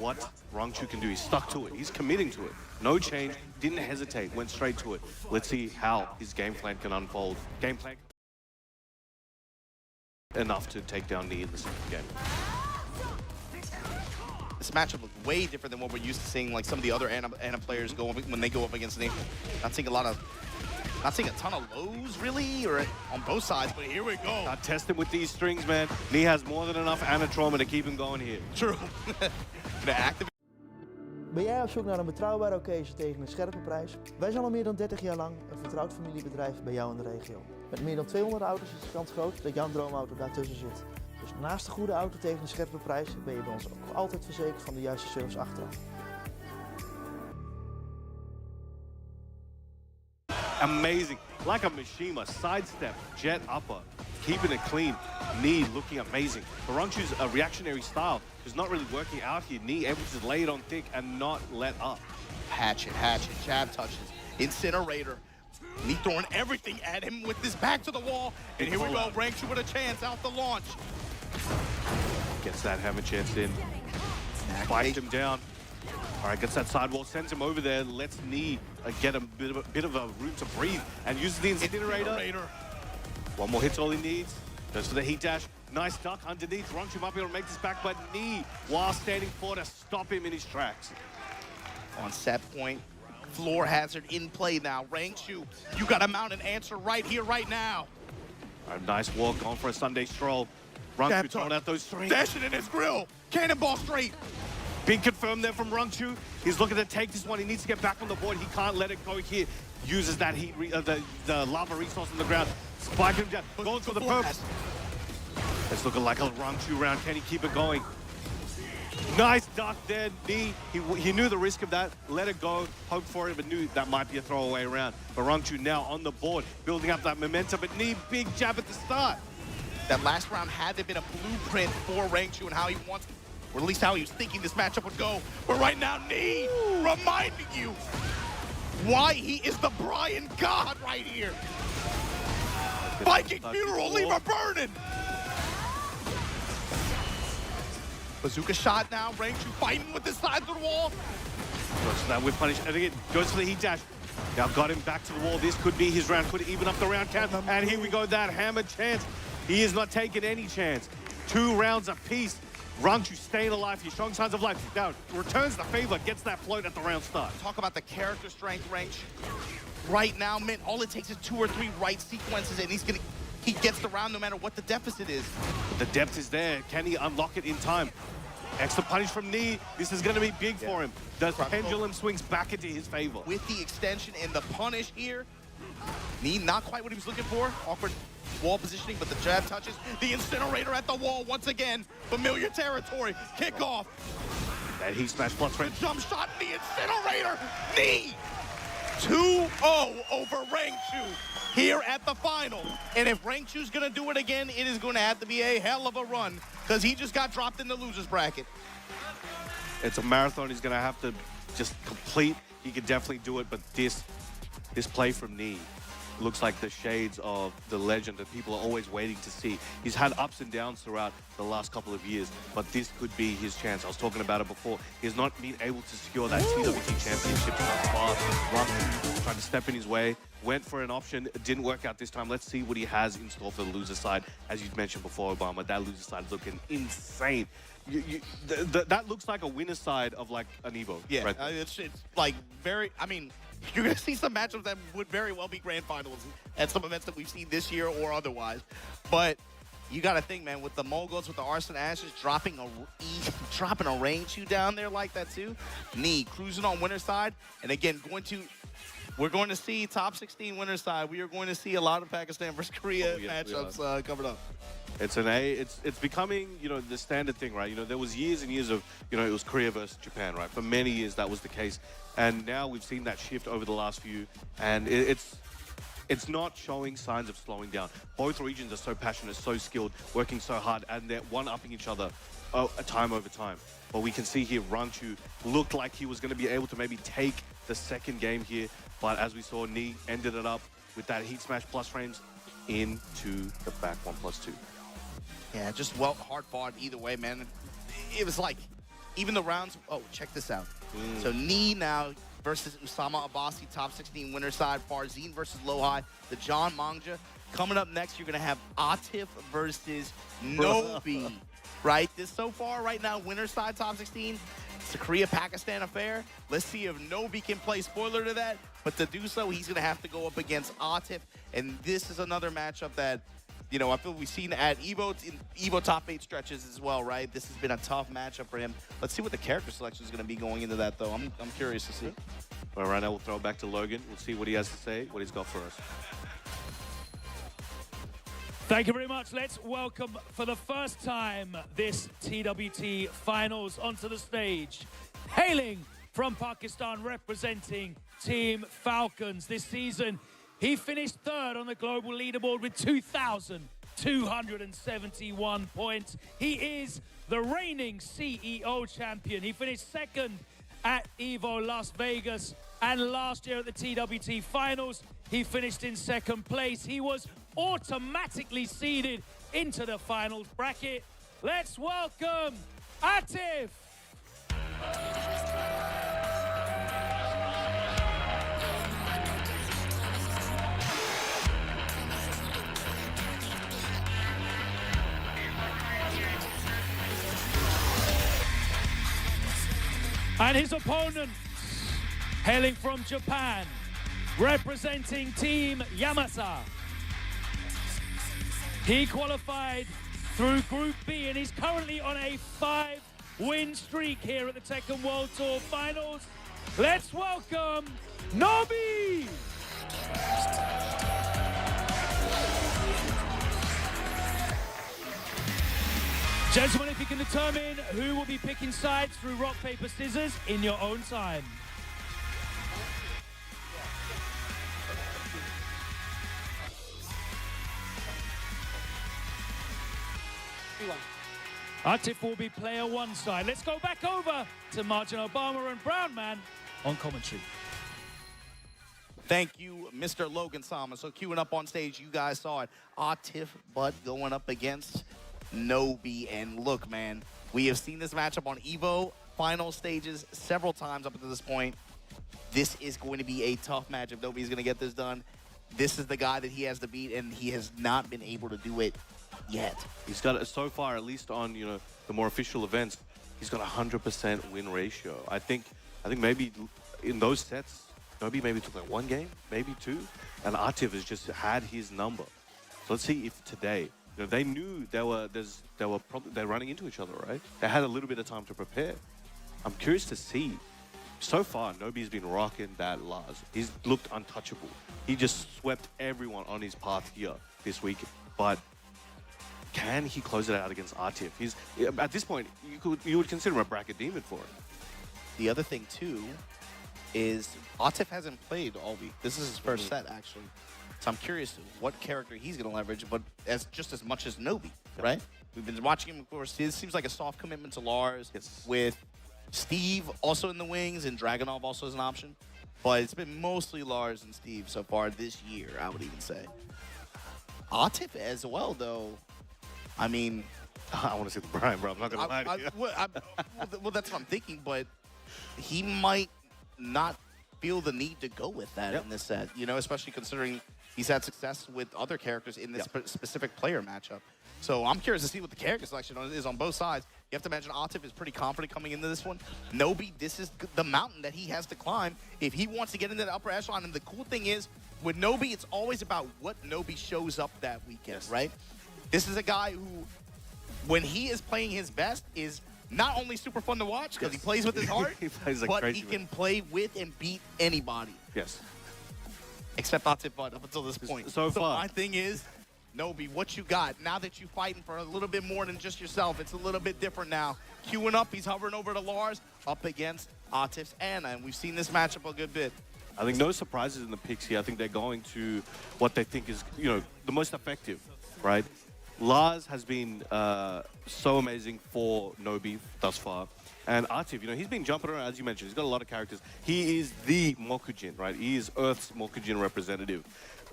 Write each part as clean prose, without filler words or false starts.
what Rangchu can do. He's stuck to it. He's committing to it. No change, didn't hesitate, went straight to it. Let's see how his game plan can unfold. Game plan enough to take down Knee in the second game. This matchup looks way different than what we're used to seeing, like some of the other Ana players go when they go up against Knee. Not seeing a ton of lows, really, or on both sides, but here we go. Got tested with these strings, man. Knee has more than enough Ana trauma to keep him going here. True. Gonna activate. Ben jij op zoek naar een betrouwbare occasion tegen een scherpe prijs? Wij zijn al meer dan 30 jaar lang een vertrouwd familiebedrijf bij jou in de regio. Met meer dan 200 auto's is de kans groot dat jouw droomauto daartussen zit. Dus naast de goede auto tegen een scherpe prijs ben je bij ons ook altijd verzekerd van de juiste service achteraf. Amazing. Like a Mishima, sidestep, jet upper, keeping it clean. Knee looking amazing. But Rangchu's a reactionary style is not really working out here. Knee able to lay it on thick and not let up. Hatchet, jab touches, incinerator. Knee throwing everything at him with his back to the wall. And here we go, Rangchu with a chance out the launch. Gets that hammer chance in. Spiked him down. All right, gets that sidewall, sends him over there, lets Knee get a bit of a room to breathe, and uses the incinerator. One more hit's all he needs. Goes for the heat dash. Nice duck underneath. Rangchu might be able to make this back, but Knee, while standing for to stop him in his tracks. On set point, floor hazard in play now. Rangchu, you got to mount an answer right here, right now. A nice walk, going for a Sunday stroll. Rangchu throwing out those strings. Dashing in his grill. Cannonball straight. Big confirm there from Rangchu. He's looking to take this one. He needs to get back on the board. He can't let it go here. Uses that heat, the lava resource on the ground. Spiking him down. Going for the purpose. It's looking like a Rangchu round. Can he keep it going? Nice duck there, Knee. He knew the risk of that. Let it go. Hoped for it, but knew that might be a throwaway round. But Rangchu now on the board, building up that momentum. But Knee, big jab at the start. That last round had to have been a blueprint for Rangchu and how he wants, or at least how he was thinking this matchup would go. But right now, Knee reminding you why he is the Brian God right here. Viking funeral, leave her burning. Bazooka shot now, Rangchu fighting with the sides of the wall. Goes for that whip punish, and again, goes for the heat dash. Now got him back to the wall. This could be his round, could even up the round count. And here we go, that hammer chance. He is not taking any chance. 2 rounds apiece. Rangchu staying alive. He's showing signs of life. Now, returns the favor, gets that float at the round start. Talk about the character strength, Rangchu. Right now, man, all it takes is 2 or 3 right sequences, and he gets the round no matter what the deficit is. The depth is there. Can he unlock it in time? Extra punish from Knee. This is going to be big for him. The pendulum swings back into his favor. With the extension and the punish here, Knee not quite what he was looking for. Awkward wall positioning, but the jab touches. The incinerator at the wall once again. Familiar territory. Kickoff. That heat smash plus The jump shot, the incinerator. Knee. 2-0 over Rangchu here at the final. And if Rangchu's going to do it again, it is going to have to be a hell of a run because he just got dropped in the loser's bracket. It's a marathon he's going to have to just complete. He could definitely do it, but this play from Knee looks like the shades of the legend that people are always waiting to see. He's had ups and downs throughout the last couple of years, but this could be his chance. I was talking about it before. He has not been able to secure that TWT championship thus far. Rangchu tried to step in his way, went for an option, it didn't work out this time. Let's see what he has in store for the loser side. As you mentioned before, Obama, that loser side is looking insane. That looks like a winner side of like an Evo. Yeah, right it's like very, I mean, you're going to see some matchups that would very well be grand finals at some events that we've seen this year or otherwise. But you got to think, man, with the Moguls, with the Arson Ashes dropping a Rangchu down there like that too. Knee cruising on winner side. And again, we're going to see top 16 winner side. We are going to see a lot of Pakistan versus Korea matchups coming up. It's becoming, you know, the standard thing, right? You know, there was years and years of, you know, it was Korea versus Japan, right? For many years that was the case. And now we've seen that shift over the last few, and it's not showing signs of slowing down. Both regions are so passionate, so skilled, working so hard, and they're one-upping each other time over time. But we can see here, Rangchu looked like he was going to be able to maybe take the second game here, but as we saw, Knee ended it up with that heat smash plus frames into the back 1+2. Yeah, just hard fought either way, man. It was like even the rounds. Oh, check this out. So Knee now versus Usama Abbasi, top 16 winner side. Farzine versus Lohai, the John Mangja. Coming up next, you're going to have Atif versus Nobi, right? This so far, right now, winner side top 16. It's a Korea-Pakistan affair. Let's see if Nobi can play spoiler to that. But to do so, he's going to have to go up against Atif. And this is another matchup that, you know, I feel we've seen at Evo top 8 stretches as well, right? This has been a tough matchup for him. Let's see what the character selection is going to be going into that, though. I'm curious to see. All right, now we'll throw it back to Logan. We'll see what he has to say, what he's got for us. Thank you very much. Let's welcome for the first time this TWT Finals onto the stage. Hailing from Pakistan, representing Team Falcons this season. He finished third on the global leaderboard with 2,271 points. He is the reigning CEO champion. He finished second at Evo Las Vegas, and last year at the TWT Finals, he finished in second place. He was automatically seeded into the finals bracket. Let's welcome Atif. And his opponent, hailing from Japan, representing Team Yamasa. He qualified through Group B, and he's currently on a 5-win streak here at the Tekken World Tour Finals. Let's welcome Nobi! Gentlemen, if you can determine who will be picking sides through rock, paper, scissors in your own time. Atif will be player one side. Let's go back over to Martin Obama and Brown Man on commentary. Thank you, Mr. Logan Sama. So queuing up on stage, you guys saw it. Atif Butt going up against Nobi. And look, man, we have seen this matchup on Evo final stages several times up to this point. This is going to be a tough matchup. Nobi's going to get this done. This is the guy that he has to beat, and he has not been able to do it yet. He's got it so far, at least on, you know, the more official events, he's got a 100% win ratio. I think maybe in those sets, Nobi maybe took like one game, maybe two, and Atif has just had his number. So let's see if today, you know, they knew they're running into each other, right? They had a little bit of time to prepare. I'm curious to see. So far, Nobi's been rocking that Lars. He's looked untouchable. He just swept everyone on his path here this week. But can he close it out against Atif? He's at this point, you would consider him a bracket demon for it. The other thing too is Atif hasn't played all week. This is his first set actually. So I'm curious what character he's going to leverage, but just as much as Nobi, right? We've been watching him, of course. It seems like a soft commitment to Lars with Steve also in the wings, and Dragunov also as an option. But it's been mostly Lars and Steve so far this year, I would even say. Atif as well, though. I mean, I want to see the Brian, bro. I'm not going to lie to you. Well, that's what I'm thinking, but he might not feel the need to go with that in this set, you know, especially considering he's had success with other characters in this specific player matchup. So I'm curious to see what the character selection is on both sides. You have to imagine Atif is pretty confident coming into this one. Nobi, this is the mountain that he has to climb if he wants to get into the upper echelon. And the cool thing is, with Nobi, it's always about what Nobi shows up that weekend, right? This is a guy who, when he is playing his best, is not only super fun to watch because he plays with his heart, he plays like but crazy, he can play with and beat anybody. Yes. Except Atif Butt up until this point. So far. My thing is, Nobi, what you got? Now that you're fighting for a little bit more than just yourself, it's a little bit different now. Queuing up, he's hovering over to Lars, up against Atif's Anna, and we've seen this matchup a good bit. I think no surprises in the picks here. I think they're going to what they think is, you know, the most effective, right? Lars has been so amazing for Nobi thus far. And Atif, you know, he's been jumping around, as you mentioned. He's got a lot of characters. He is the Mokujin, right? He is Earth's Mokujin representative.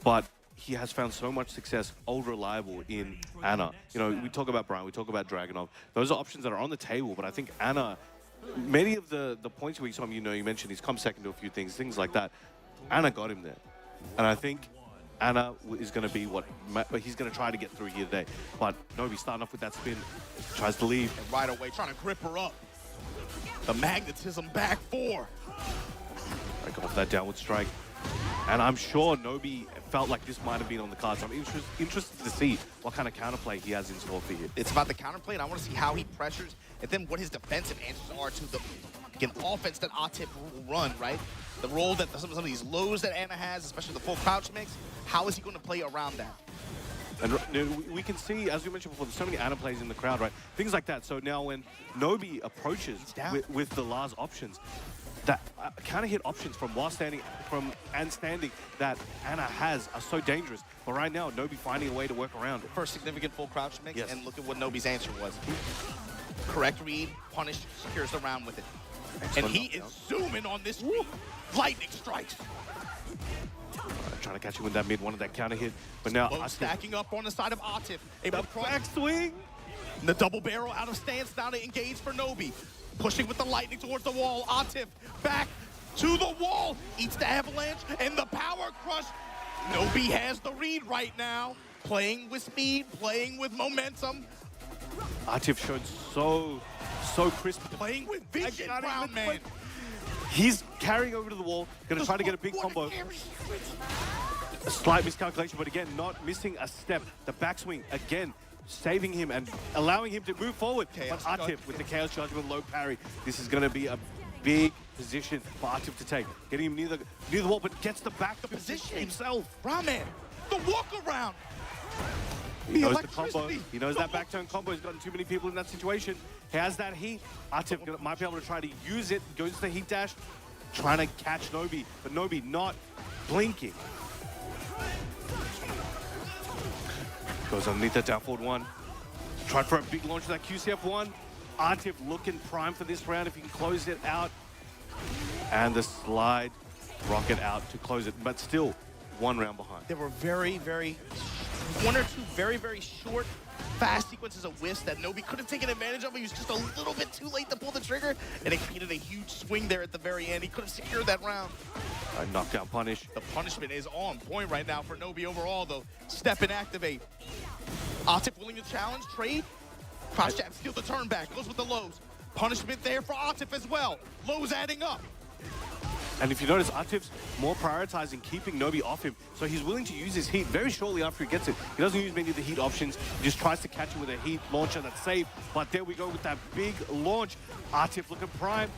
But he has found so much success, old reliable in Anna. You know, we talk about Brian, we talk about Dragunov. Those are options that are on the table, but I think Anna many of the points where you saw him, you mentioned he's come second to a few things like that. Anna got him there. And I think Anna is going to be he's going to try to get through here today. But Nobi starting off with that spin, tries to leave. And right away, trying to grip her up. The magnetism back four. Break off that downward strike. And I'm sure Nobi felt like this might have been on the cards. I'm interested to see what kind of counterplay he has in store for you. It's about the counterplay, and I want to see how he pressures, and then what his defensive answers are to the offense that Atif will run, right? The role that some of these lows that Anna has, especially the full crouch mix, how is he going to play around that? And we can see, as we mentioned before, there's so many Anna plays in the crowd, right? Things like that. So now when Nobi approaches with the Lars options, that counter hit options from standing that Anna has are so dangerous. But right now, Nobi finding a way to work around it. First significant full crouch mix, yes. And look at what Nobi's answer was. Correct read, punish, secures the round with it. Excellent. And he is zooming on this read. Lightning strikes. Trying to catch him with that mid one of that counter hit. But now Stacking up on the side of Atif. Able to cross. Backswing. The double barrel out of stance now to engage for Nobi. Pushing with the lightning towards the wall. Atif back to the wall. Eats the avalanche and the power crush. Nobi has the read right now. Playing with speed, playing with momentum. Atif showed so crisp. Playing with vision, Brown man. He's carrying over to the wall. Gonna try to get a big combo. A slight miscalculation, but again, not missing a step. The backswing, again, saving him and allowing him to move forward. But Atif with the Chaos Judgment low parry. This is going to be a big position for Atif to take. Getting him near the wall, but gets the back position himself. Brown man, the walk around. He knows the combo. He knows that back turn combo. He's gotten too many people in that situation. He has that heat. Atif might be able to try to use it. Goes to the heat dash, trying to catch Nobi, but Nobi not blinking. Goes underneath that down forward one. Tried for a big launch of that QCF1. Atif looking prime for this round if he can close it out. And the slide rocket out to close it, but still 1 round behind. There were one or two very short, fast sequences of whiffs that Nobi could have taken advantage of. He was just a little bit too late to pull the trigger, and it created a huge swing there at the very end. He could have secured that round. A knockdown punish. The punishment is on point right now for Nobi overall, though. Step and activate. Atif willing to challenge, trade. Crouch jab, steal the turn back, goes with the lows. Punishment there for Atif as well. Lows adding up. And if you notice, Atif's more prioritizing keeping Nobi off him, so he's willing to use his heat very shortly after he gets it. He doesn't use many of the heat options. He just tries to catch him with a heat launcher that's safe. But there we go with that big launch. Atif looking prime.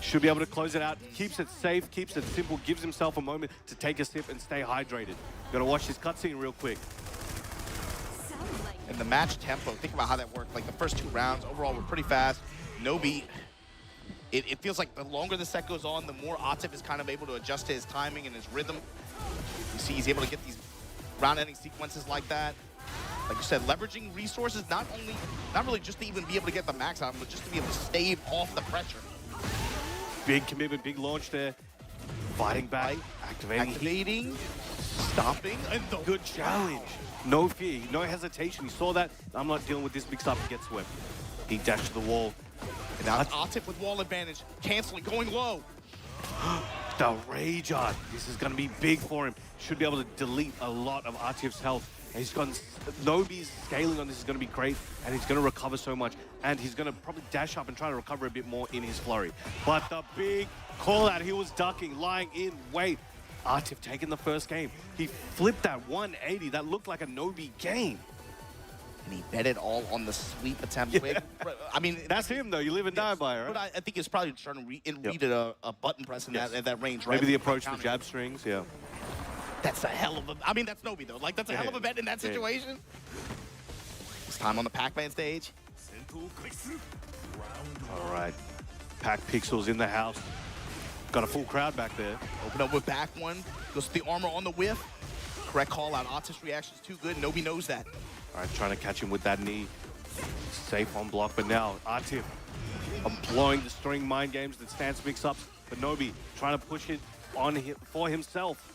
Should be able to close it out. Keeps it safe, keeps it simple, gives himself a moment to take a sip and stay hydrated. Gotta watch this cutscene real quick. And the match tempo, think about how that worked. Like the first 2 rounds overall were pretty fast. Nobi, it feels like the longer the set goes on, the more Atif is kind of able to adjust to his timing and his rhythm. You see he's able to get these round-ending sequences like that. Like you said, leveraging resources, not really just to even be able to get the max out, but just to be able to stave off the pressure. Big commitment, big launch there. Fighting back, activating, stomping, and the good challenge. No fear, no hesitation. He saw that. I'm not dealing with this mixed up and get swept. He dashed to the wall. And now Atif with wall advantage, canceling, going low. The rage art. This is going to be big for him. Should be able to delete a lot of Atif's health. And he's gone. Nobi's scaling on this is going to be great, and he's going to recover so much. And he's going to probably dash up and try to recover a bit more in his flurry. But the big call out, he was ducking, lying in wait. Atif taking the first game. He flipped that 180. That looked like a Nobi game. And he bet it all on the sweep attempt. Yeah. I mean, that's him though. You live and die by, right? But I think he's probably trying to read a button press in that range, right? Maybe the approach to jab strings, yeah. That's a hell of a. I mean, that's Nobi though. Like that's a hell of a bet in that situation. It's time on the Pac-Man stage. All right, Pac Pixels in the house. Got a full crowd back there. Open up with back one. Goes to the armor on the whiff. Correct call out. Atif's reaction's too good. Nobi knows that. All right, trying to catch him with that knee. Safe on block, but now Atif employing the string mind games, the stance mix-ups, but Nobi trying to push it on him for himself.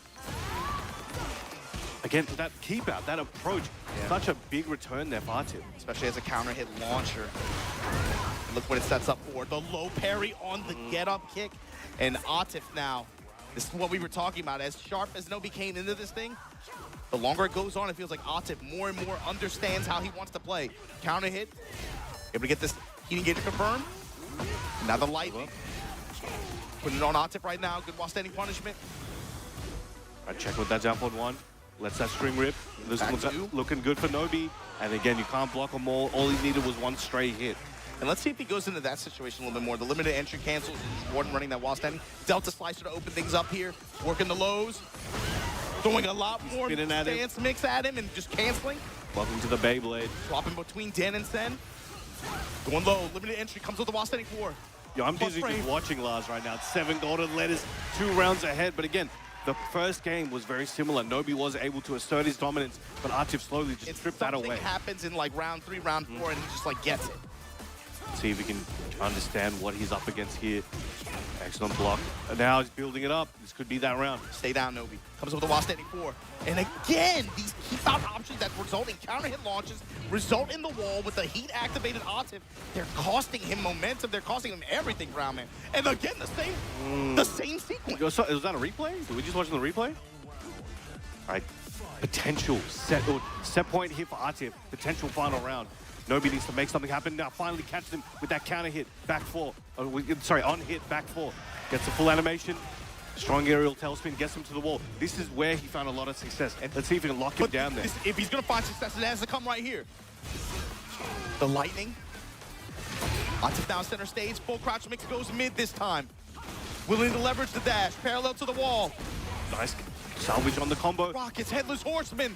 Again, that keep out, that approach, such a big return there for Atif. Especially as a counter hit launcher. Look what it sets up for. The low parry on the get-up kick. And Atif now, this is what we were talking about. As sharp as Nobi came into this thing, the longer it goes on, it feels like Atif more and more understands how he wants to play. Counter hit, able to get this heating gauge confirmed. Now the lightning. Putting it on Atif right now. Good while standing punishment. I check with that jump on one. Lets that string rip. This looking good for Nobi. And again, you can't block him all. All he needed was one straight hit. And let's see if he goes into that situation a little bit more. The limited entry cancels. Warden running that while standing. Delta Slicer to open things up here. Working the lows. Throwing a lot more stance mix at him and just canceling. Welcome to the Beyblade. Swapping between Den and Sen. Going low. Limited entry comes with the while standing 4. Yo, I'm dizzy just watching Lars right now. It's 7 golden letters, 2 rounds ahead. But again, the first game was very similar. Nobi was able to assert his dominance, but Atif slowly just stripped that away. Something happens in like round 3, round 4, and he just like gets it. See if he can understand what he's up against here. Excellent block. And now he's building it up. This could be that round. Stay down, Nobi. Comes up with a while standing 4. And again, these keep out options that result in counter hit launches, result in the wall with the heat activated Atif. They're costing him momentum. They're costing him everything, Brown Man. And again, the same sequence. Was that a replay? Did we just watch the replay? All right. Potential set point here for Atif. Potential final round. Nobi needs to make something happen. Now finally catches him with that counter hit. Back 4. On hit, back 4. Gets the full animation. Strong aerial tailspin, gets him to the wall. This is where he found a lot of success. And let's see if he can lock him down there. If he's going to find success, it has to come right here. The lightning. Atif now center stage. Full crouch mix goes mid this time. Willing to leverage the dash. Parallel to the wall. Nice salvage on the combo. Rockets, Headless Horseman.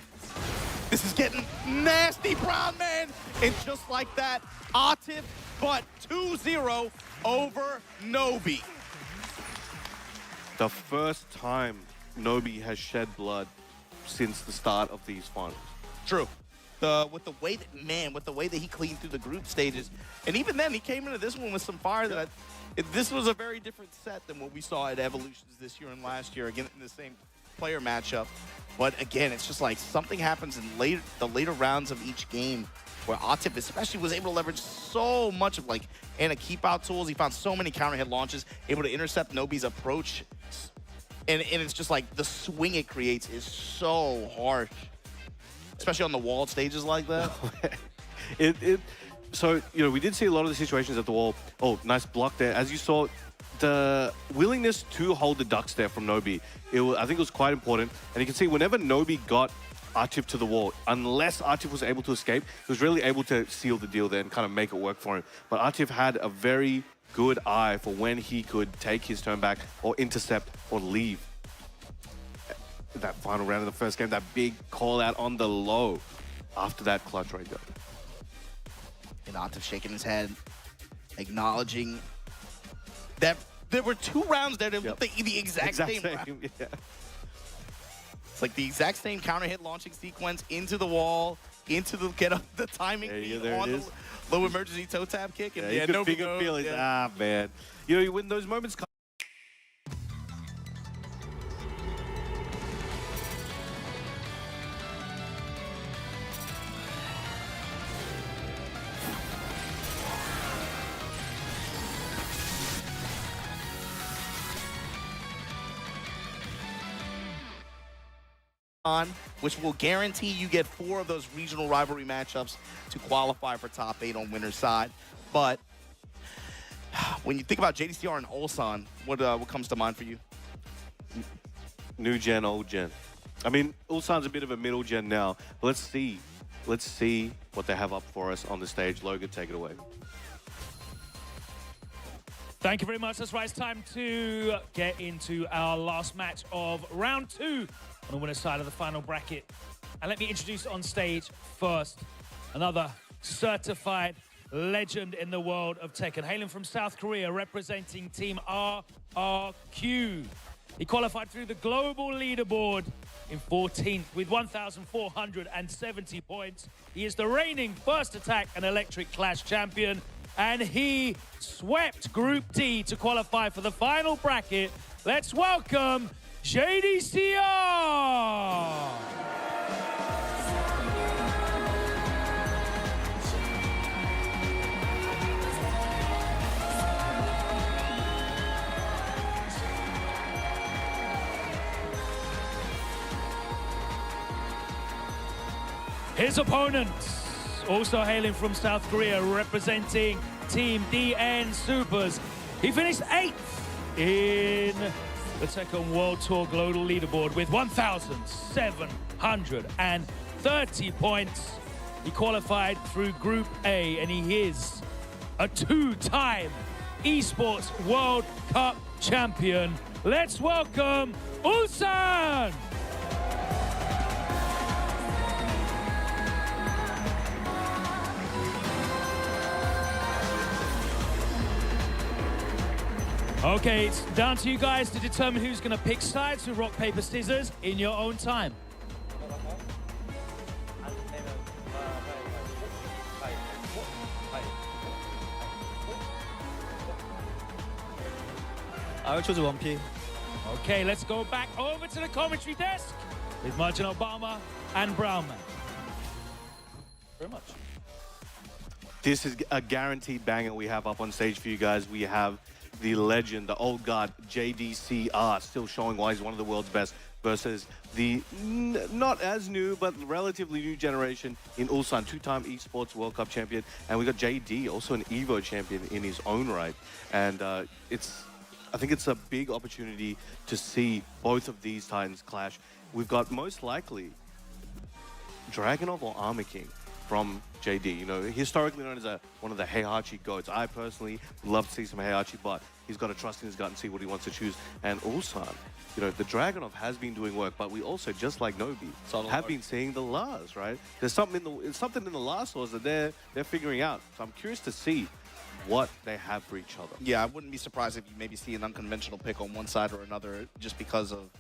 This is getting nasty, Brown Man. And just like that, Atif but 2-0 over Nobi. The first time Nobi has shed blood since the start of these finals. True. With the way that he cleaned through the group stages. And even then, he came into this one with some fire that this was a very different set than what we saw at Evolutions this year and last year, again, in the same player matchup. But again, it's just like something happens in the later rounds of each game where Atif especially was able to leverage so much of like keep-out tools. He found so many counter hit launches, able to intercept Nobi's approach. And it's just like the swing it creates is so harsh, especially on the wall stages like that. So, you know, we did see a lot of the situations at the wall. Oh, nice block there. As you saw, the willingness to hold the ducks there from Nobi, I think it was quite important. And you can see whenever Nobi got Atif to the wall, unless Atif was able to escape, he was really able to seal the deal there and kind of make it work for him. But Atif had a very good eye for when he could take his turn back or intercept or leave. That final round of the first game, that big call out on the low after that clutch right there. And Atif shaking his head, acknowledging that there were 2 rounds there that looked the exact same round. Yeah. It's like the exact same counter hit launching sequence into the wall, into the get up, the timing on the low emergency toe tap kick. And you could feel it. Ah, man. You know, when those moments come. Which will guarantee you get 4 of those regional rivalry matchups to qualify for top 8 on winner's side. But when you think about JDCR and Ulsan, what comes to mind for you? New gen, old gen. I mean, Ulsan's a bit of a middle gen now. But let's see what they have up for us on the stage. Logan, take it away. Thank you very much. That's right. It's time to get into our last match of round 2 on the winner's side of the final bracket. And let me introduce on stage first another certified legend in the world of Tekken, hailing from South Korea, representing Team RRQ. He qualified through the global leaderboard in 14th with 1,470 points. He is the reigning First Attack and Electric Clash champion, and he swept Group D to qualify for the final bracket. Let's welcome JDCR! His opponents, also hailing from South Korea, representing Team DN Supers. He finished 8th in the Tekken World Tour Global Leaderboard with 1,730 points. He qualified through Group A, and he is a 2-time Esports World Cup champion. Let's welcome Ulsan! Okay, it's down to you guys to determine who's going to pick sides with rock, paper, scissors in your own time. I will choose 1P. Okay, let's go back over to the commentary desk with Martin Obama and Brownman. Very much. This is a guaranteed banger we have up on stage for you guys. We have the legend, the old god, JDCR, still showing why he's one of the world's best, versus the not as new, but relatively new generation in Ulsan, 2-time Esports World Cup champion. And we got JD, also an Evo champion in his own right. And I think it's a big opportunity to see both of these titans clash. We've got most likely Dragunov or Armor King from JD, you know, historically known as one of the Heihachi goats. I personally would love to see some Heihachi, but he's got to trust in his gut and see what he wants to choose. And Ulsan, you know, the Dragunov has been doing work, but we also, just like Nobi, have been seeing the Lars, right? There's something in the Lars source that they're figuring out. So I'm curious to see what they have for each other. Yeah, I wouldn't be surprised if you maybe see an unconventional pick on one side or another, just because of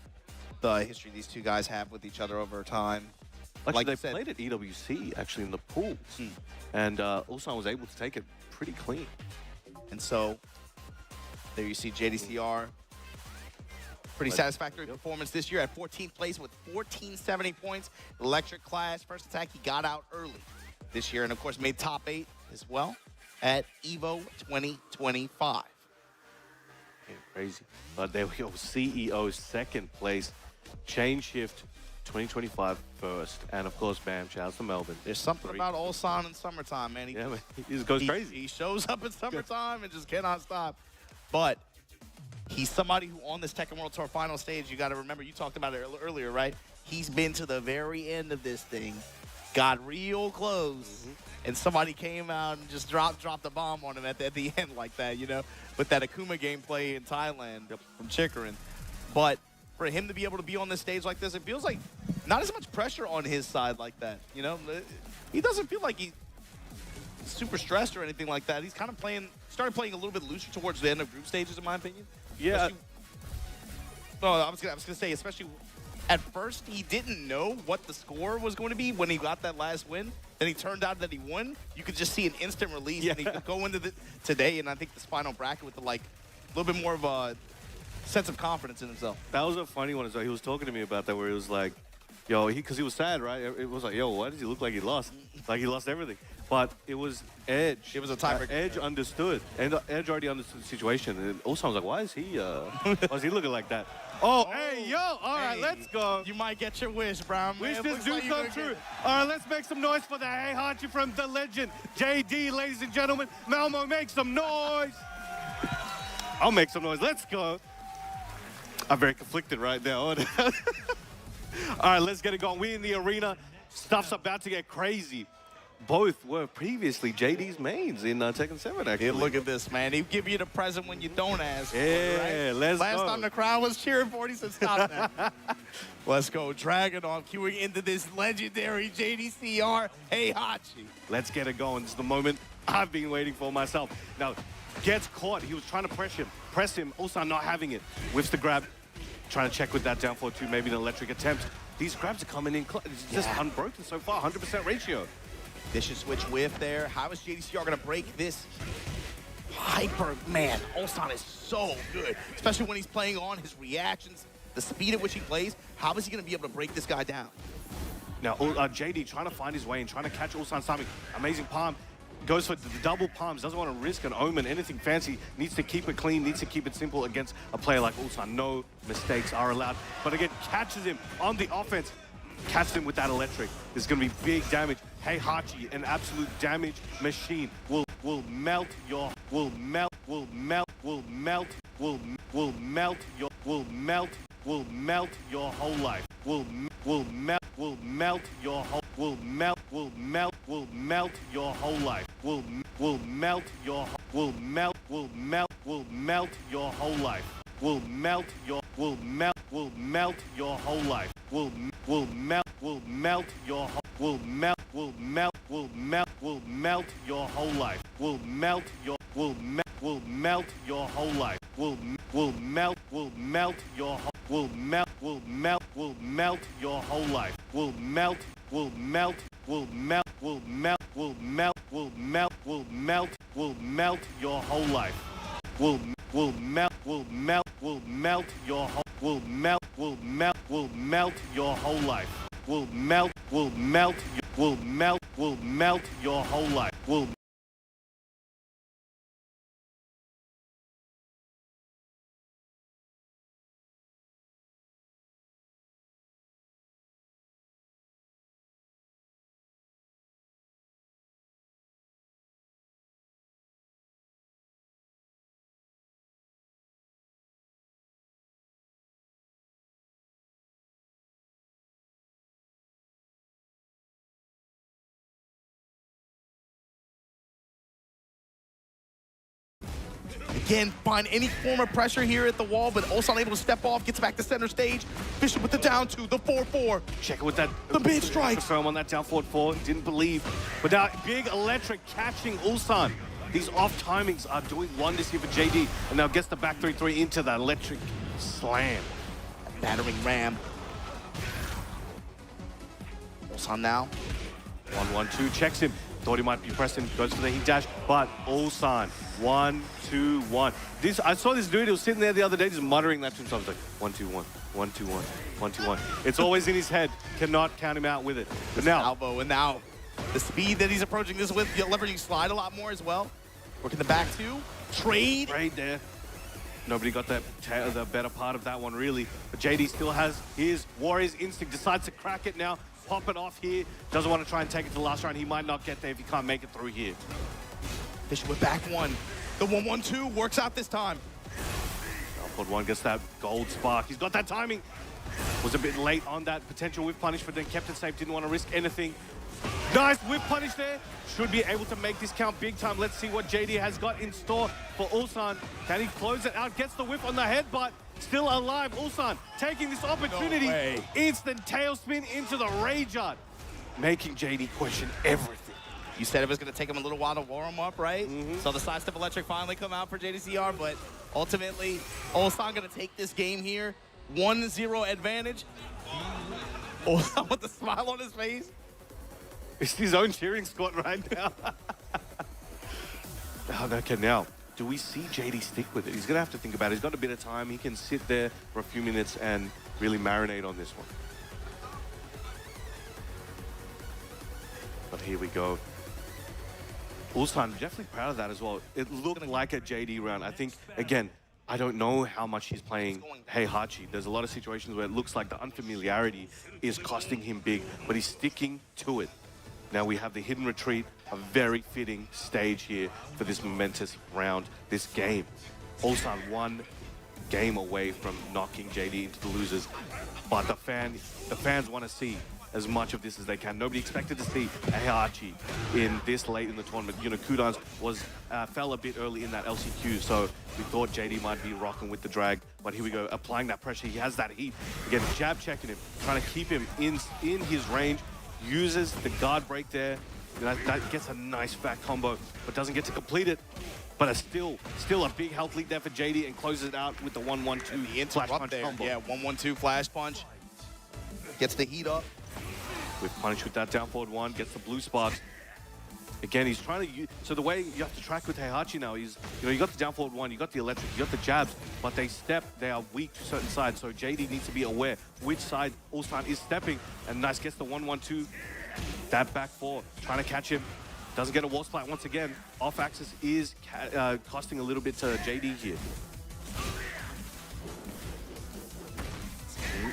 the history these two guys have with each other over time. Actually, Like they you said, played at EWC, actually, in the pools. And Ulsan was able to take it pretty clean. and so there you see JDCR. Pretty satisfactory performance this year at 14th place with 1470 points. Electric class, first attack, he got out early this year, and of course made top 8 as well at EVO 2025. Yeah, crazy. But there we go, CEO second place, Chain Shift 2025 first. And of course, bam, shout out to Melbourne. There's something about Ulsan in summertime, man. Yeah, man, he just goes crazy. He shows up in summertime and just cannot stop. But he's somebody who on this Tekken World Tour final stage, you got to remember, you talked about it earlier, right? He's been to the very end of this thing, got real close, and somebody came out and just dropped a bomb on him at the end like that, you know, with that Akuma gameplay in Thailand from Chikrin. But for him to be able to be on this stage like this, it feels like not as much pressure on his side like that, you know? He doesn't feel like he's super stressed or anything like that. He's kind of started playing a little bit looser towards the end of group stages, in my opinion. Yeah. I was gonna say, especially at first, he didn't know what the score was going to be when he got that last win. Then he turned out that he won. You could just see an instant release, and he could go into today, and I think this final bracket with a little bit more of a sense of confidence in himself. That was a funny one as well. He was talking to me about that, where he was like, yo, because he was sad, right? It was like, yo, why does he look like he lost? Like he lost everything. But it was Edge. It was a tiebreaker. Edge understood. And Edge already understood the situation. And also I was like, why is he looking like that? Oh, hey, yo, all right, let's go. You might get your wish, Brown. Wish Man. this do come true. All right, let's make some noise for the Heihachi from the legend, JD, ladies and gentlemen. Malmo, make some noise. I'll make some noise. Let's go. I'm very conflicted right now. All right, let's get it going. We in the arena. Stuff's about to get crazy. Both were previously JD's mains in Tekken 7, actually. Yeah, look at this, man. He'll give you the present when you don't ask for it, right? Let's go. Last time the crowd was cheering for it, he said, stop that. Let's go. Dragunov queuing into this legendary JDCR Heihachi. Let's get it going. This is the moment I've been waiting for myself. Now, gets caught. He was trying to press him. Ulsan not having it. Whiffs the grab. Trying to check with that down forward too. Maybe an electric attempt. These grabs are coming in. It's just unbroken so far. 100% ratio. Vicious switch whiff there. How is JDCR going to break this hyper? Man, Ulsan is so good, especially when he's playing on his reactions, the speed at which he plays. How is he going to be able to break this guy down? Now, JD trying to find his way and trying to catch Ulsan's timing. Amazing palm. Goes for the double palms. Doesn't want to risk an omen, anything fancy. Needs to keep it clean. Needs to keep it simple against a player like Ulsan. No mistakes are allowed. But again, catches him on the offense. catch him with that electric. There's going to be big damage. Heihachi, an absolute damage machine, will melt your will melt your whole life. Will melt your whole life. Will melt your whole life. Will melt your whole life. Will melt your whole life. Will melt your whole life. Will melt your whole life. Again, find any form of pressure here at the wall, but Ulsan able to step off, gets back to center stage. Fisher with the down two, the 4-4. Check it with that. The mid strike. Firm on that down forward 4. Didn't believe. But now big electric catching Ulsan. These off timings are doing wonders here for JD. And now gets the back 3-3 into that electric slam. Battering ram. Ulsan now. 1-1-2 checks him. Thought he might be pressing, goes for the heat dash, but Ulsan 1-2-1. I saw this dude, he was sitting there the other day just muttering that to himself. Like 1-2-1, 1-2-1, 1-2-1. It's always in his head. Cannot count him out with it. But now Albo, and now the speed that he's approaching this with, leveraging slide a lot more as well. Working the back two. Trade. Trade there. Nobody got the better part of that one, really. But JD still has his Warriors instinct, decides to crack it now. Pop it off here. Doesn't want to try and take it to the last round. He might not get there if he can't make it through here. Fisher with back one. The 1-1-2 works out this time. Output one gets that gold spark. He's got that timing. Was a bit late on that potential whip punish, but then kept it safe. Didn't want to risk anything. Nice whip punish there. Should be able to make this count big time. Let's see what JD has got in store for Ulsan. Can he close it out? Gets the whip on the headbutt. Still alive. Ulsan taking this opportunity. No Instant tailspin into the rage art. Making JD question everything. You said it was going to take him a little while to warm up, right? So the sidestep electric finally come out for JDCR, but ultimately, Ulsan going to take this game here. 1-0 advantage. Ulsan with a smile on his face. It's his own cheering squad right now. Okay, now, do we see JD stick with it? He's going to have to think about it. He's got a bit of time. He can sit there for a few minutes and really marinate on this one. But here we go. Ulsan, definitely proud of that as well. It looked like a JD round. I think, again, I don't know how much he's playing Heihachi. There's a lot of situations where it looks like the unfamiliarity is costing him big, but he's sticking to it. Now we have the hidden retreat, a very fitting stage here for this momentous round, this game. Ulsan one game away from knocking JD into the losers, but the fans want to see as much of this as they can. Nobody expected to see Heihachi in this late in the tournament. You know, Kudans fell a bit early in that LCQ, so we thought JD might be rocking with the drag, but here we go, applying that pressure. He has that heat. Again, jab checking him, trying to keep him in his range. Uses the guard break there. That gets a nice fat combo, but doesn't get to complete it. But it's still a big health lead there for JD and closes it out with the 1-1-2 flash punch there. combo. Yeah, 1-1-2 flash punch. Gets the heat up. With punish with that down forward one, gets the blue sparks. Again, he's trying to use, so the way you have to track with Heihachi now is, you know, you got the down forward one, you got the electric, you got the jabs, but they are weak to certain sides, so JD needs to be aware which side Ulsan is stepping, and nice gets the 1-1-2, that back four, trying to catch him, doesn't get a wall splat once again, off axis is costing a little bit to JD here.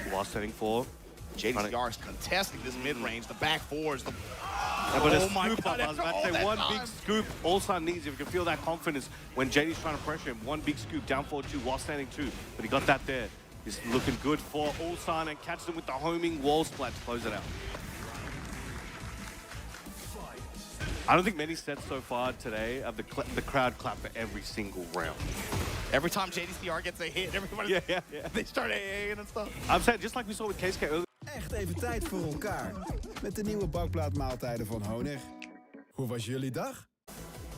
While setting for JDCR is contesting this mid-range, the back fours, the... Yeah, but Oh a my scoop God, up, I was after about all to say, that one time. big scoop Ulsan needs. If you can feel that confidence when JD's trying to pressure him, one big scoop, down 4-2 while standing 2. But he got that there. He's looking good for Ulsan and catches him with the homing wall splat to close it out. I don't think many sets so far today of the crowd clap for every single round. Every time JDCR gets a hit, everybody, Yeah. they start AAing and stuff. I'm saying, just like we saw with KSK earlier. Echt even tijd voor elkaar. Met de nieuwe bakplaatmaaltijden van Honig. Hoe was jullie dag?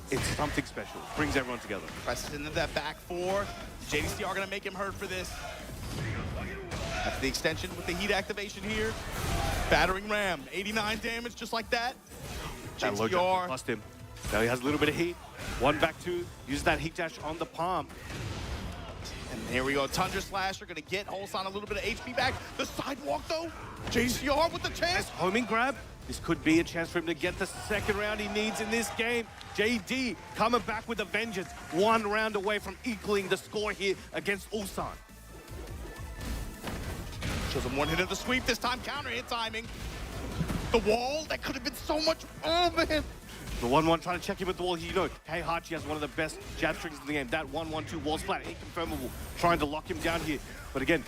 It's something special. Brings everyone together. Presses into that back four. JDCR gonna make him hurt for this. That's the extension with the heat activation here. Battering ram, 89 damage just like that. That low jump JDCR. cost him. Now he has a little bit of heat. 1 back 2. Uses that heat dash on the palm. And here we go, Tundra Slasher gonna get Ulsan a little bit of HP back. The sidewalk though, JDCR with the chance. Nice homing grab. This could be a chance for him to get the second round he needs in this game. JD coming back with a vengeance. 1 round away from equaling the score here against Ulsan. Shows him 1 hit of the sweep, this time counter hit timing. The wall, that could have been so much, oh man. The 1-1 trying to check him at the wall. You know, Heihachi has one of the best jab strings in the game. That 1-1-2 wall splat, inconfirmable. Trying to lock him down here. But again,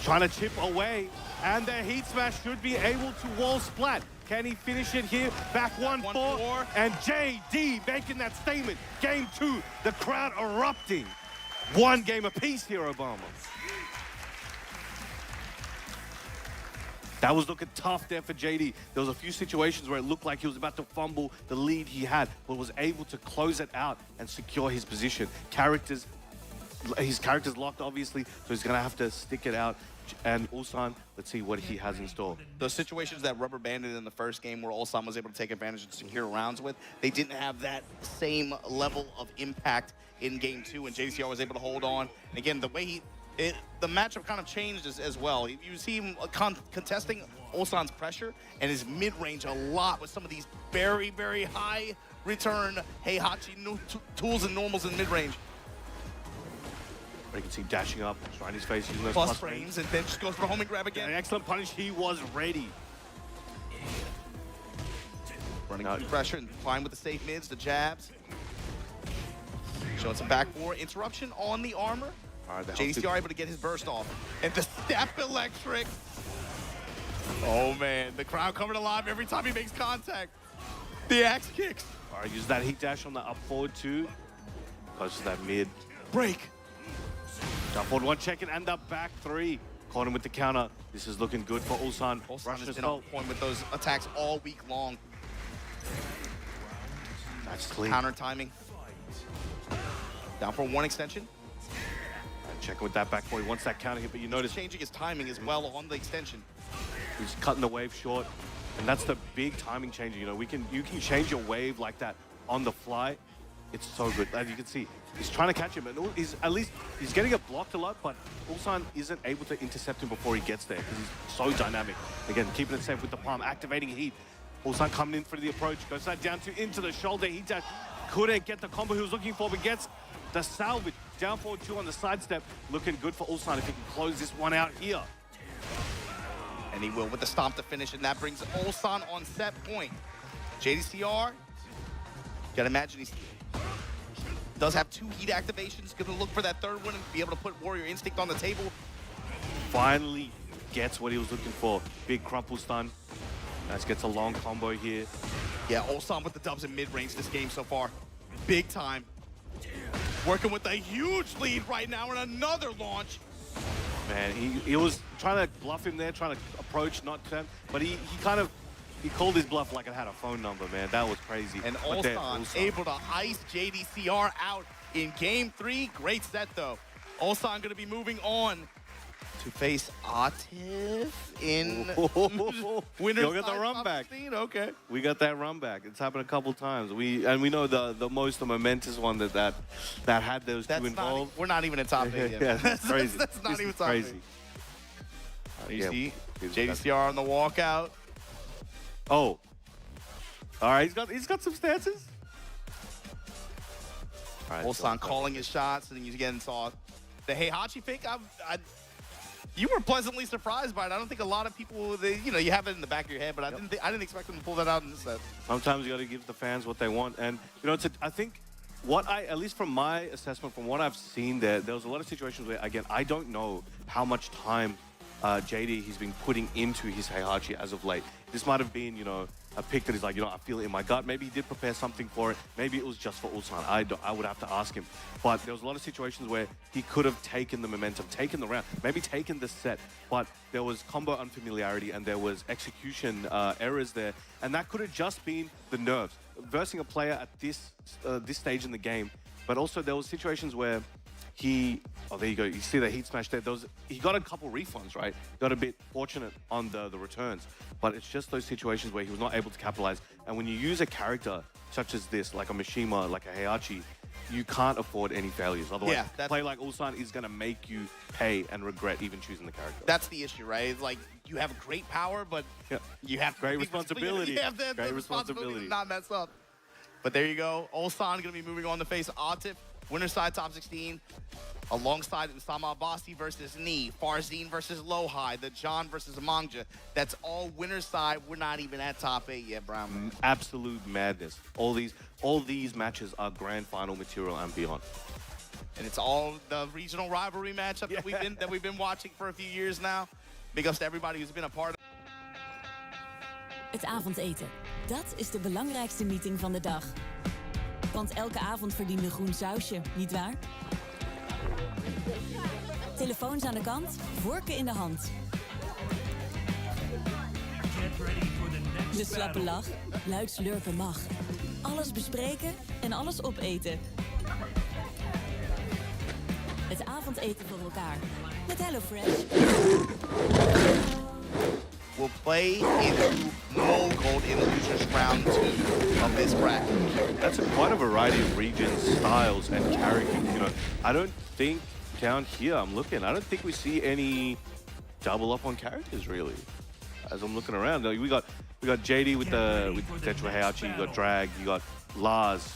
trying to chip away. And the heat smash should be able to wall splat. Can he finish it here? Back 1-4. And JD making that statement. Game 2, the crowd erupting. 1 game apiece here, Obama. That was looking tough there for JD. There was a few situations where it looked like he was about to fumble the lead he had, but was able to close it out and secure his position. His character's locked, obviously, so he's going to have to stick it out. And Ulsan, let's see what he has in store. Those situations that rubber banded in the first game where Ulsan was able to take advantage and secure rounds with, they didn't have that same level of impact in game 2, and JDCR was able to hold on. And again, the way the matchup kind of changed as well. You see him contesting Ulsan's pressure and his mid-range a lot with some of these very, very high return Heihachi tools and normals in mid-range. You can see him dashing up, trying his face, using those Plus frames, and then just goes for a homing grab again. An excellent punish. He was ready. Running through pressure and flying with the safe mids, the jabs. Showing some back four. Interruption on the armor. JDCR able to get his burst off. And the step electric. Oh man, the crowd coming alive every time he makes contact. The axe kicks. All right, use that heat dash on the up forward 2. Goes to that mid. Break. Down forward 1 check-in and the back 3. Caught him with the counter. This is looking good for Ulsan. Ulsan has been on point with those attacks all week long. That's clean. Counter timing. Down for 1 extension. Checking with that back 4. He wants that counter hit, but you notice changing his timing as well on the extension. He's cutting the wave short, and that's the big timing changer. You know, you can change your wave like that on the fly. It's so good. As you can see, he's trying to catch him, and he's getting it blocked a lot, but Ulsan isn't able to intercept him before he gets there because he's so dynamic. Again, keeping it safe with the palm, activating heat. Ulsan coming in for the approach, goes that down to into the shoulder. He just couldn't get the combo he was looking for, but gets the salvage. Down forward 2 on the sidestep. Looking good for Ulsan if he can close this one out here. And he will with the stomp to finish, and that brings Ulsan on set point. JDCR, gotta imagine he does have 2 heat activations. Gonna look for that 3rd one and be able to put Warrior Instinct on the table. Finally gets what he was looking for. Big crumple stun. That gets a long combo here. Yeah, Ulsan with the dubs in mid-range this game so far. Big time. Working with a huge lead right now in another launch. Man, he was trying to bluff him there, trying to approach, not turn, but he called his bluff like it had a phone number, man. That was crazy. And Ulsan able to heist JDCR out in game 3. Great set though. Ulsan gonna be moving on to face Atif in winner's You'll get the run back. Okay. We got that run back. It's happened a couple times. We know the most momentous one that had those 2 involved. We're not even in top 8 yet. Yeah, that's crazy. That's not even top crazy. 8. You see JDCR on the walkout. Oh. All right, he's got some stances. All right, Ulsan calling his shots, and you again saw the Heihachi fake. you were pleasantly surprised by it. I don't think a lot of people, you have it in the back of your head, but I didn't expect them to pull that out in this set. Sometimes you got to give the fans what they want, and I think at least from my assessment, from what I've seen there was a lot of situations where, again, I don't know how much time JD he's been putting into his Heihachi as of late. This might have been, a pick that he's like, I feel it in my gut. Maybe he did prepare something for it. Maybe it was just for Ulsan. I would have to ask him. But there was a lot of situations where he could have taken the momentum, taken the round, maybe taken the set. But there was combo unfamiliarity and there was execution errors there. And that could have just been the nerves. Versing a player at this stage in the game. But also there was situations where there you go. You see the heat smash there. He got a couple refunds, right? Got a bit fortunate on the returns. But it's just those situations where he was not able to capitalize. And when you use a character such as this, like a Mishima, like a Heihachi, you can't afford any failures. Otherwise, a play like Ulsan is going to make you pay and regret even choosing the character. That's the issue, right? It's like you have great power, but you have great responsibility. You have the responsibility to not mess up. But there you go. Ulsan going to be moving on to face Atif. Winner side top 16, alongside Usama Abbasi versus Ni, Farzine versus Lohai, the John versus Mangja. That's all winner side. We're not even at top 8 yet, Brown. Absolute madness. All these matches are grand final material and beyond. And it's all the regional rivalry matchup that we've been watching for a few years now. Big ups to everybody who's been a part of. Het avondeten. Dat is de belangrijkste meeting van de dag. Want elke avond verdient een groen sausje, nietwaar? Telefoons aan de kant, vorken in de hand. De slappe lach, luid slurpen mag. Alles bespreken en alles opeten. Het avondeten voor elkaar. Met HelloFresh. Will play into Mogold in losers round 2 of this bracket. That's quite a variety of regions, styles, and characters. I don't think down here, I don't think we see any double up on characters really. As I'm looking around, we got JD with Tetra Heihachi, you got Drag, you got Lars,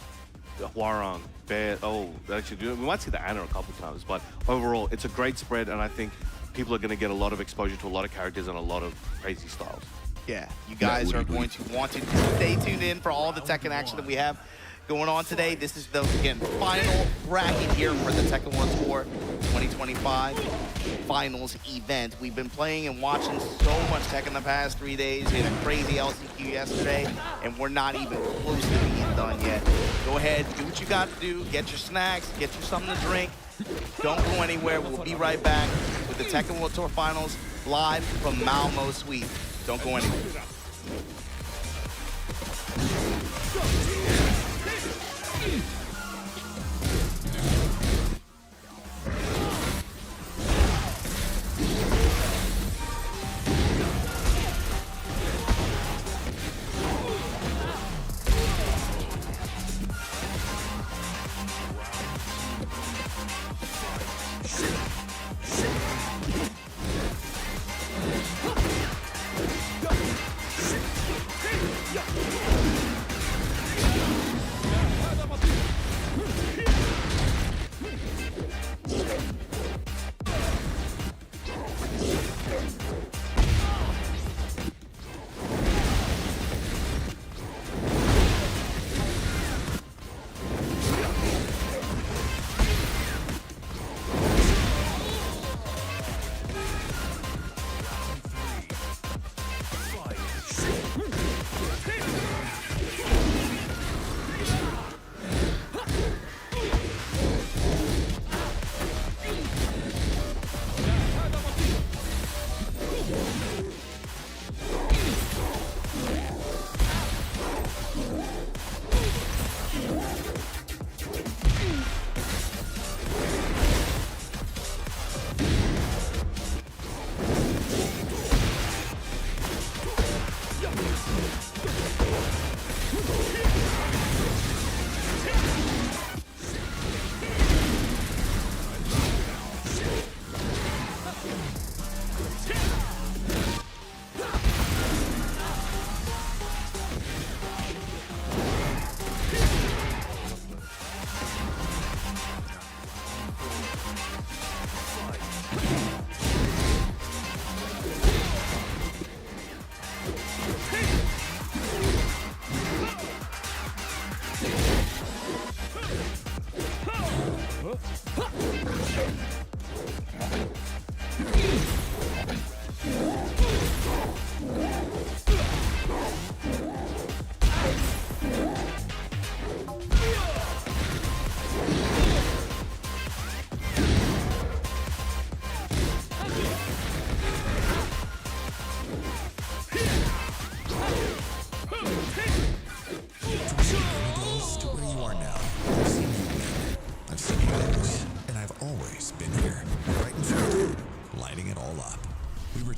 Hwarang, Bear. Oh, actually, we might see the Anna a couple times, but overall, it's a great spread, and I think people are going to get a lot of exposure to a lot of characters and a lot of crazy styles. Yeah, you guys are going to want to stay tuned in for all the Tekken action that we have going on today. This is the, again, final bracket here for the Tekken World Tour 2025 finals event. We've been playing and watching so much Tekken the past 3 days. We had a crazy LCQ yesterday, and we're not even close to being done yet. Go ahead, do what you got to do. Get your snacks, get you something to drink. Don't go anywhere. We'll be right back with the Tekken World Tour Finals live from Malmo Suite. Don't go anywhere.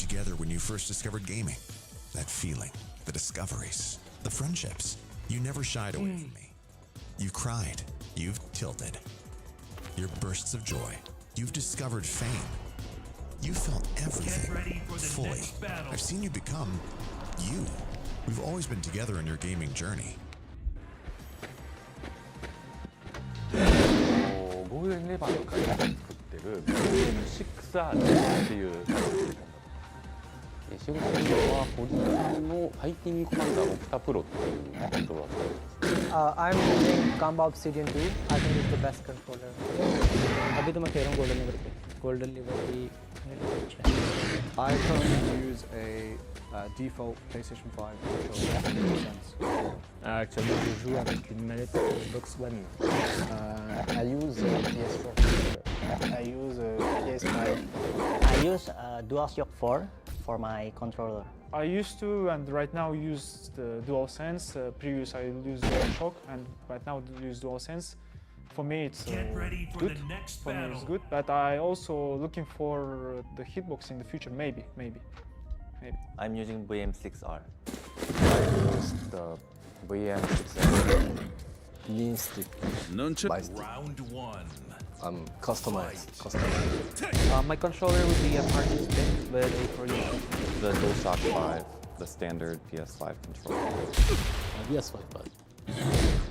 together when you first discovered gaming. That feeling, the discoveries, the friendships. You never shied away from me. You cried. You've tilted. Your bursts of joy. You've discovered fame. You felt everything fully. I've seen you become you. We've always been together in your gaming journey. 모든을 바꿀까요? 그때를 식사っていう仕事はポジションのファイティングコマンダーオプタプロっていうコントローラー I'm using Combo Obsidian 2. I think it's the best controller. अभी तो मैं खेल रहा हूँ Golden Liver पे. Golden Liver भी I currently use a default PlayStation 5 controller. Actually, je joue avec une manette Xbox One. I use PS4. I use PS5. I use DualShock 4 for my controller. I used to and right now use the DualSense. Previous I used DualShock and right now use DualSense. For me it's good. For me it's good, but I also looking for the hitbox in the future. Maybe. I'm using VM6R. I use the VM6R knee stick. Round one. Customized. My controller would be a party stick with a Korean. The DualShock 5, the standard PS5 controller. PS5.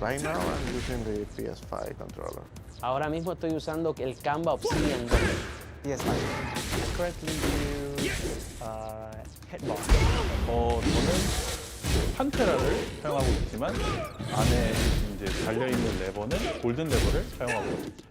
Right now I'm using the PS5 controller. Ahora mismo estoy usando el Combo Obsidian PS5. I currently use headlock. 저는 판테라를 사용하고 있지만 안에 이제 달려있는 레버는 골든 레버를 사용하고 있습니다.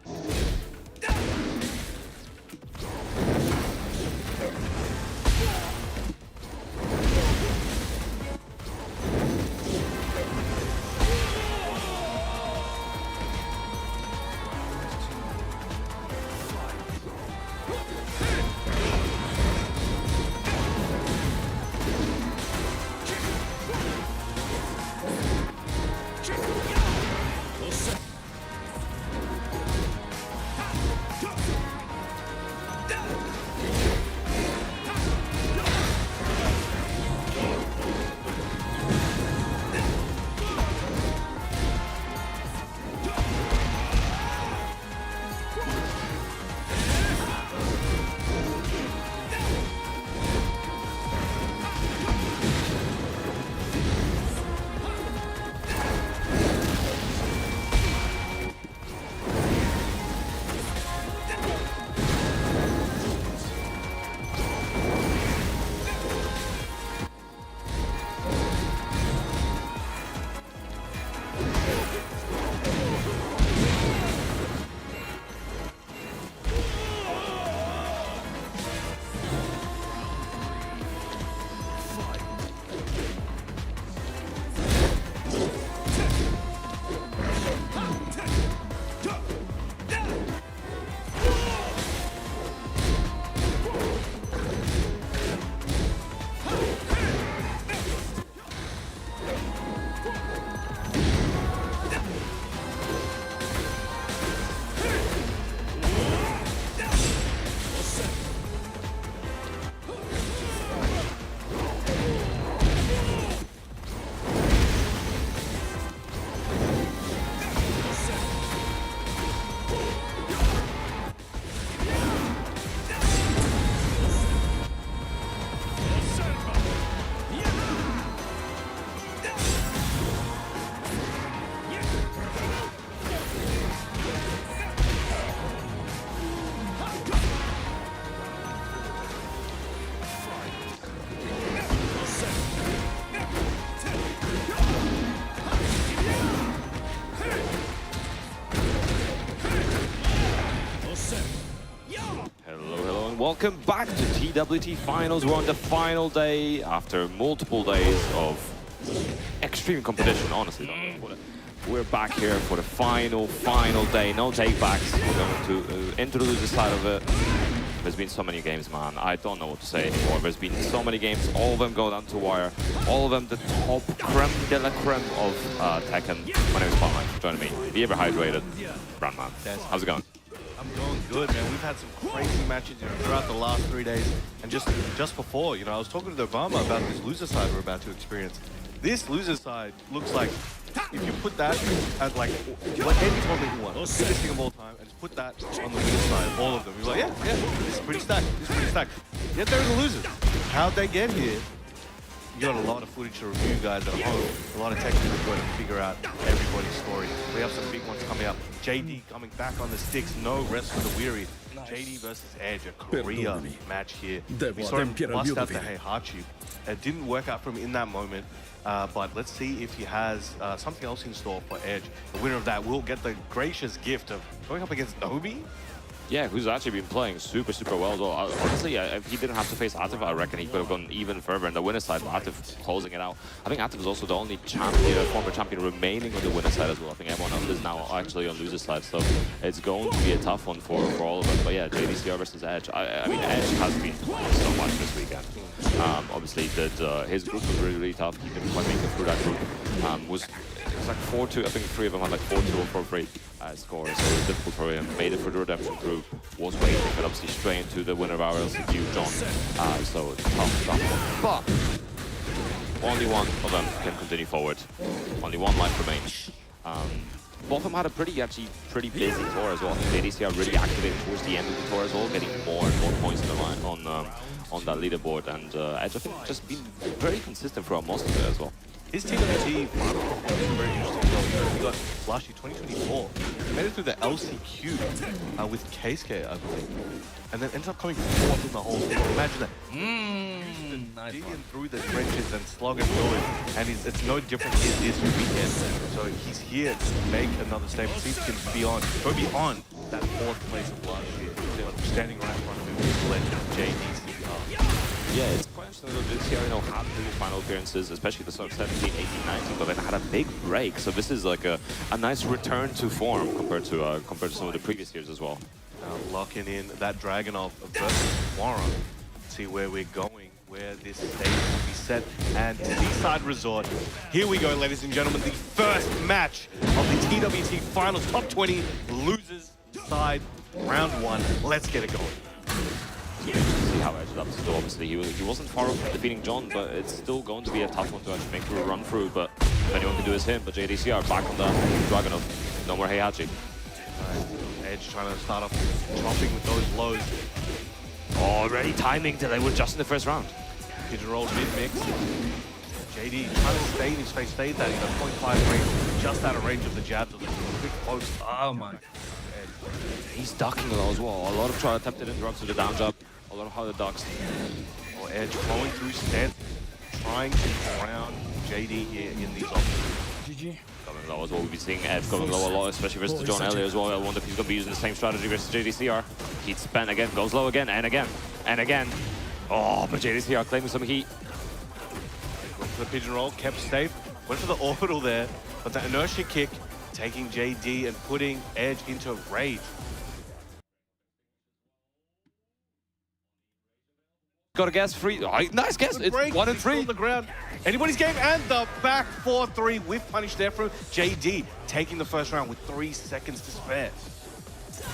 Welcome back to TWT Finals. We're on the final day after multiple days of extreme competition, honestly. We're back here for the final day. No take-backs. We're going to introduce the side of it. There's been so many games, man. I don't know what to say anymore. There's been so many games. All of them go down to wire. All of them the top creme de la creme of Tekken. My name is Palmer. Joining me, the ever-hydrated Brandman. Yes. How's it going? I'm going good, man. We've had some crazy matches throughout the last 3 days. And just before, I was talking to Obama about this loser side we're about to experience. This loser side looks like if you put that as like what Eddie told me he won, biggest thing of all time, and just put that on the winner side, all of them. He was like, yeah, this is pretty stacked. This is pretty stacked. Yet they're the losers. How'd they get here? You got a lot of footage to review, guys, at home. A lot of technical going to figure out everybody's story. We have some big ones coming up. JD coming back on the sticks. No rest for the weary. Nice. JD versus Edge, a Korea match here. We saw him bust out the Heihachi. It didn't work out for him in that moment. But let's see if he has something else in store for Edge. The winner of that will get the gracious gift of going up against Nobi. Yeah, who's actually been playing super, super well as well. Honestly, if he didn't have to face Atif, I reckon he could have gone even further. And the winner side, Atif closing it out. I think Atif is also the only champion, former champion remaining on the winner side as well. I think everyone else is now actually on loser side. So it's going to be a tough one for all of us. But yeah, JDCR versus Edge. I mean, Edge has been playing so much this weekend. Obviously, his group was really, really tough. He didn't quite make it through that group. It was like 4-2. I think 3 of them had like 4-2 or 4-3 scores. So it was difficult for him. Made it for the redemption group. Was waiting, but obviously straight into the winner of our LCQ, John. So it's tough. But only one of them can continue forward. Only one life remains. Both of them had a pretty busy tour as well. JDCR really activated towards the end of the tour as well, getting more and more points in the line on that leaderboard. And Edge, I think, just been very consistent throughout most of it as well. His TWT final performance is very interesting. He got last year 2024. He made it through the LCQ with Keisuke, I believe, and then ended up coming fourth in the whole thing. Imagine that. Nice digging through the trenches and slogging through it, and it's no different here this weekend. So he's here to make another statement. See if he can go beyond that fourth place of last year. Standing right in front of him is the legend JDCR. Yeah, it's quite interesting that JDCR, had previous final appearances, especially the sort of 17, 18, 19, but then had a big break. So this is like a nice return to form compared to some of the previous years as well. Locking in that Dragunov versus Warren. See where we're going, where this stage will be set, and Seaside Resort. Here we go, ladies and gentlemen, the first match of the TWT Finals Top 20 Losers Side Round 1. Let's get it going. See how Edge up. So obviously he wasn't far off from defeating John, but it's still going to be a tough one to actually make through a run through. But if anyone can do is him. But JDCR back on the Dragunov. No more Heihachi. Edge trying to start off chopping with those lows. Already timing till they were just in the first round. Pigeon roll mid-mix. JD trying to stay in his face, stay that 0.5 range, just out of range of the jabs of the quick post. Oh my. He's ducking low as well. A lot of attempted interrupts with the down jab. A lot of harder ducks. Edge flowing through stance, trying to ground JD here in these options. GG. Going low as well. We've been seeing Edge going low a lot, especially versus John earlier as well. I wonder if he's going to be using the same strategy versus JDCR. Heat spent again, goes low again, and again, and again. Oh, but JDCR claiming some heat. Went for the pigeon roll, kept safe, went for the orbital there, but the inertia kick taking JD and putting Edge into rage. Got a guess, free. Oh, nice guess. It's 1 and 3 on the ground. Anybody's game, and the back 4-3 with punish there from JD, taking the first round with 3 seconds to spare.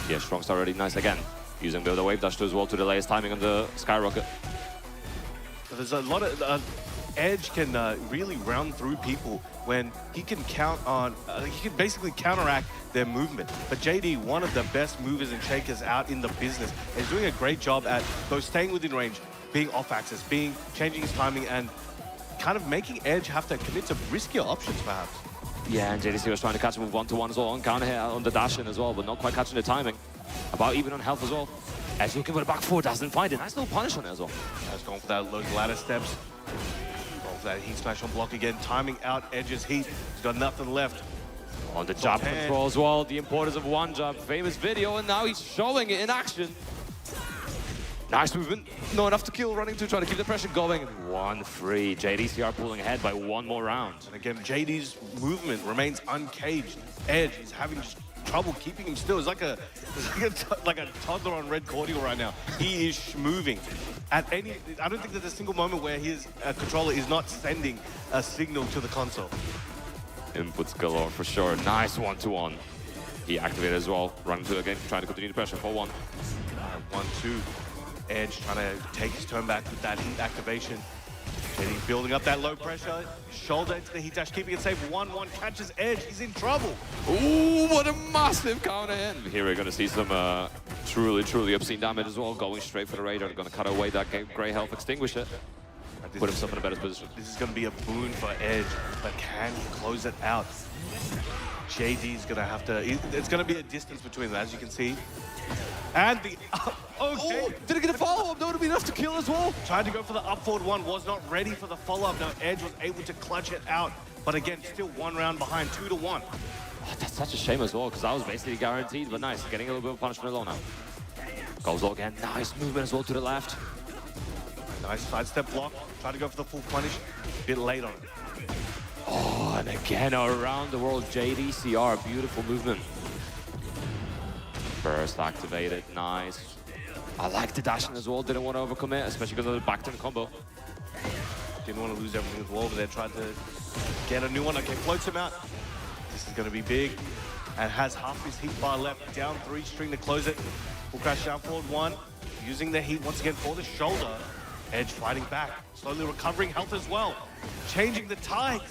Yeah, strong start already. Nice again. Using the wave dash as well to delay his timing on the skyrocket. There's a lot of Edge can really round through people when he can count on. He can basically counteract their movement. But JD, one of the best movers and shakers out in the business, is doing a great job at both staying within range, being off axis, changing his timing, and kind of making Edge have to commit to riskier options, perhaps. Yeah, and JDC was trying to catch him with 1-to-1 as well, on counter hit on the dash in as well, but not quite catching the timing. About even on health as well. Edge looking for the back 4, doesn't find it. Nice little punish on it as well. Edge going for those ladder steps. Going for that heat smash on block again, timing out Edge's heat. He's got nothing left. On the jab control as well, the importance of one jab. Famous video, and now he's showing it in action. Nice movement, not enough to kill, running to try to keep the pressure going. 1-3, JDCR pulling ahead by 1 more round. And again, JD's movement remains uncaged. Edge is having just trouble keeping him still. It's like a toddler on red cordial right now. He is moving. I don't think there's a single moment where his controller is not sending a signal to the console. Inputs galore for sure. Nice 1-to-1. He activated as well, running to again, trying to continue the pressure. 4-1. 1-2. Edge trying to take his turn back with that heat activation. JD building up that low pressure. Shoulder into the heat dash, keeping it safe. 1-1 catches Edge. He's in trouble. Ooh, what a massive counter in. Here we're going to see some truly obscene damage as well. Going straight for the radar. Going to cut away that grey health extinguisher. Put himself in a better position. This is going to be a boon for Edge, but can he close it out? JD's going to have to... It's going to be a distance between them, as you can see. And the up... Okay. Oh, did it get a follow-up? That would have been enough to kill as well. Tried to go for the up forward one, was not ready for the follow-up. Now Edge was able to clutch it out. But again, still 1 round behind, 2-1. Oh, that's such a shame as well, because that was basically guaranteed, but nice. Getting a little bit of punishment low now. Goes low again. Nice movement as well to the left. Nice sidestep block. Try to go for the full punish. A bit late on it. Oh, and again around the world, JDCR. Beautiful movement. Burst activated. Nice. I like the dashing as well. Didn't want to overcommit, especially because of the back turn combo. Didn't want to lose everything as well, but they tried to get a new one. Okay, floats him out. This is going to be big. And has half his heat bar left. Down 3 string to close it. Full crash down forward 1. Using the heat once again for the shoulder. Edge fighting back, slowly recovering health as well. Changing the tide.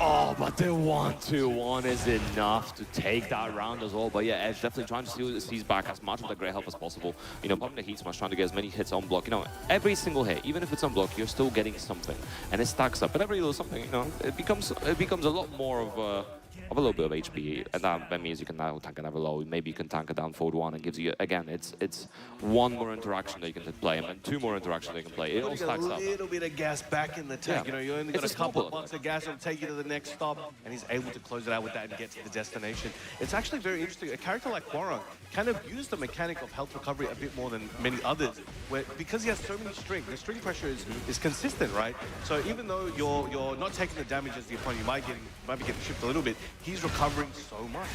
Oh, but the 1-2-1 is enough to take that round as well. But yeah, Edge definitely trying to seize back as much of the great health as possible. You know, pumping the heat smash, trying to get as many hits on block. You know, every single hit, even if it's on block, you're still getting something. And it stacks up. But every little something, you know, it becomes a lot more of a little bit of HP, and that means you can now tank it ever low. Maybe you can tank it down forward 1 and gives you, again, it's 1 more interaction that you can play, and then 2 more interactions that you can play. It all stacks up. A little bit of gas back in the tank. Yeah. You know, you only got a couple of bucks of gas, it'll take you to the next stop, and he's able to close it out with that and get to the destination. It's actually very interesting. A character like Hwoarang kind of used the mechanic of health recovery a bit more than many others, where because he has so many string, the string pressure is consistent, right? So even though you're not taking the damage as the opponent, you might be getting chipped a little bit, he's recovering so much,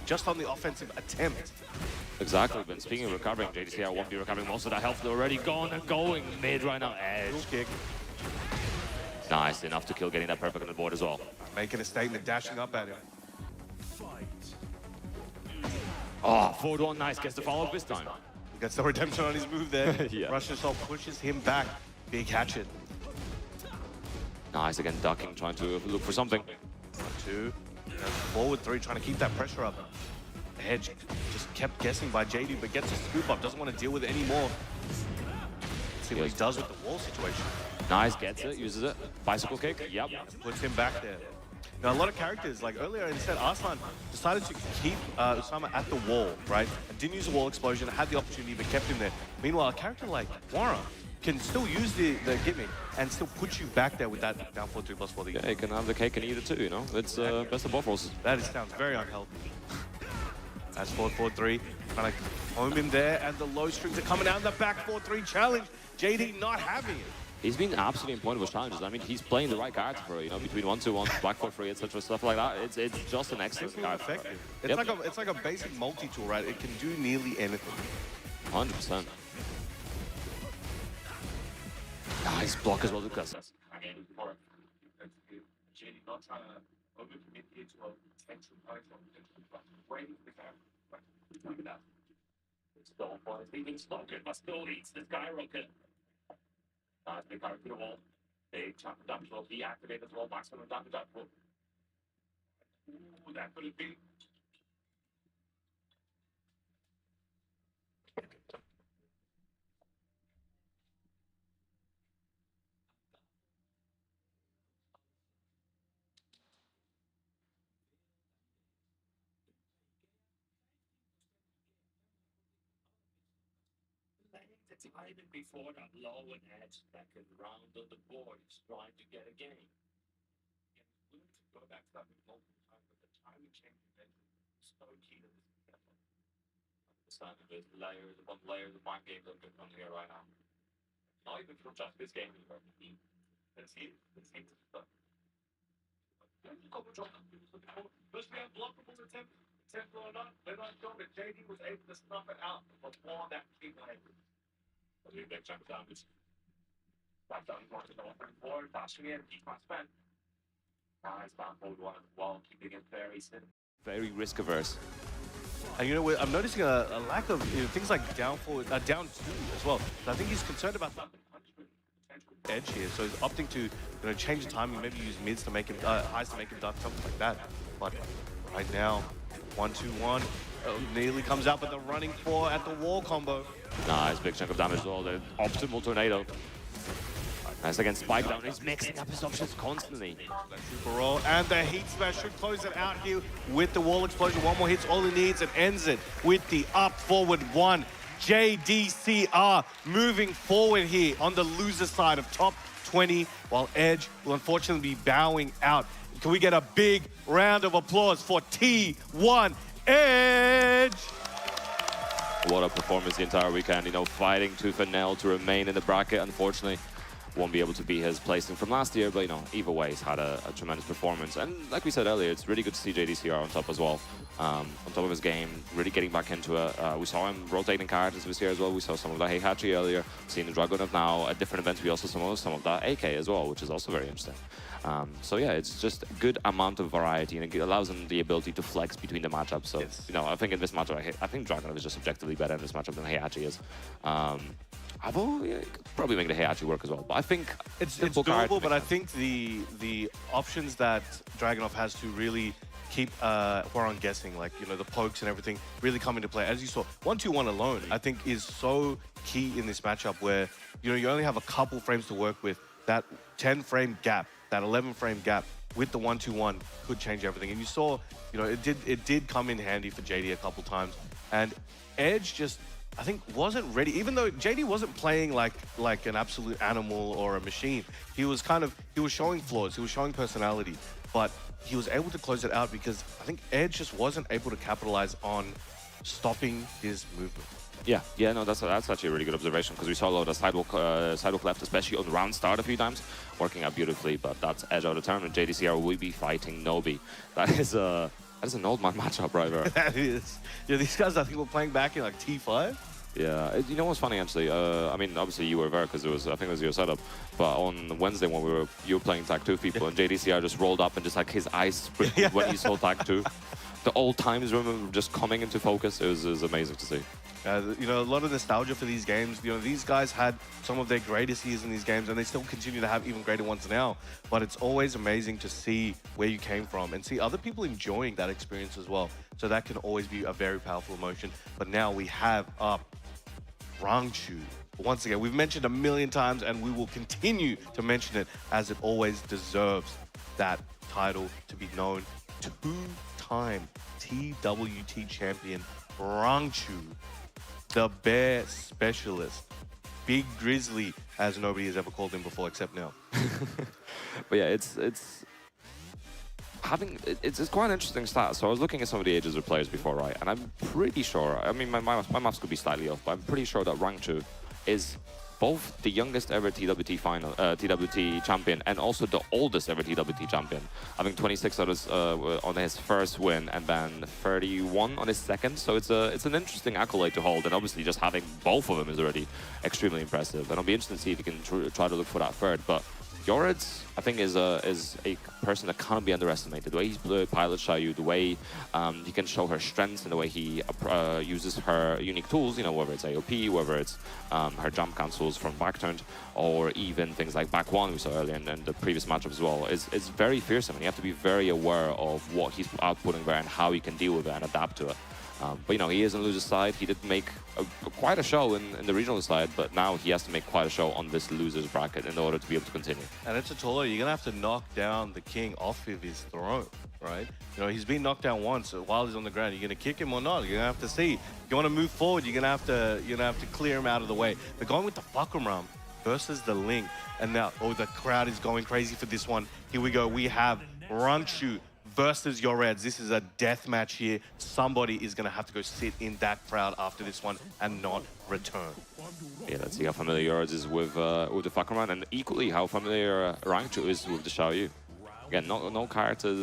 just on the offensive attempt. Exactly, but speaking of recovering, JDCR won't be recovering most of that health. They're already gone and going mid right now. Edge. Kick. Nice, enough to kill, getting that perfect on the board as well. Making a statement, dashing up at him. Oh, forward 1, nice, gets the follow-up this time. He gets the redemption on his move there. Yeah. Rushes off, pushes him back. Big hatchet. Nice, again, ducking, trying to look for something. 1-2. Forward 3, trying to keep that pressure up. Edge just kept guessing by JD, but gets a scoop up, doesn't want to deal with it anymore. Let's see what he does with the wall situation. Nice, gets it, uses it. Bicycle kick, yep. Puts him back there. Now, a lot of characters, like earlier, instead, Arslan decided to keep Usama at the wall, right? And didn't use the wall explosion, had the opportunity, but kept him there. Meanwhile, a character like Hwoarang can still use the gimmick and still put you back there with that down 4-3 plus 4. Yeah, you can have the cake and eat it too, you know? It's best of both worlds. That sounds very unhealthy. That's 4-4-3, trying to home him there, and the low strings are coming out in the back 4-3 challenge. JD not having it. He's been absolutely in point with challenges. I mean, he's playing the right character for it, you know, between 1-2-1, back 4-3, etc., stuff like that. It's just an excellent character. Effective. It's like a basic multi-tool, right? It can do nearly anything. 100%. Nice block as well, Lucas. Even before that low and edge second round of the board, he's trying to get a game. We need to go back to that multiple times, but the timing change is so key to this. Understand that there's layers upon layers of mind games that are on here right now. Not even from just this game, but let's see stuff. Must be unblockable attempt or not. They're not sure that JD was able to snuff it out before that big wave. Big chunk of damage. That down forward, dashing in, keep my spend. Nice down forward 1 as well, keeping it very risk averse. And you know, I'm noticing a lack of things like down forward, down two as well. So I think he's concerned about the edge here, so he's opting to change the timing, maybe use mids to make him highs to make him duck, something like that. But right now, 1-2-1 nearly comes out, but the running 4 at the wall combo. Nice, big chunk of damage as well. The optimal tornado. Nice against Spike down. He's mixing up his options constantly. Super roll, and the heat smash should close it out here with the wall explosion. One more hit's all he needs and ends it with the up forward 1. JDCR moving forward here on the loser side of top 20, while Edge will unfortunately be bowing out. Can we get a big round of applause for T1 Edge? What a performance the entire weekend, fighting tooth and nail to remain in the bracket. Unfortunately, won't be able to be his placing from last year, but either way, he's had a tremendous performance. And like we said earlier, it's really good to see JDCR on top as well. On top of his game, really getting back into it. We saw him rotating characters this year as well. We saw some of that Heihachi earlier, seeing the Dragunov now. At different events, we also saw some of that AK as well, which is also very interesting. So yeah, it's just a good amount of variety, and it allows him the ability to flex between the matchups. So, I think in this matchup, I think Dragunov is just objectively better in this matchup than Heihachi is. Although, yeah, you could probably make the Heihachi work as well. But I think it's doable, but I think the options that Dragunov has to really keep Hwoarang guessing, like, the pokes and everything, really come into play. As you saw, 1-2-1 alone, I think, is so key in this matchup where, you only have a couple frames to work with. That 10-frame gap, that 11-frame gap with the 1-2-1 could change everything. And you saw, it did come in handy for JD a couple times. And Edge just, I think, wasn't ready. Even though JD wasn't playing like an absolute animal or a machine, he was showing flaws, he was showing personality, but he was able to close it out because I think Edge just wasn't able to capitalize on stopping his movement. Yeah, no, that's actually a really good observation, because we saw a lot of sidewalk left, especially on round start a few times, working out beautifully. But that's Edge out of turn, and JDCR will be fighting Nobi. That is an old man matchup right there. That is. Yeah, these guys, I think, were playing back in like T5. Yeah, you know what's funny actually? I mean, obviously you were there because I think it was your setup. But on Wednesday when you were playing Tag 2 people, and JDCR just rolled up and just like his eyes sprinkled when he saw Tag 2. The old times remember just coming into focus. It was amazing to see. A lot of nostalgia for these games. These guys had some of their greatest years in these games, and they still continue to have even greater ones now. But it's always amazing to see where you came from and see other people enjoying that experience as well. So that can always be a very powerful emotion. But now we have up Rangchu. Once again, we've mentioned a million times, and we will continue to mention it, as it always deserves that title to be known. Two-time TWT champion Rangchu, the bear specialist, Big Grizzly, as nobody has ever called him before except now. But yeah, it's quite an interesting stat. So I was looking at some of the ages of players before, right? And I'm pretty sure, I mean, my maths could be slightly off, but I'm pretty sure that Rangchu is both the youngest ever TWT champion and also the oldest ever TWT champion, having 26 on his first win and then 31 on his second. So it's an interesting accolade to hold, and obviously just having both of them is already extremely impressive. And I'll be interested to see if he can try to look for that third. But Yoreds, I think, is a person that can't be underestimated. The way he pilots Xiaoyu, the way he can show her strengths, and the way he uses her unique tools, whether it's AOP, whether it's her jump cancels from back turned, or even things like back one we saw earlier in the previous matchup as well, is very fearsome. And you have to be very aware of what he's outputting there and how he can deal with it and adapt to it. But he is on the loser's side. He did make quite a show in the regional side, but now he has to make quite a show on this loser's bracket in order to be able to continue. And it's a taller. You're gonna have to knock down the king off of his throne, right? He's been knocked down once while he's on the ground. You're gonna kick him or not? You're gonna have to see. If you want to move forward, you're gonna have to clear him out of the way. They're going with the Fakumram versus the Ling, and now the crowd is going crazy for this one. Here we go. We have Rangchu versus Yoreds. This is a death match here. Somebody is going to have to go sit in that crowd after this one and not return. Yeah, let's see how familiar Yoreds is with the Fakumran, and equally how familiar Rangchu is with the Xiaoyu. Again, no character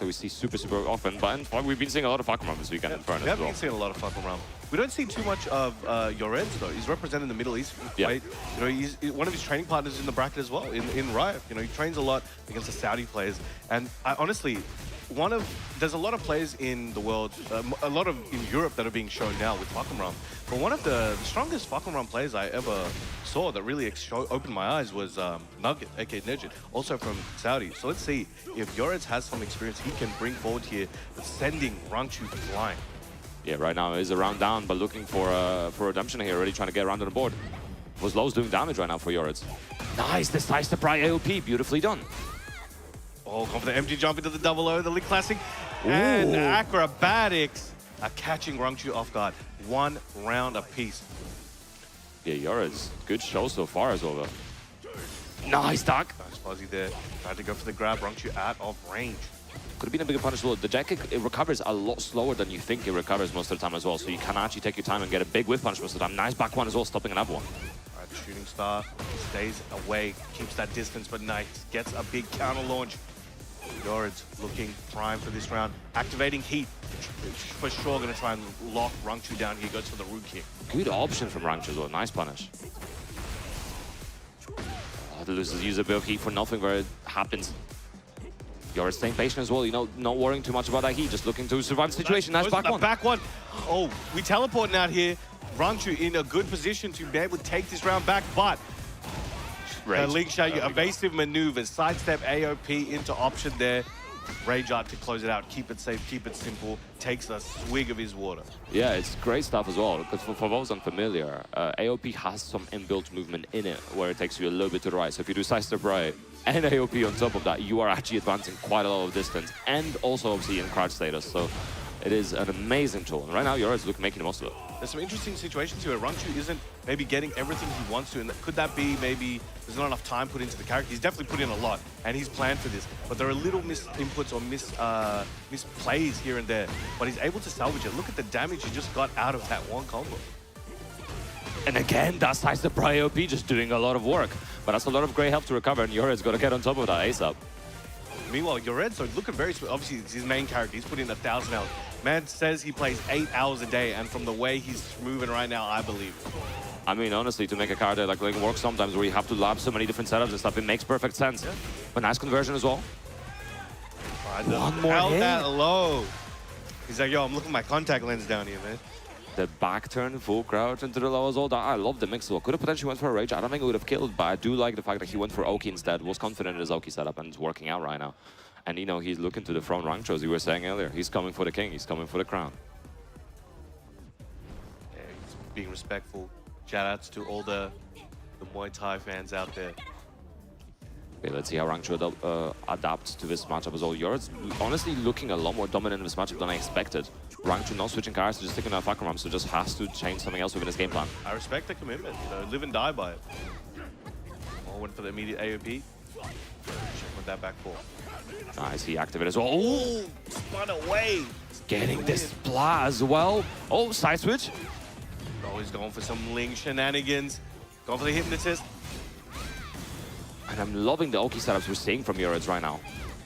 we see super often, but we've been seeing a lot of Fakumran this weekend in Furnace. We have been seeing a lot of Fakumran. We don't see too much of Yoreds, though. He's representing the Middle East. Right? He's one of his training partners in the bracket as well, in Riot. He trains a lot against the Saudi players. And honestly, there's a lot of players in the world, a lot of in Europe that are being shown now with Falconram. But one of the strongest Falconram players I ever saw that really opened my eyes was Nugget, aka Nejit, also from Saudi. So let's see if Yoretz has some experience he can bring forward here, sending Rangchu flying. Yeah, right now is a round down, but looking for redemption here, already trying to get around on the board. Was Lowe's doing damage right now for Yoretz. Nice, this ties to Pry AOP, beautifully done. Oh, confident MG jump into the double O, the League Classic. And Acrobatics are catching Rangchu off guard. 1 round apiece. Yeah, Yoretz, good show so far as well, though. Nice duck. Nice fuzzy there. Tried to go for the grab, Rangchu out of range. Could have been a bigger punish as well. The jet kick, it recovers a lot slower than you think it recovers most of the time as well. So you can actually take your time and get a big whiff punch most of the time. Nice back one as well, stopping another one. All right, Shooting Star stays away, keeps that distance, but nice. Gets a big counter launch. Yoretz looking prime for this round. Activating Heat. For sure going to try and lock Rangchu down here. Goes for the root kick. Good option from Rangchu as well. Nice punish. Oh, the losers use a bit of heat for nothing where it happens. Yoretz staying patient as well, you know, not worrying too much about that heat, just looking to survive the situation. Nice back one. Back one. Oh, we teleporting out here. Rangchu in a good position to be able to take this round back, but Link show you evasive maneuvers, sidestep AOP into option there. Rage Art to close it out, keep it safe, keep it simple, takes a swig of his water. Yeah, it's great stuff as well, because for those unfamiliar, AOP has some inbuilt movement in it where it takes you a little bit to the right. So if you do sidestep right and AOP on top of that, you are actually advancing quite a lot of distance and also obviously in crouch status. So it is an amazing tool. And right now, Yoretz making the most of it. There's some interesting situations here where Rangchu isn't maybe getting everything he wants to, and could that be maybe there's not enough time put into the character? He's definitely put in a lot, and he's planned for this, but there are little mis-inputs or misplays here and there, but he's able to salvage it. Look at the damage he just got out of that one combo. And again, that's nice the AOP just doing a lot of work, but that's a lot of great help to recover, and Yoretz got to get on top of that ASAP. Meanwhile, Yoretz looking very sweet. Obviously, it's his main character. He's put in 1,000 hours. Man says he plays 8 hours a day, and from the way he's moving right now, I believe. I mean, honestly, to make a character like work sometimes where you have to lab so many different setups and stuff, it makes perfect sense. Yeah. But nice conversion as well. One more held hit. That low. He's like, yo, I'm looking at my contact lens down here, man. The back turn, full crouch into the low as well. I love the mix as well. Could have potentially went for a Rage. I don't think it would have killed, but I do like the fact that he went for Oki instead. Was confident in his Oki setup, and it's working out right now. And, you know, he's looking to the throne Rangchu, as you were saying earlier. He's coming for the king. He's coming for the crown. Yeah, he's being respectful. Shout-outs to all the Muay Thai fans out there. Okay, let's see how Rangchu adapts to this matchup as well. Yoretz honestly looking a lot more dominant in this matchup than I expected. Rangchu not switching characters, just sticking to Falconram, so just has to change something else within his game plan. I respect the commitment. You know, live and die by it. Oh, went for the immediate AOP. Check with that back four. Nice, he activated as well. Oh, spun away. Getting this splat as well. Oh, side switch. Oh, he's going for some Ling shenanigans. Going for the Hypnotist. And I'm loving the Oki setups we're seeing from Yoretz right now.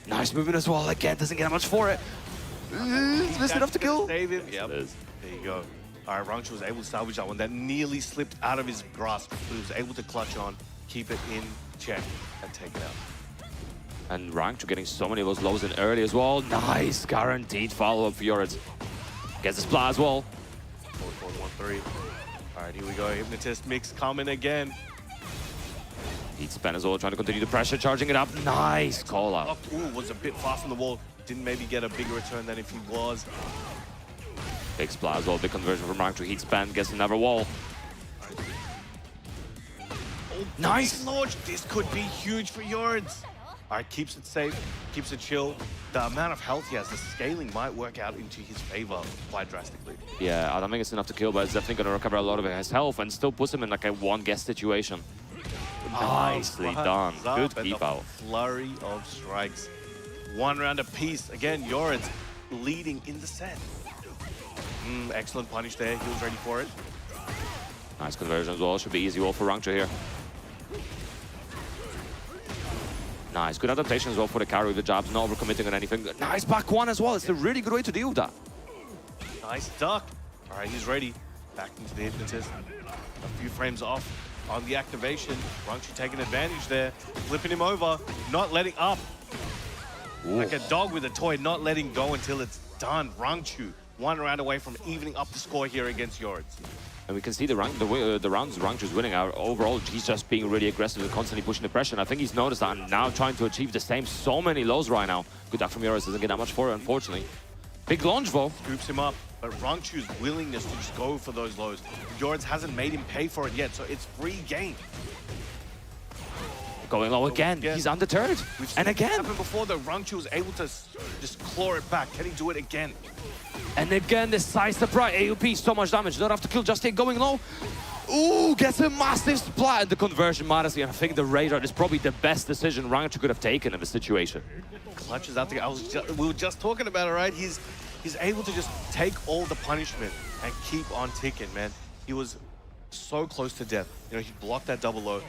Nice movement as well. Again, doesn't get much for it. Is this enough to kill? Save him. Yep. There you go. All right, Rangchu was able to salvage that one. That nearly slipped out of his grasp, but he was able to clutch on, keep it in check, and take it out. And Rangchu getting so many of those lows in early as well. Nice, guaranteed follow-up for Yoretz. Gets the splat as well. 4-4-1-3. All right, here we go. Hypnotist mix coming again. Heat spin as well, trying to continue the pressure, charging it up. Nice call out. Ooh, was a bit far from the wall. Didn't maybe get a bigger return than if he was. Big splat as well, big conversion from Rangchu. Heat spin, gets another wall. Oh, nice launch. This could be huge for Yoretz. All right, keeps it safe, keeps it chill. The amount of health he has, the scaling might work out into his favor quite drastically. Yeah, I don't think it's enough to kill, but it's definitely going to recover a lot of his health and still puts him in like a one-guess situation. Nicely done. Good keep out. Flurry of strikes. 1 round apiece. Again, Yoretz leading in the set. Excellent punish there. He was ready for it. Nice conversion as well. Should be easy wall for Rangchu here. Nice. Good adaptation as well for the carry with the jabs, not overcommitting on anything. Nice back one as well. It's a really good way to deal with that. Nice duck. All right, he's ready. Back into the Hypnotist. A few frames off on the activation. Rangchu taking advantage there. Flipping him over. Not letting up. Like a dog with a toy, not letting go until it's done. Rangchu, 1 round away from evening up the score here against Yoritz. And we can see the rounds Rangchu's winning out. Overall, he's just being really aggressive and constantly pushing the pressure. And I think he's noticed that and now trying to achieve the same. So many lows right now. Good luck from Yoritz, doesn't get that much for it, unfortunately. Big launch, though. Scoops him up, but Rangchu's willingness to just go for those lows. Yoritz hasn't made him pay for it yet, so it's free game. Going low again. He's undeterred. And again. Happened before, though. Rangchu was able to just claw it back. Can he do it again? And again, this side surprise. AOP, so much damage. Don't have to kill just here, going low. Ooh, gets a massive splat. The conversion, modestly. And I think the radar is probably the best decision Rangchu could have taken in the situation. Clutches out the... we were just talking about it, right? He's able to just take all the punishment and keep on ticking, man. He was so close to death. You know, he blocked that double low.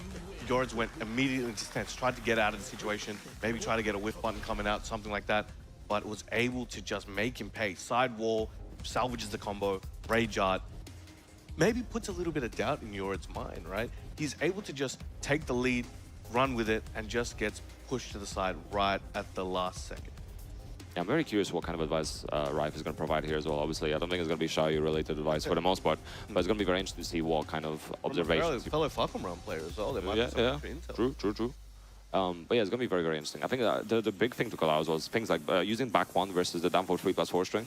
Yoritz went immediately into stance, tried to get out of the situation, maybe try to get a whiff button coming out, something like that, but was able to just make him pay. Side wall, salvages the combo, rage art, maybe puts a little bit of doubt in Yoritz's mind, right? He's able to just take the lead, run with it, and just gets pushed to the side right at the last second. Yeah, I'm very curious what kind of advice Rife is going to provide here as well. Obviously, I don't think it's going to be Xiaoyu-related advice for the most part, but it's going to be very interesting to see what kind of observations. Fellow Falcon Realm player as well. There might be some intel. True. But yeah, it's going to be very, very interesting. I think the big thing to call out was things like using back 1 versus the down 3+4 string.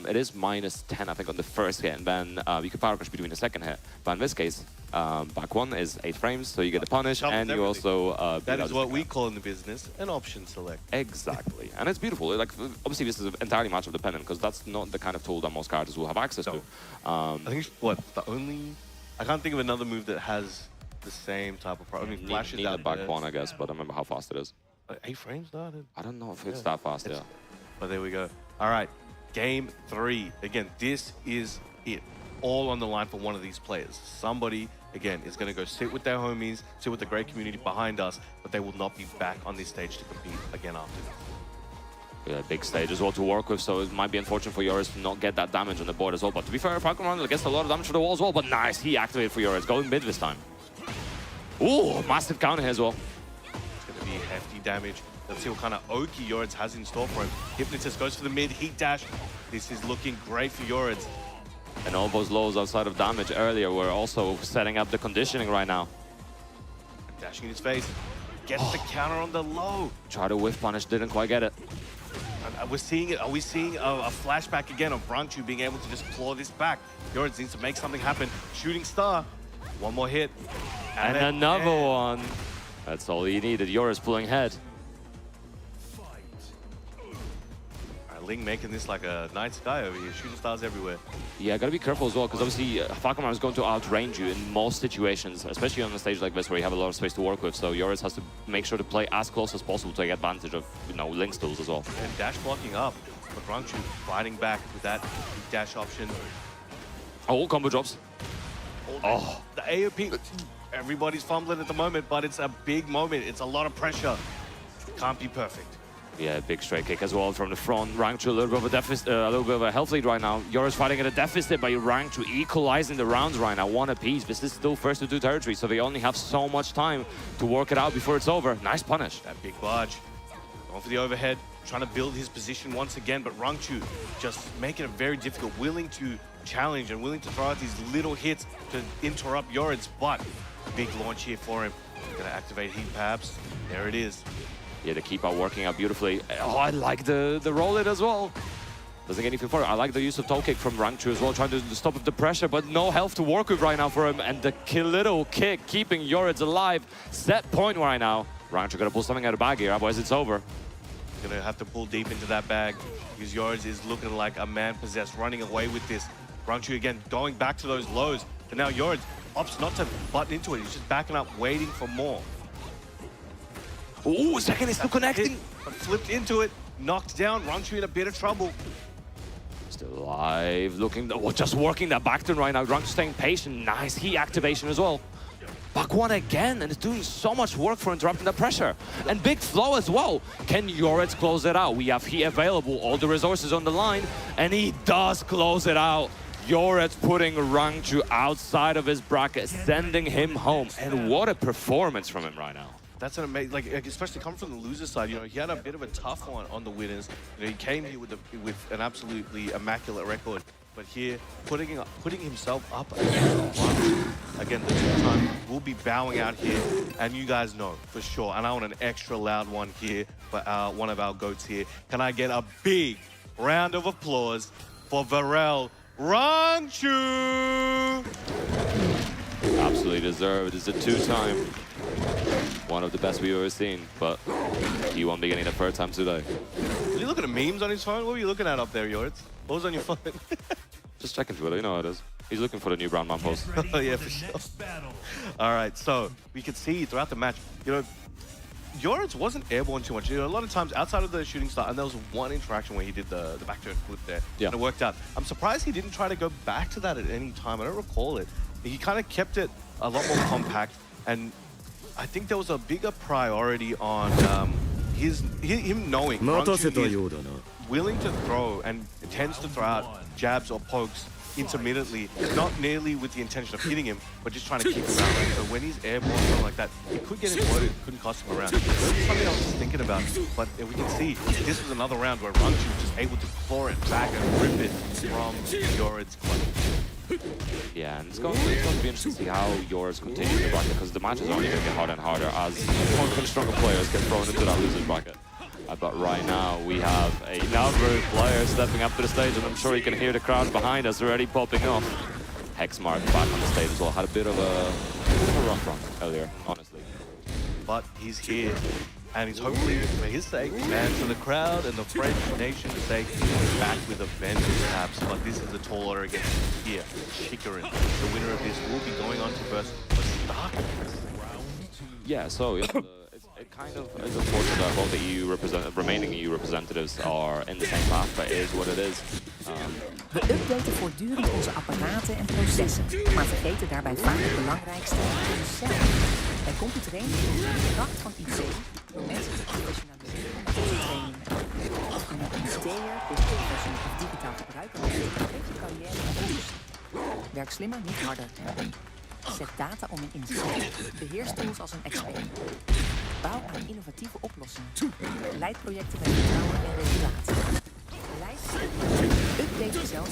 It is -10, I think, on the first hit, and then you can power crush between the second hit. But in this case, back 1 is 8 frames, so you get the punish, and you also... that is what we call in the business an option select. Exactly. And it's beautiful. Like, obviously, this is entirely matchup dependent, because that's not the kind of tool that most characters will have access to. I think, I can't think of another move that has the same type of problem. I mean, flashes out back 1, I guess, but I remember how fast it is. 8 frames, though? I don't know if it's that fast, yeah. But there we go. All right, game 3. Again, this is it. All on the line for one of these players. Somebody, again, is going to go sit with their homies, sit with the great community behind us, but they will not be back on this stage to compete again after this. Yeah, big stage as well to work with, so it might be unfortunate for Yoritz to not get that damage on the board as well. But to be fair, Falcon Round gets a lot of damage for the wall as well, but nice, he activated for Yoritz, going mid this time. Ooh, massive counter here as well. It's going to be hefty damage. Let's see what kind of Oki Yoritz has in store for him. Hypnotist goes for the mid, heat dash. This is looking great for Yoritz. And all those lows outside of damage earlier were also setting up the conditioning right now. Dashing in his face. Gets the counter on the low. Tried to whiff punish, didn't quite get it. We're seeing it. Are we seeing a flashback again of Rangchu being able to just claw this back? Yoritz needs to make something happen. Shooting star. One more hit. And another one. That's all he needed. Yoritz pulling ahead. Ling making this like a night sky over here. Shooting stars everywhere. Yeah, gotta be careful as well, because obviously Falcon is going to outrange you in most situations, especially on a stage like this where you have a lot of space to work with. So Yoritz has to make sure to play as close as possible to take advantage of, you know, Ling's tools as well. And dash blocking up, but Rangchu fighting back with that dash option. Oh, combo drops. Oh, the AOP. Everybody's fumbling at the moment, but it's a big moment. It's a lot of pressure. Can't be perfect. Yeah, big straight kick as well from the front. Rangchu a little bit of a deficit, a little bit of a health lead right now. Yoritz fighting at a deficit, but Rangchu equalizing the rounds right now, 1 apiece. This is still first to 2 territory, so they only have so much time to work it out before it's over. Nice punish. That big barge, going for the overhead, trying to build his position once again, but Rangchu just making it very difficult, willing to challenge and willing to throw out these little hits to interrupt Yoritz, but big launch here for him. Gonna activate heat perhaps. There it is. Yeah, they keep on working out beautifully. Oh, I like the roll it as well. Doesn't get anything for it. I like the use of toe kick from Rangchu as well, trying to stop the pressure, but no health to work with right now for him. And the little kick keeping Yoritz alive. Set point right now. Rangchu gonna pull something out of the bag here, otherwise it's over. Gonna have to pull deep into that bag because Yoritz is looking like a man possessed, running away with this. Rangchu again going back to those lows, but now Yoritz opts not to button into it. He's just backing up, waiting for more. Ooh, second is still connecting. But flipped into it, knocked down. Rangchu in a bit of trouble. Still alive, looking, just working that back turn right now. Rangchu staying patient. Nice heat activation as well. Back 1 again, and it's doing so much work for interrupting the pressure. And big flow as well. Can Yoritz close it out? We have heat available, all the resources on the line, and he does close it out. Yoritz putting Rangchu outside of his bracket, sending him home. And what a performance from him right now. That's an amazing, like, especially coming from the loser side. You know, he had a bit of a tough one on the winners. You know, he came here with an absolutely immaculate record, but here putting himself up against one, again, the two-time will be bowing out here, and you guys know for sure. And I want an extra loud one here for one of our goats here. Can I get a big round of applause for Varel Rangchu? Absolutely deserved. It's a two-time. One of the best we've ever seen, but he won't be getting the third time today. Are you looking at memes on his phone? What were you looking at up there, Jorits? What was on your phone? Just checking Twitter, you know how it is. He's looking for the new Brown Man post. Oh, yeah, for sure. All right, so we could see throughout the match, you know, Jorits wasn't airborne too much. You know, a lot of times outside of the shooting star, and there was one interaction where he did the back turn flip there, and it worked out. I'm surprised he didn't try to go back to that at any time. I don't recall it. He kind of kept it a lot more compact, and I think there was a bigger priority on him knowing Rangchu is willing to throw and tends to throw out jabs or pokes intermittently, not nearly with the intention of hitting him, but just trying to keep him out. Right? So when he's airborne or something like that, it could get him loaded, couldn't cost him a round. That's something I was just thinking about, but we can see this was another round where Rangchu was just able to claw it back and rip it from Jorits' clutch. Yeah, and it's going to be interesting to see how yours continues in the bracket, because the matches are only going to get harder and harder as more stronger players get thrown into that losers bracket. But right now we have another player stepping up to the stage, and I'm sure you can hear the crowd behind us already popping off. Hexmark back on the stage as well. Had a bit of a rough run earlier, honestly. But he's here, and he's hopefully, for his sake, and for the crowd and the French nation's sake, he's back with a vengeance, perhaps. But this is a tall order against here, Chikarin. The winner of this will be going on to verse Stark. Yeah, so it kind of is unfortunate that both the remaining EU representatives are in the same path, but it is what it is. We updaten voortdurend onze apparaten en processen, maar vergeten daarbij vaak het belangrijkste, onszelf. Bij computraining is de kracht van IC door mensen te professionaliseren met onze trainingen. En met een steer, business of digitaal gebruiker, geeft je carrière een boost. Werk slimmer, niet harder. Zet data om in inzicht. Beheers tools als een expert. Bouw aan innovatieve oplossingen. Leid projecten met vertrouwen en resultaten. Update jezelf.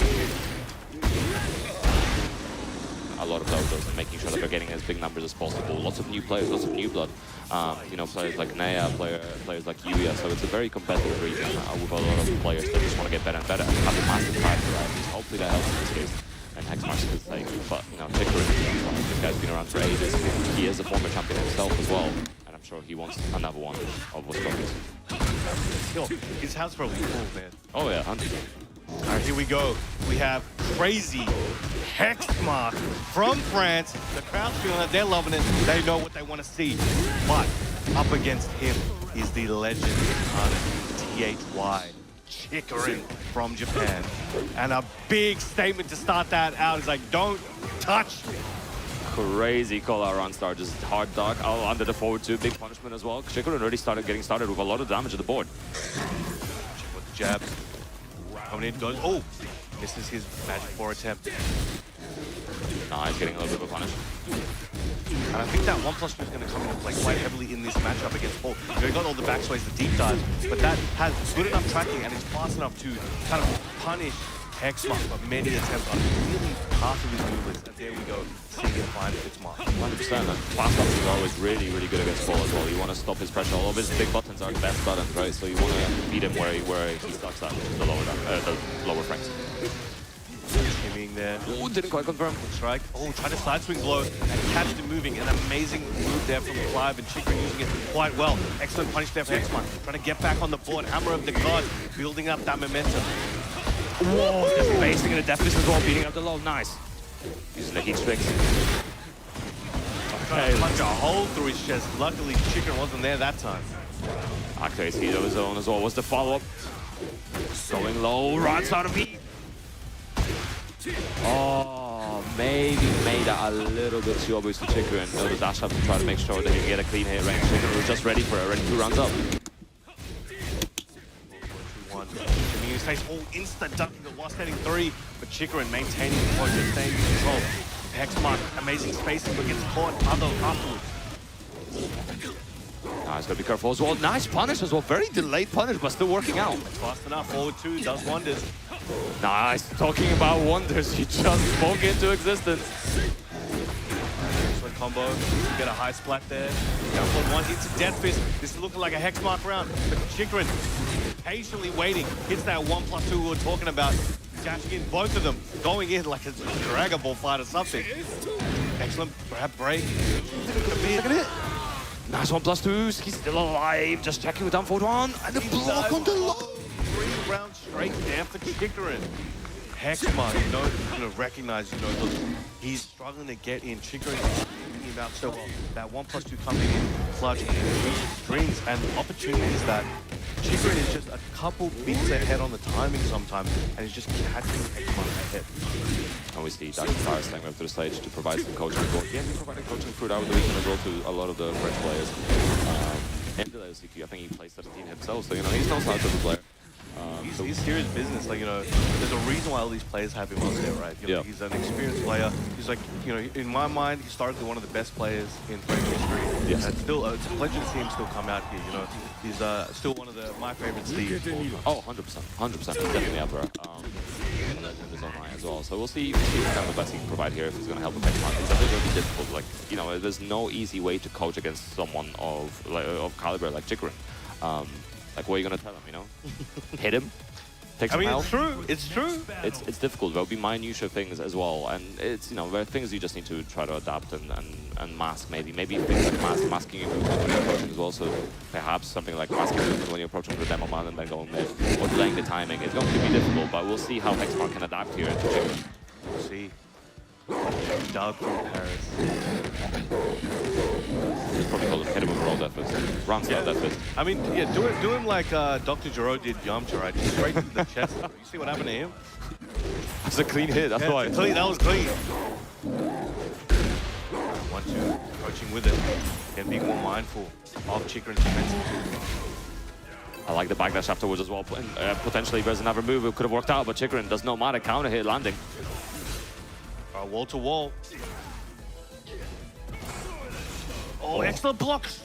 A lot of those and making sure that they're getting as big numbers as possible. Lots of new players, lots of new blood. You know, players like Nea, players like Yuya. So it's a very competitive region with a lot of players that just want to get better and better and have a massive drive for that. Hopefully that helps in this case. And Hexmark is like, but you know, Chikarin, this guy's been around for ages. He is a former champion himself as well. And I'm sure he wants another one of those trophies. His house probably full, man. Oh yeah, 100%. All right, here we go. We have crazy Hexmark from France. The crowd's feeling it. They're loving it. They know what they want to see. But up against him is the legend incarnate, THY, Chikarin from Japan. And a big statement to start that out is like, don't touch me. Crazy call out on Star, just hard dog under the forward two, big punishment as well. Chikarin already getting started with a lot of damage at the board. Check with the jabs. Coming in, goes, oh, this is his magic 4 attempt. Nah, he's getting a little bit of a punish. And I think that 1+2 is going to come into play quite heavily in this matchup against Paul. You know, he got all the backsways, the deep dives, but that has good enough tracking and is fast enough to kind of punish Hexmark for many attempts on really half of his movements. And there we go, seeing him find its mark. 100%. And fast ups is always really, really good against Paul as well. You want to stop his pressure. All of his big buttons are the best buttons, right? So you want to beat him where he stucks at, the lower frames. Skimming there. Oh, didn't quite confirm. Good strike. Oh, trying to side swing blow and catch him moving. An amazing move there from Clive, and Chikarin using it quite well. Excellent punish there for Hexmark. Trying to get back on the board. Hammer of the gods, building up that momentum. Whoa, just facing in the deafness as well, beating up the low. Nice. Using the heat strings. Trying to punch a hole through his chest. Luckily, Chikarin wasn't there that time. Activates heat of his own as well. What's the follow-up? Going low, runs out of heat. Oh, maybe made that a little bit too obvious to Chikarin. No, the dash up to try to make sure that he can get a clean hit range. Chikarin was just ready for it, ready 2 rounds up. His face all instant ducking it while standing 3, but Chikarin maintaining the point and staying in control. Hexmark, amazing spacing, but gets caught afterwards. Nice, gotta be careful as well. Nice punish as well. Very delayed punish, but still working out. It's fast enough. Forward 2 does wonders. Nice. Talking about wonders, he just spoke into existence. Excellent combo. You get a high splat there. Down for 1 into Death Fist. This is looking like a hex mark round. But Chikrin patiently waiting. Hits that 1+2 we were talking about. Dashing in, both of them going in like a Dragon Ball fight or something. Excellent grab break. Look at it. Nice 1+2s. He's still alive. Just checking with down forward 1. And the block on the low. 3 rounds straight down for Chikrin. Hexmark, you know, recognize, look, he's struggling to get in. Chikrin is thinking about so well. That 1+2 coming in, clutch, dreams, and opportunities that Chikrin is just a couple beats ahead on the timing sometimes, and he's just catching Hexmark ahead. And we see Dr. Fire staying up to the stage to provide some coaching as well. Yeah, he provided coaching throughout the weekend as well to a lot of the French players. And the LCQ, I think he plays 17 himself, so, he's no slouch of a player. He's serious business. Like, there's a reason why all these players have him on there, right? He's an experienced player. He's like, in my mind, historically one of the best players in French history. Yes. And still, it's a pleasure to see him still come out here. He's still one of my favorites. Oh, 100%. 100%. He's definitely up there. In his own right as well. So we'll see kind of the best he can provide here if he's going to help with Hexmark. It's definitely going to be difficult. Like, there's no easy way to coach against someone of caliber like Chikrin. Like, what are you going to tell him, Hit him? Take some health? It's true. It's true. It's difficult. There'll be minutiae things as well. And it's, there are things you just need to try to adapt and mask, maybe. Maybe things like masking your movement when you're approaching as well. So perhaps something like masking your movement when you're approaching the demo man and then going mid, or delaying the timing. It's going to be difficult, but we'll see how Hexmark can adapt here. We'll see. Doug from Paris. Just probably call him hit him with roll death fist. Wrong style death fist. I mean, yeah, do him like Dr. Giro did Yamcha, right? Just straight to the chest. You see what happened to him? That's a clean hit, that's why. Clean, that was clean. 1-2, coaching with it. And being more mindful of Chikrin's defense. I like the backdash afterwards as well. Potentially there's another move that could have worked out, but Chikrin does not matter. Counter hit landing. Wall to wall. Oh, excellent blocks.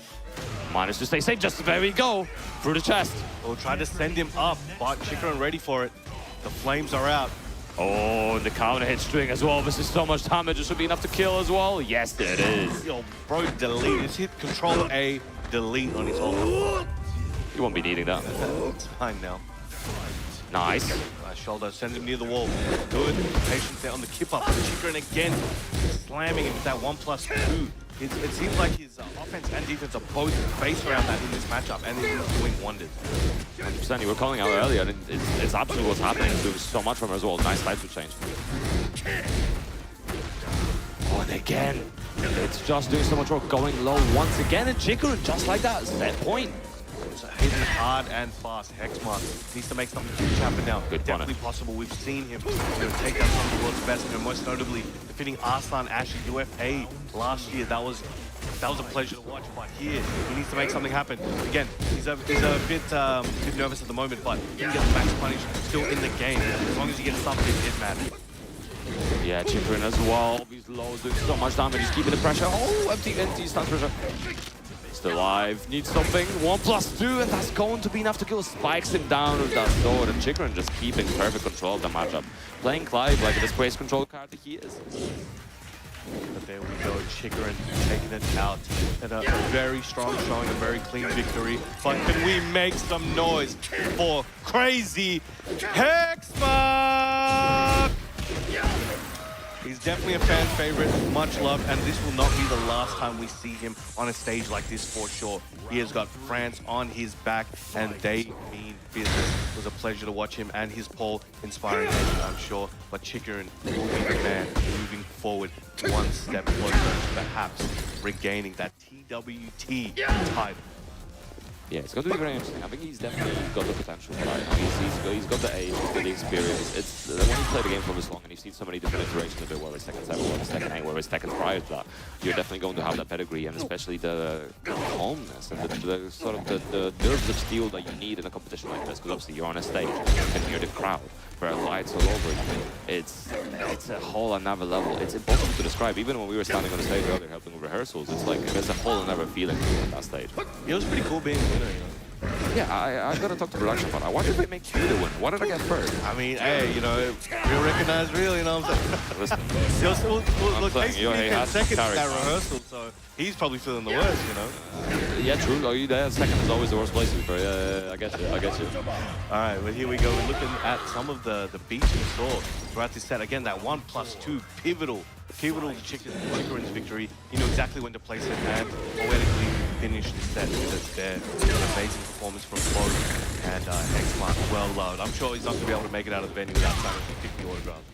Managed to stay safe. Just there we go. Through the chest. We'll try to send him up, but Chikrin ready for it. The flames are out. Oh, the counter hit string as well. This is so much damage. It should be enough to kill as well. Yes, it is. Yo, bro, delete. Just hit Control A, delete on his ult. You won't be needing that. It's fine now. Nice. Nice shoulder, sends him near the wall. Good. Patience there on the kip up. Chikrin again, slamming him with that 1+2. It seems like his offense and defense are both based around that in this matchup, and he's doing wonders. 100%. You were calling out earlier, and it's absolutely what's happening. He's doing so much from her as well. Nice type of change. Oh, and again, it's just doing so much work. Going low once again, and Chikrin just like that. Set point. Hitting hard and fast. Hexmark needs to make something huge happen now. Good Definitely possible. We've seen him take down some of the world's best, most notably defeating Arslan Ash at UFA last year. That was a pleasure to watch. But here, he needs to make something happen. Again, he's a bit nervous at the moment, but he can get the max punish still in the game. As long as he gets something, it matters. Yeah, Chikrin as well. He's low, doing so much damage. He's keeping the pressure. Oh, empty stun pressure. Still alive, needs something. 1+2, and that's going to be enough to kill. Spikes him down with that sword, and Chikrin just keeping perfect control of the matchup. Playing Clive like a disgrace control card that he is. But there we go, Chikrin taking it out. And a very strong showing, a very clean victory. But can we make some noise for Crazy Hexmark? He's definitely a fan favorite, much loved, and this will not be the last time we see him on a stage like this for sure. He has got France on his back, and they mean business. It was a pleasure to watch him and his poll inspiring, I'm sure. But Chikrin will be the man moving forward one step closer to perhaps regaining that TWT title. Yeah, it's going to be very interesting. I think he's definitely got the potential, right? I mean, he's got the age, he's got the experience. It's when you play the game for this long and you've seen so many different iterations of it, whether it's Tekken 7, whether it's Tekken 8, whether it's Tekken prior to that, you're definitely going to have that pedigree, and especially the calmness and the sort of the nerves of steel that you need in a competition like this, because obviously you're on a stage, you can hear the crowd, where lights all over you. It's a whole another level. It's impossible to describe. Even when we were standing on the stage earlier helping with rehearsals, it's like there's a whole another feeling on that stage. It was pretty cool being a winner, you know. Yeah, I gotta talk to production about it. Why did they make you the win? Why did I get first? I mean, hey, you know, real recognize real, you know what I'm saying? Listen, look, basically hey, came second at that man. rehearsal, so he's probably feeling the worst, you know? Yeah, true. Oh, you there? Second is always the worst place to be. Yeah, I get you. All right, well, here we go. We're looking at some of the beats we saw throughout this set. Again, that 1+2 pivotal Chikarin's victory. You know exactly when to place it and poetically finish the set with their amazing performance from both and X-Mark well loved. I'm sure he's not going to be able to make it out of the venue without signing 50 autographs.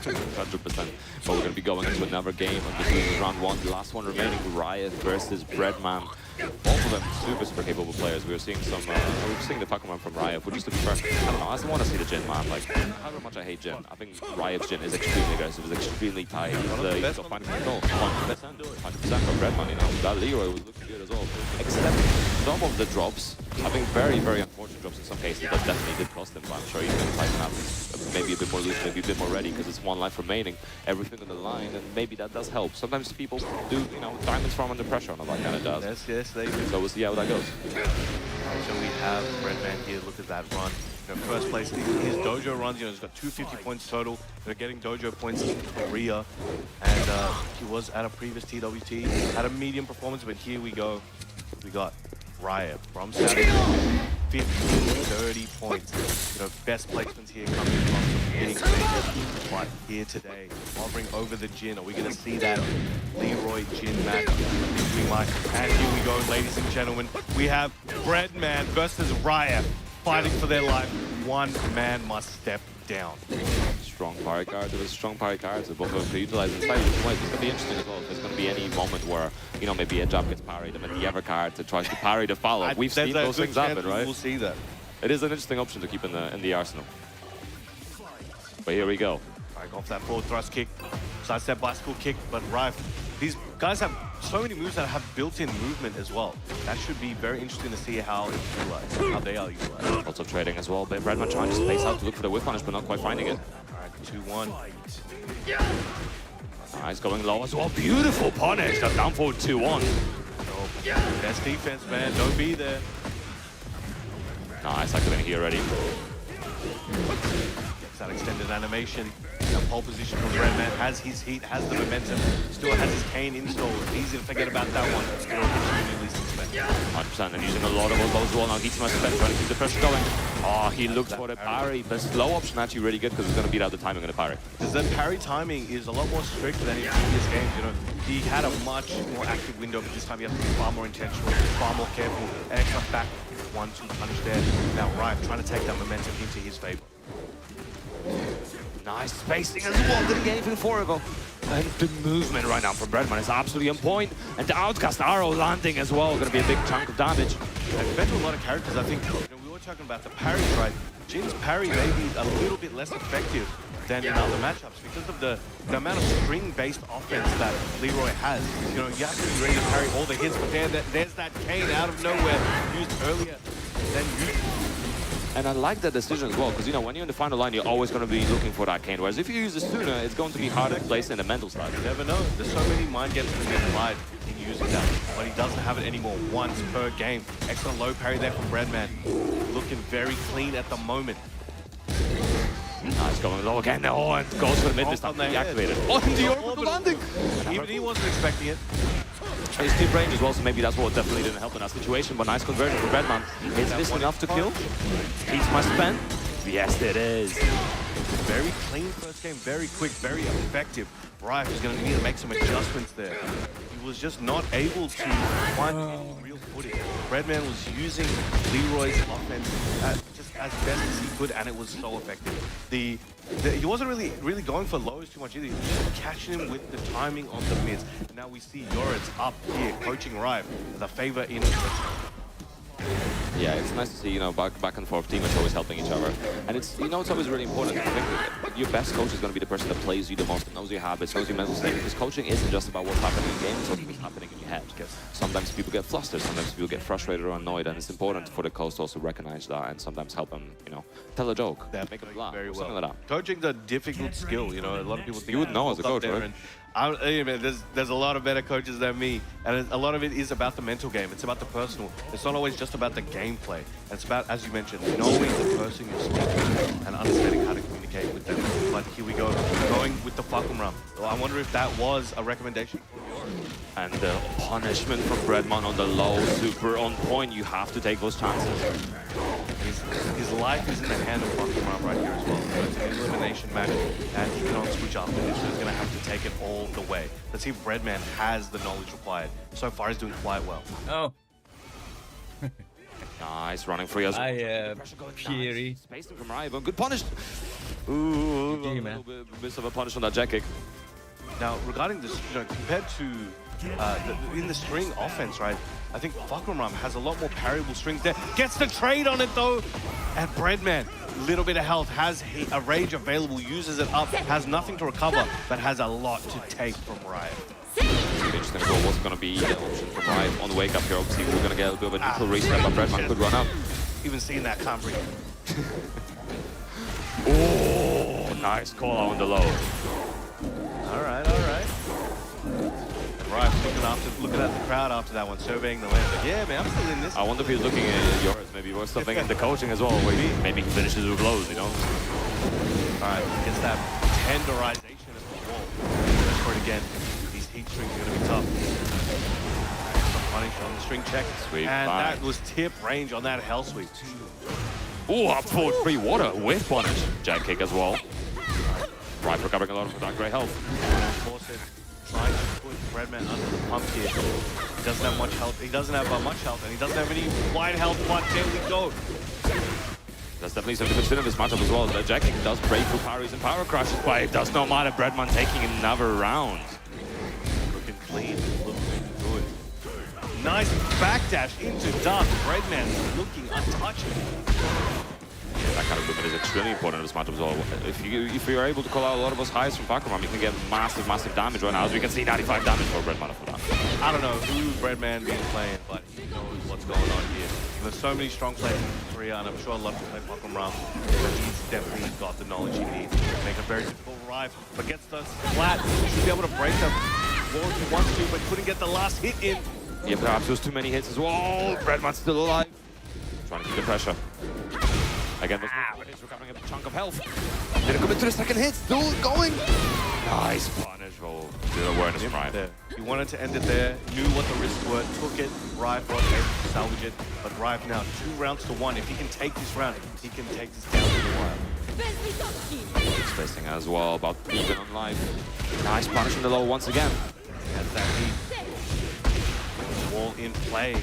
100%. But we're going to be going into another game of this round one. The last one remaining, Riot versus Breadman. Both of them super capable players. We were seeing some, we were seeing the Pokemon from Riot, which is to be fair, I don't know, I just want to see the Jin, man. Like, however much I hate Jin, I think Riot's Jin is extremely aggressive, is extremely tight. He's got finding control. 100% from Breadman, you know. That Leroy was looking good as well. Except some of the drops, I think very unfortunate drops in some cases, but definitely did cost him. But I'm sure he's going to tighten up maybe a bit more loose, maybe a bit more ready, because it's one life remaining, everything on the line, and maybe that does help. Sometimes people do, you know, diamonds from under pressure on a lot, kind of does. Yes, they do. So we'll see how that goes. So we have Breadman here. Look at that run. You know, first place, his dojo runs, you know, he's got 250 points total. They're getting dojo points in Korea. And he was at a previous TWT, had a medium performance, but here we go. We got Riot from Saturday, 30 points. You know, best placements here coming from some hitting stages. But here today, hovering over the Jin. Are we going to see that Leroy Jin match? We might. And here we go, ladies and gentlemen. We have Breadman versus Riot fighting for their life. One man must step down. Strong parry card. There was strong parry cards. Both of them could utilize in slightly different ways. It's going to be interesting as well. If there's going to be any moment where, you know, maybe a jab gets parried and then the other card tries to parry the follow. We've seen those things happen, right? We'll see that. It is an interesting option to keep in the arsenal. But here we go. Right, off that forward thrust kick, sidestep bicycle kick, but Riot, these guys have so many moves that have built-in movement as well. That should be very interesting to see how it's utilized, how they are utilized. Lots of trading as well, but Breadman trying to space out to look for the whip punish, but not quite finding it. All right, 2-1. Nice, going low as well. Beautiful punish. That's down forward 2-1. Oh, best defense, man. Don't be there. Nice, activating here already. Gets that extended animation. That pole position from Breadman has his heat, has the momentum, still has his cane installed. Easy to forget about that one. It'll continue least expect. 100%, and using a lot of those as well. Now he's must have trying to keep the pressure going. Oh, he looks for the parry, but slow option actually really good because it's going to beat out the timing of the parry. Because the parry timing is a lot more strict than in previous games. You know, he had a much more active window, but this time you have to be far more intentional, far more careful. And extra back 1-2 punish there. Now Riot trying to take that momentum into his favor. Nice spacing as well. Didn't get anything for it, though. And the movement right now from Breadman is absolutely on point. And the outcast arrow landing as well. Going to be a big chunk of damage. And compared to a lot of characters, I think, you know, we were talking about the parries, right? Jin's parry may be a little bit less effective than in other matchups because of the amount of string-based offense that Leroy has. You know, you have to be ready to parry all the hits, but there's that cane out of nowhere used earlier than usual. And I like that decision as well, because, you know, when you're in the final line, you're always going to be looking for that cane. Whereas if you use the sooner, it's going to be harder to place in the mental side. You never know. There's so many mind games that get applied in using that, but he doesn't have it anymore. Once per game. Excellent low parry there from Breadman. Looking very clean at the moment. Nice, going low again. Oh, and goes for the mid this time. Deactivated. Oh, the orbital landing! Even he wasn't expecting it. He's too range as well, so maybe that's what definitely didn't help in that situation. But nice conversion from Breadman. Is this enough to kill? Keeps my spend. Yes, it is. Very clean first game, very quick, very effective. Riot is going to need to make some adjustments there. He was just not able to find any real footing. Breadman was using Leroy's offense just as best as he could, and it was so effective. He wasn't really going for lows too much either. He was just catching him with the timing on the mids. And now we see Yoritz up here coaching Riot as a favor in return. Yeah, it's nice to see, you know, back and forth teammates always helping each other. And it's, you know, it's always really important. I think that your best coach is going to be the person that plays you the most, that knows your habits, knows your mental state. Because coaching isn't just about what's happening in game, it's also what's happening in your head. Sometimes people get flustered, sometimes people get frustrated or annoyed, and it's important for the coach to also recognize that and sometimes help them, you know, tell a joke, make them laugh, very well. something like that. Coaching's a difficult skill, you know. A lot of people think you would know as a coach, right? Hey, man, there's a lot of better coaches than me, and a lot of it is about the mental game. It's about the personal. It's not always just about the gameplay. It's about, as you mentioned, knowing the person you're speaking to and understanding how to communicate with them. But here we go, going with the Falcon Run. Well, I wonder if that was a recommendation. And the punishment from Breadman on the low, super on point. You have to take those chances. His life is in the hand of Falcon Run right here as well. So it's an elimination match, and he cannot switch up. So he's going to have to take it all the way. Let's see if Breadman has the knowledge required. So far, he's doing quite well. Oh. Nice running free as well. Fury. Spacing from Rival. Good punish. Ooh, a little bit of a punish on that jack kick. Now, regarding this, you know, compared to in the string offense, right? I think Falcon Run has a lot more parryable strings there. Gets the trade on it though, and Breadman, little bit of health, has a rage available, uses it up, has nothing to recover, but has a lot to take from Riot. Interesting as well. What's going to be the option for Riot on the wake up here? Obviously, we're going to get a bit of a neutral reset, but Breadman could run up. Even seeing that can't breathe. Oh, nice call out on the low. All right, all right. And Riot looking at the crowd after that one, surveying the land. Like, yeah, man, I'm still in this. I wonder if he's looking at yours. Maybe worth something in the coaching as well. Maybe he finishes with blows, you know? All right, gets that tenderization of the wall. Go for it again. These heat strings are going to be tough. Punish on the string check. Sweet. And that was tip range on that hell sweep. Oh, up forward free water with punish. Jack kick as well. Riot recovering a lot of that great health. Trying to put Breadman under the pump here. He doesn't have much health. He doesn't have much health, and he doesn't have any wide health. But there we go. That's definitely something to consider in this matchup as well. The Jack kick does break through parries and power crashes, but it does not matter. Breadman taking another round. Looking clean, looking good. Nice backdash into Dark. Breadman looking untouchable. That kind of movement is extremely important in this matchup as well. If you're able to call out a lot of those highs from Falcon Run, you can get massive, massive damage right now. As we can see, 95 damage for Breadman for that. I don't know who Breadman is playing, but he knows what's going on here. There's so many strong players in Korea, and I'm sure a lot of play Falcon Run, but he's definitely got the knowledge he needs to make a very difficult ride, but gets the flat. He should be able to break the wall if he wants to, but couldn't get the last hit in. Yeah, perhaps there's too many hits as well. Breadman's still alive. Trying to keep the pressure. Again, he's recovering a chunk of health. Didn't come into the second hit, still going. Nice punish. Oh, good awareness from Riot. He wanted to end it there, knew what the risks were, took it. Riot was able to salvage it, but Riot now 2 rounds to 1. If he can take this round, he can take this down to the wire. Spacing as well, about even on life. Nice punish from the low once again. Has that lead. Wall in play.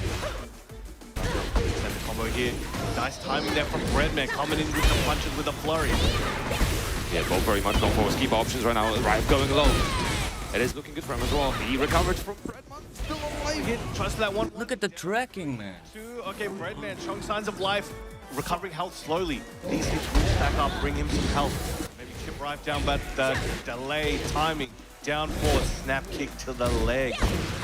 The combo here. Nice timing there from Breadman, coming in with the punches with a flurry. Yeah, both very much known for his keep options right now. Riot going low. It is looking good for him as well. He recovered from Breadman. Still alive. Hit, trust that one. Look at the tracking, man. 2. Okay, Breadman showing signs of life. Recovering health slowly. These hits will stack up, bring him some health. Maybe chip Riot down, but the delay, timing. Down forward, snap kick to the leg.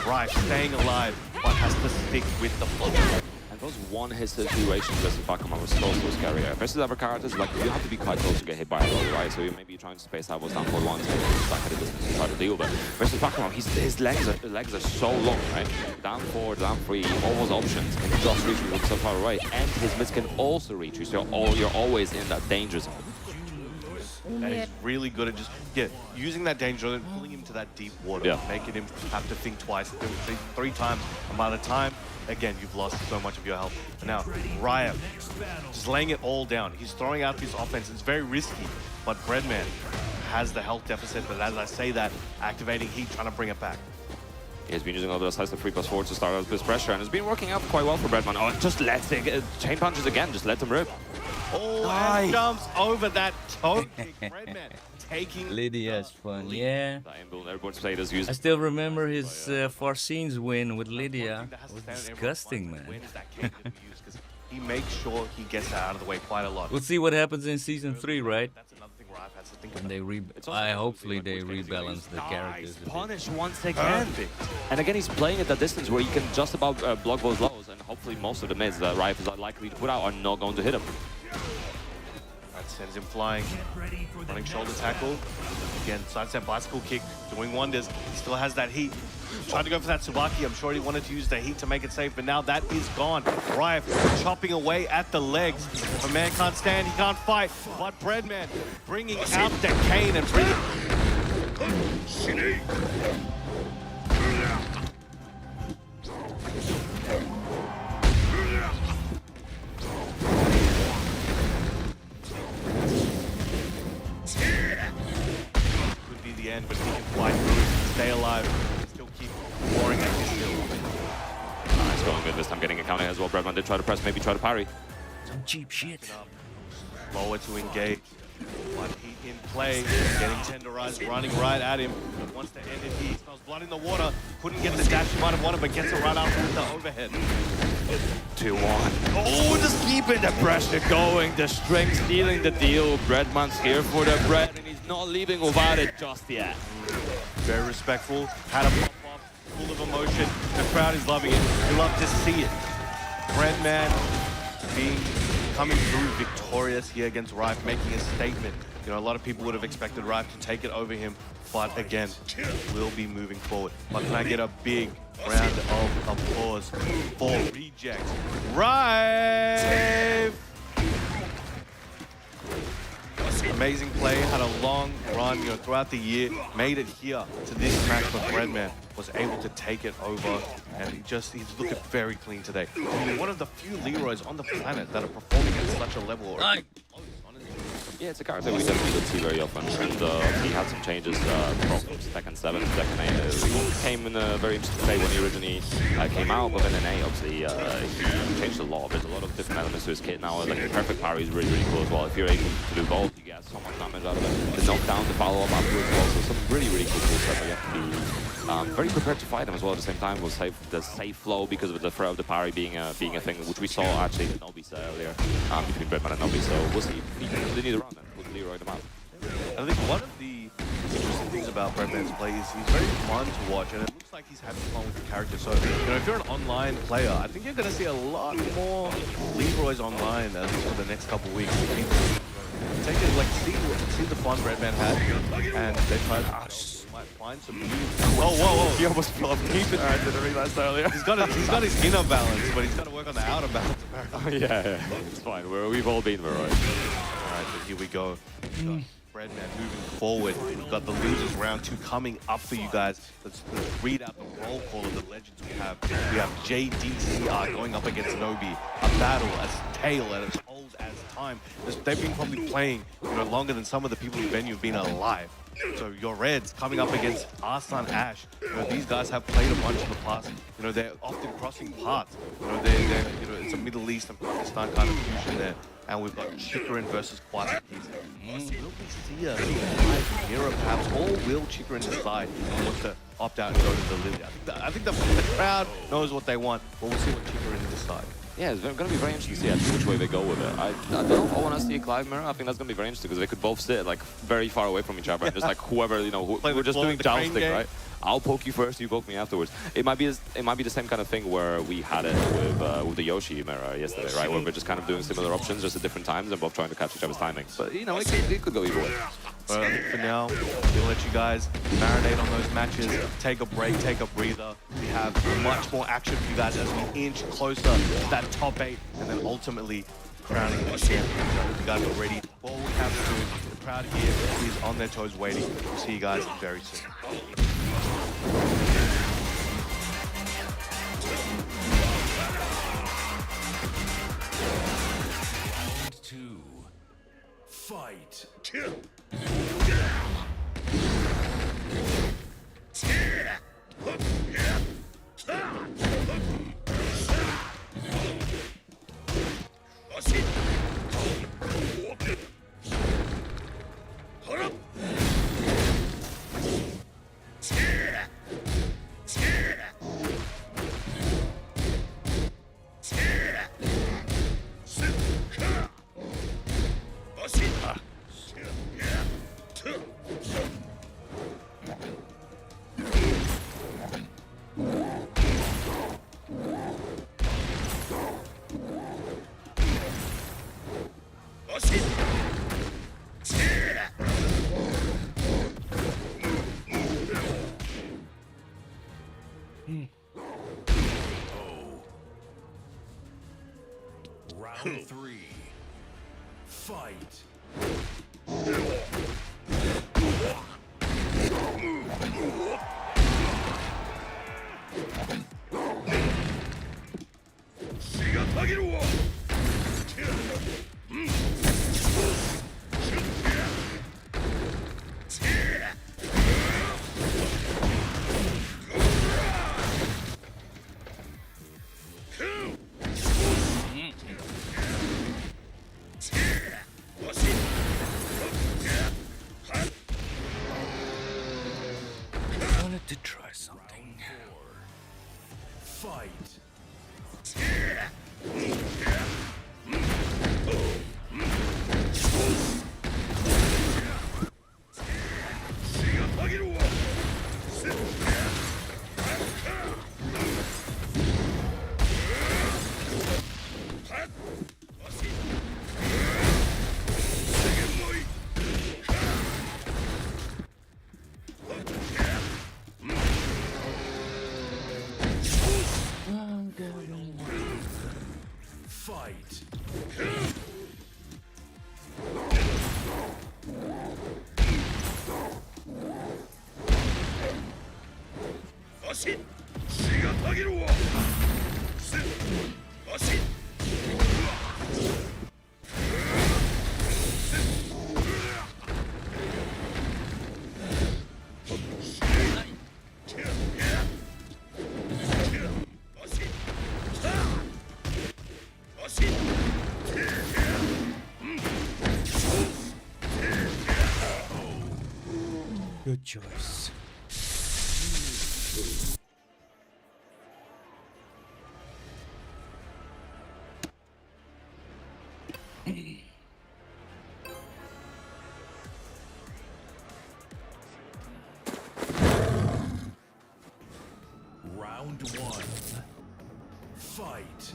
Riot staying alive, but has to stick with the flow. Those one-hit situations versus Falcon Run were so scary. Versus other characters, like, you have to be quite close to get hit by a low, right? So you maybe trying to space out those down forward ones and back at a distance to try to deal. But versus Falcon Run, his legs are so long, right? Down forward, down free, all those options can just reach you from so far away. And his mids can also reach you, so you're always in that danger zone. And he's really good at just using that danger and pulling him to that deep water, making him have to think twice, think 3 times, and by the time, again, you've lost so much of your health. And now, Riot, just laying it all down. He's throwing out this offense. It's very risky, but Breadman has the health deficit, but as I say that, activating heat, trying to bring it back. He's been using all those sides of 3+4 to start out this pressure, and it's been working out quite well for Breadman. Oh, just lets it, chain punches again, just let them rip. Oh, Nice. and jumps over that toe kick. Redman taking Lydia's fun, yeah. Everyone's played as used. I still remember his four scenes win with Lydia. It was disgusting, man. He makes sure he gets that out of the way quite a lot. We'll see what happens in season 3, right? That's another thing Rife has to think And about. they hopefully they rebalance the characters. a bit. Punish once again. And again, he's playing at that distance where he can just about block those lows, and hopefully most of the mids that Rife is likely to put out are not going to hit him. That sends him flying. Running shoulder tackle. Again, sidestep bicycle kick, doing wonders. He still has that heat. Tried to go for that Tsubaki. I'm sure he wanted to use the heat to make it safe, but now that is gone. Rife chopping away at the legs. If a man can't stand, he can't fight. But Breadman bringing out the cane and bringing... Could be the end, but he can fight through it, stay alive, and still keep pouring at his hill. Nice going good this time, getting a counter as well. Breadman did try to press, maybe try to parry. Some cheap shit. Lower to engage. But heat in play, getting tenderized, running right at him. But wants to end it. He smells blood in the water. Couldn't get the dash he might have wanted, but gets it right after with the overhead. 2-1. Oh, just keeping the pressure going. The string stealing the deal. Breadman's here for the bread, and he's not leaving without it just yet. Very respectful. Had a pop-off, full of emotion. The crowd is loving it. You love to see it. Breadman coming through victorious here against Rife, making a statement. You know, a lot of people would have expected Rife to take it over him, but again, will be moving forward. But can I get a big round of applause for Reject? Rife! Amazing play, had a long run, you know, throughout the year, made it here to this match, but Breadman was able to take it over, and he's looking very clean today. He's one of the few Leroys on the planet that are performing at such a level. Yeah, it's a character we don't see very often, and he had some changes from Tekken 7 to Tekken 8. He came in a very interesting state when he originally came out, but then in 8, obviously, he changed a lot. There's a lot of different elements to his kit now. Like the perfect parry is really, really cool as well. If you're able to do both, you get so much damage out of it. The knockdown, the follow-up afterwards as well. So some really, really cool stuff. You have to be very prepared to fight him as well at the same time. We'll save the safe flow because of the threat of the parry being a thing, which we saw actually in Nobis earlier between Breadman and Nobis. So we'll see if he can continue the run and we'll Leroy them out. I think one of the interesting things about Breadman's play is he's very fun to watch, and it looks like he's having fun with the character. So, you know, if you're an online player, I think you're going to see a lot more Leroys online for the next couple of weeks. Take it, like, see the fun Breadman had, and they try to might find some new... Oh, whoa! He almost fell off deep in. I didn't realize that earlier. He's got his inner balance, but he's got to work on the outer balance. Oh, yeah, it's fine. We've all been Leroy. All right, so here we go. Breadman moving forward. We've got the losers round 2 coming up for you guys. Let's read out the roll call of the legends we have. We have JDCR going up against Nobi. A battle as tale and as old as time. They've been probably playing, you know, longer than some of the people in the venue have been alive. So your Reds coming up against Arsan Ash. You know, these guys have played a bunch in the past. You know, they're often crossing paths. You know, you know, it's a Middle East and Pakistan kind of fusion there. And we've got Chikrin versus Kwasaki. Will we see a live hero perhaps, or will Chikrin decide and want to opt out and go to the Lily? I think the crowd knows what they want, but we'll see what Chikrin decide. Yeah, it's going to be very interesting to see which way they go with it. I don't know if I want to see a Clive mirror. I think that's going to be very interesting because they could both sit like very far away from each other and just like whoever, you know, we're just doing jousting, right? I'll poke you first, you poke me afterwards. It might be the same kind of thing where we had it with the Yoshi mirror yesterday, right? Where we're just kind of doing similar options just at different times and both trying to catch each other's timing. But you know, it could go either way. But I think for now, we'll let you guys marinate on those matches, take a break, take a breather. We have much more action for you guys as we inch closer to that top 8 and then ultimately crowning the champion. So if you guys are ready, what we have to do, the crowd here is on their toes waiting. We'll see you guys very soon. Round 2. Fight. Round 3. Fight. I wanted to try something. Fight. Fight. Good choice. Round 1. Fight.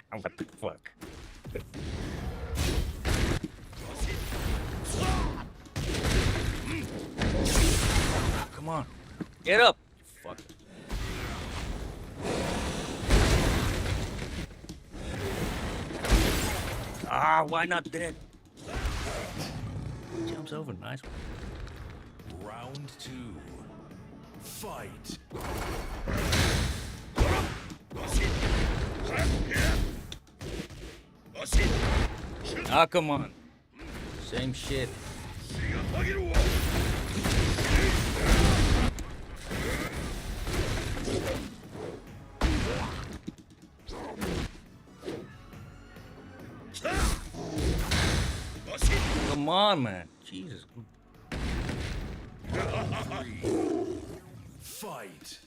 What the fuck? Come on. Get up. Fuck. Ah, why not dead? Jumps over, nice one. Round 2. Fight. Ah, come on. Same shit. Come on, man. Jesus. Fight.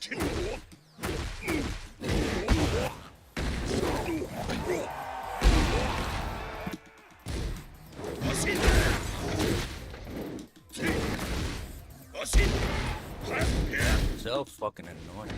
So fucking annoying.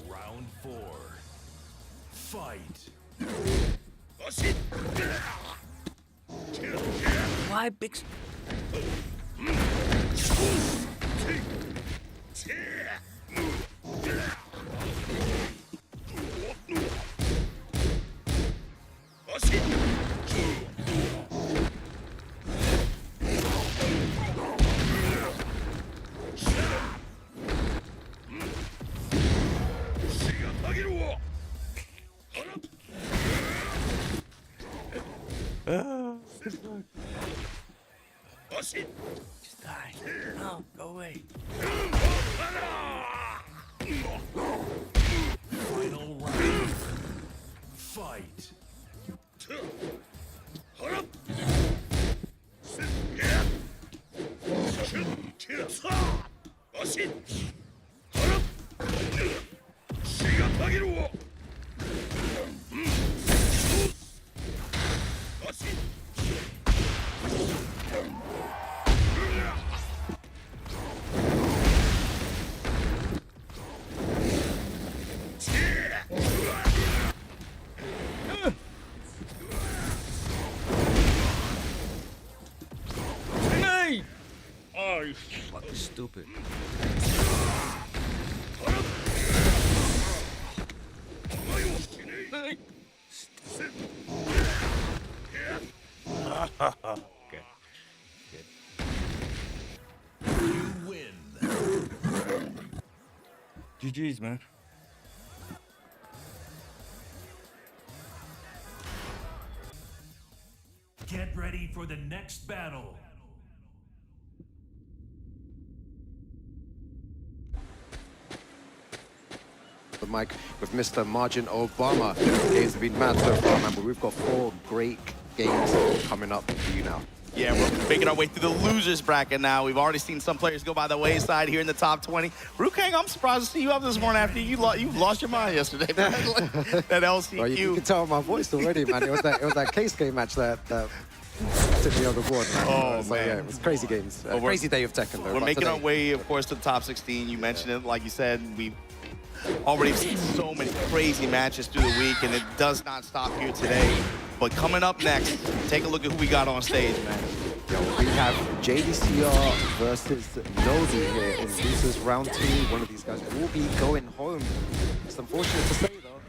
Round 4. Fight. Why big... Just die. No, go away. Final round. fight. Hey! Oh, you fucking stupid. Okay. You win. GG's, man. Get ready for the next battle. The mic with Mr. Margin Obama. The games have been mad so far, man, but we've got 4 great games coming up for you now. Yeah, we're making our way through the losers bracket now. We've already seen some players go by the wayside here in the top 20. Rukang, I'm surprised to see you up this morning after you lost your mind yesterday. That LCQ. Well, you can tell my voice already, man. It was that case game match that took me on the board, man. Oh, so, man. yeah, it was crazy games. Crazy day of Tekken, though. We're but making today, our way, of course, to the top 16. You mentioned it. Like you said, we've already seen so many crazy matches through the week, and it does not stop here today. But coming up next, take a look at who we got on stage, man. Yo, we have JDCR versus Nobi here in losers round 2. One of these guys will be going home. It's unfortunate to say, though.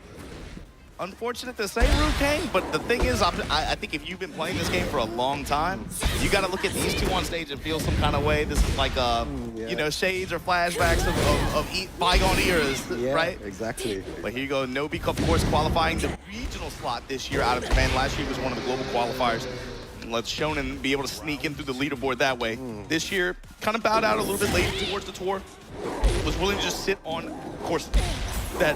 Unfortunate to say, Rukang, but the thing is, I think if you've been playing this game for a long time, you got to look at these two on stage and feel some kind of way. This is like, you know, shades or flashbacks of bygone eras, Yeah, right? Exactly. But here you go, Nobi, of course, qualifying the regional slot this year out of Japan. Last year was one of the global qualifiers. Let Shonen be able to sneak in through the leaderboard that way. This year, kind of bowed out a little bit later towards the tour. Was willing to just sit on, of course, that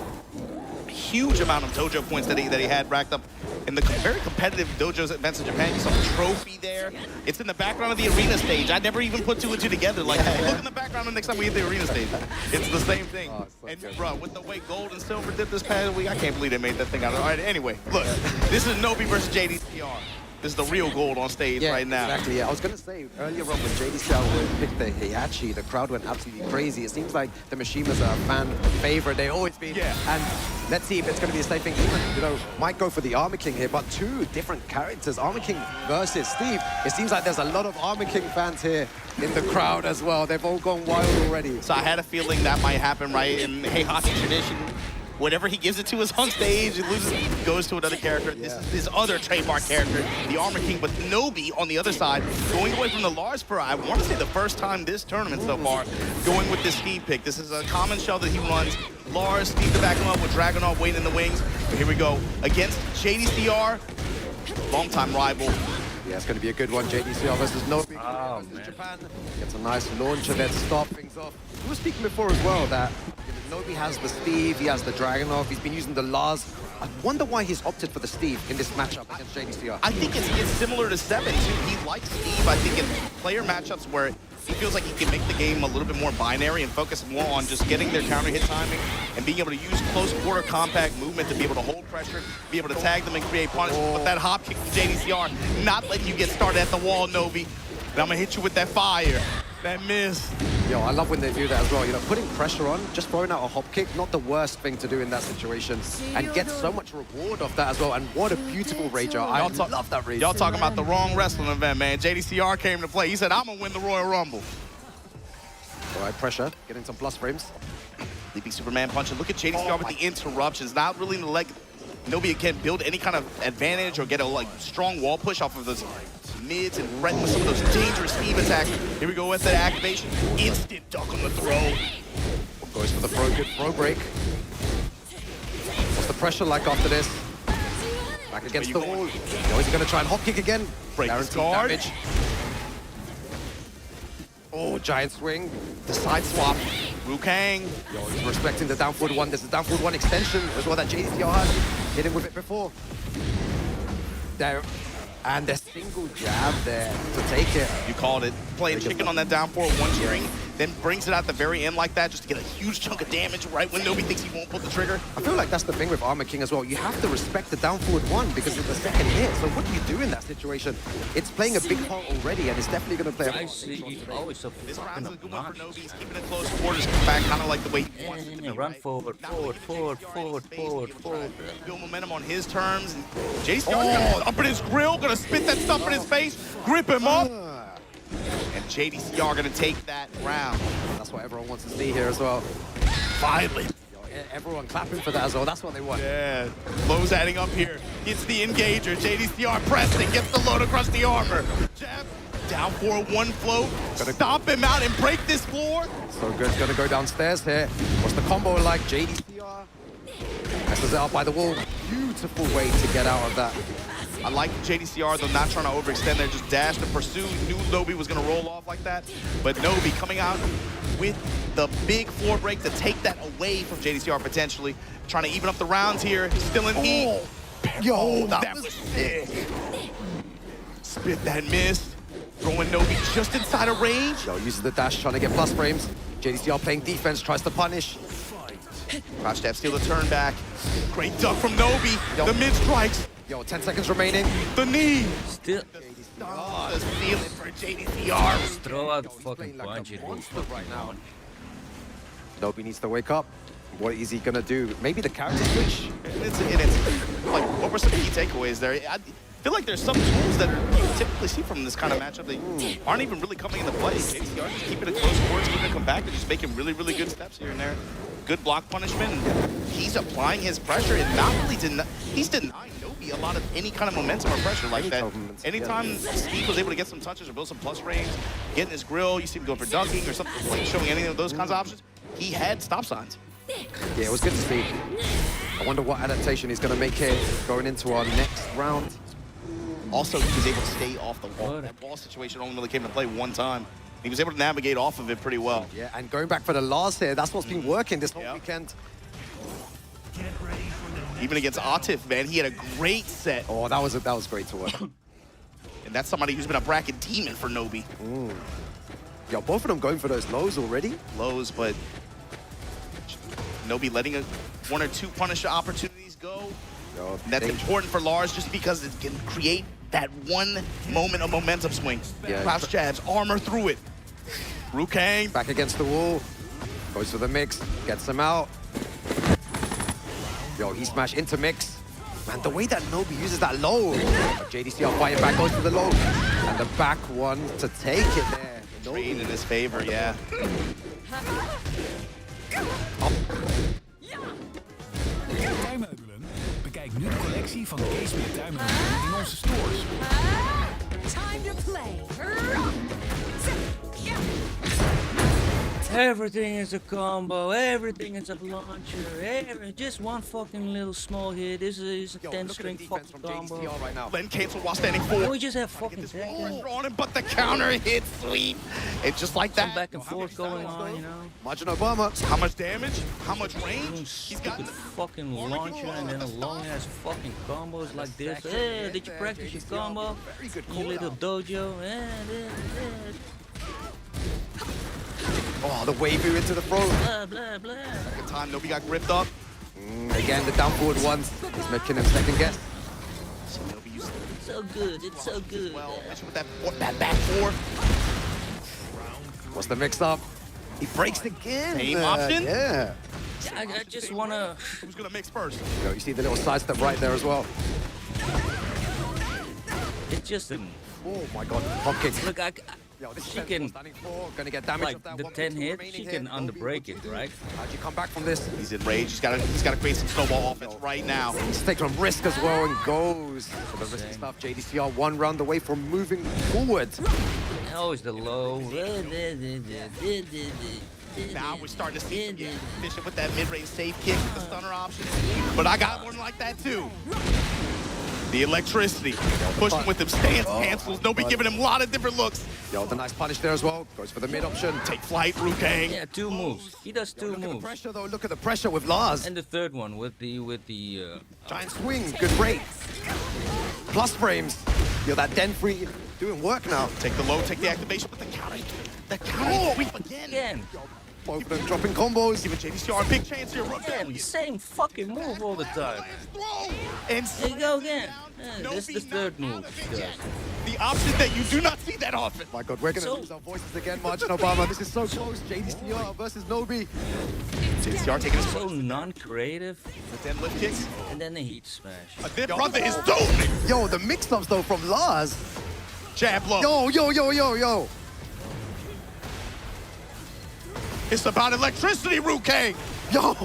huge amount of dojo points that he had racked up in the very competitive dojos events in Japan. You saw a trophy there. It's in the background of the arena stage. I never even put 2 and 2 together. Like, look in the background the next time we hit the arena stage. It's the same thing. And bro, with the way gold and silver did this past week, I can't believe they made that thing out. All right, anyway, look, this is Nobi versus JDCR. This is the real gold on stage right now. Exactly, yeah. I was going to say, earlier on when JDCR picked the Heihachi, the crowd went absolutely crazy. It seems like the Mishimas are a fan favorite. They always been. Yeah. And let's see if it's going to be the same thing. Even, you know, might go for the Armor King here, but 2 different characters. Armor King versus Steve. It seems like there's a lot of Armor King fans here in the crowd as well. They've all gone wild already. So I had a feeling that might happen, right? In Heihachi tradition, whatever he gives it to is on stage, it loses, goes to another character. This is his other trademark character, the Armor King. But Nobi on the other side, going away from the Lars for, I want to say, the first time this tournament so far, going with this Steve pick. This is a common shell that he runs. Lars, Steve to back him up with Dragunov waiting in the wings. But here we go, against JDCR, longtime rival. Yeah, it's going to be a good one. JDCR versus Nobi versus Japan. Gets a nice launcher there to start things off. We were speaking before as well that Nobi has the Steve, he has the Dragunov, he's been using the Lars. I wonder why he's opted for the Steve in this matchup against JDCR. I think it's similar to Seven, too. He likes Steve, I think, in player matchups where he feels like he can make the game a little bit more binary and focus more on just getting their counter hit timing and being able to use close quarter compact movement to be able to hold pressure, be able to tag them and create punishment. But that hop kick to JDCR, not letting you get started at the wall, Nobi. And I'm going to hit you with that fire. That miss. Yo, I love when they do that as well. You know, putting pressure on, just throwing out a hop kick, not the worst thing to do in that situation. And get so much reward off that as well. And what a beautiful rager. I love that rager. Y'all talking about the wrong wrestling event, man. JDCR came to play. He said, I'm going to win the Royal Rumble. All right, pressure. Getting some plus frames. Leaping Superman punch. And look at JDCR with the interruptions. Not really in the leg. Nobody can build any kind of advantage or get a strong wall push off of those mids and threaten with some of those dangerous Steve attacks. Here we go with that activation. Instant duck on the throw. Goes for the good throw break. What's the pressure like after this? Back against the wall. Yo, is he going to try and hop kick again? Break Guaranteed guard. damage. Oh, giant swing. The side swap. Rukang. Yo, he's respecting the down forward one. There's a down forward one extension as well that JDCR has. hit him with it before. There. And a single jab there to take it. You called it. Playing chicken on that down four one string, then brings it out the very end like that just to get a huge chunk of damage right when Nobi thinks he won't pull the trigger. I feel like that's the thing with Armor King as well. You have to respect the down forward one because it's the second hit. So what do you do in that situation? It's playing a big part already, and it's definitely going to play a part. This round's a good one for Nobi. He's keeping it close. Quarters come back kind of like the way he wants it to be. Run forward. Build momentum on his terms. JDCR up in his grill, gonna spit that stuff in his face, grip him up. And JDCR gonna take that round. That's what everyone wants to see here as well. Finally. Everyone clapping for that as well. That's what they want. Yeah. Lowe's adding up here. Gets the engager. JDCR pressing. Gets the load across the armor. Jab. Down for one float. Stomp him out and break this floor. So good. Gonna go downstairs here. What's the combo like? JDCR messes it up by the wall. Beautiful way to get out of that. I like JDCR, though, not trying to overextend there. Just dash to pursue. Knew Nobi was going to roll off like that. But Nobi coming out with the big floor break to take that away from JDCR potentially. Trying to even up the rounds here. Still in heat. Yo, that was sick. Spit that miss. Throwing Nobi just inside of range. Yo, uses the dash, trying to get plus frames. JDCR playing defense, tries to punish. Crouch jab, steal the turn back. Great duck from Nobi. Yo. The mid strikes. Yo, 10 seconds remaining. The knee. Still. The ceiling for JDCR. Just throw out the fucking punch. Right now. Nobi needs to wake up. What is he gonna do? Maybe the character switch? It's like, what were some key takeaways there? I feel like there's some tools that you typically see from this kind of matchup that aren't even really coming into play. JDCR just keeping it close quarters, keeping it come back, and just making really, really good steps here and there. Good block punishment, and he's applying his pressure and not really he's denying Nobi a lot of any kind of momentum or pressure like that. Anytime Steve was able to get some touches or build some plus range, get in his grill, you see him go for dunking or something, like showing any of those kinds of options, he had stop signs. Yeah, it was good to see. I wonder what adaptation he's going to make here going into our next round. Also, he was able to stay off the wall. That ball situation only really came into play one time. He was able to navigate off of it pretty well. Yeah, and going back for the Lars here, that's what's been working this whole weekend. Even against Atif, man, he had a great set. Oh, that was great to work. And that's somebody who's been a bracket demon for Nobi. Yo, both of them going for those lows already. Lows, but Nobi letting one or two punish opportunities go. Yo, and that's important for Lars just because it can create that one moment of momentum swing. Yeah, Crouch jabs, armor through it. Rukang. Back against the wall. Goes for the mix, gets him out. Yo, he smashed into mix. Man, the way that Nobi uses that low. JDCR fighting back, goes for the low. And the back one to take it there. Trade in his favor, yeah. Tuinmeubelen? Bekijk nu de collectie van Kees met tuinmeubelen in onze stores. Time to play. Everything is a combo, everything is a launcher, just one fucking little small hit. This is a 10-string fucking combo. Right now. Len cancel while standing forward. We just have fucking Tekken. On him, but the counter hit sweep. It's just like that. Some back and forth going on, you know. Margin Obama. How much damage? How much range? He's got a fucking launcher and then a long ass fucking combos like this. Hey, did you practice your combo? You little dojo. Oh, the wavy into the throat. Blah, blah, blah. Second time, Nobi got gripped up. Again, the down forward ones. He's making him second guess. So Nobi used It's so good, it's so good. well, with that back four. What's the mix up? He breaks again. Same option? Yeah. I just wanna... Who's gonna mix first? Yo, you see the little sidestep right there as well. It's just an... Oh my god, pump kick. Look, she can, gonna get damage like the 10 hit, she can underbreak it, right? How'd you come back from this? He's in rage. He's gotta create some snowball offense right now. He's taking some risk as well and goes for the risky stuff. JDCR one round away from moving forward. Always the low. Now we're starting to see him get efficient with that mid-range safe kick, the stunner option. But I got one like that too. The electricity. Pushing with them stance cancels. Nobi giving him a lot of different looks. Yo, the nice punish there as well. Goes for the mid option. Take flight, Rukang. Yeah, 2 moves. He does 2 Look at the moves. pressure though. Look at the pressure with Lars. And the third one with the Giant swing. Good rate. Plus frames. Yo, that Den free doing work now. Take the low, take the activation, but the counter. The counter sweep again. Both of them dropping combos. Giving JDCR a big chance here. Again, same fucking move all the time. And there you go again. This is the third move. The option that you do not see that often. My God, we're going to lose our voices again, Margin Obama. This is so close. JDCR versus Nobi. JDCR taking his so non-creative. But then lift kicks. And then the heat smash. Their brother is dope. Yo, the mix-ups though from Lars. Jab low. Yo. It's about electricity, Rukang. Yo.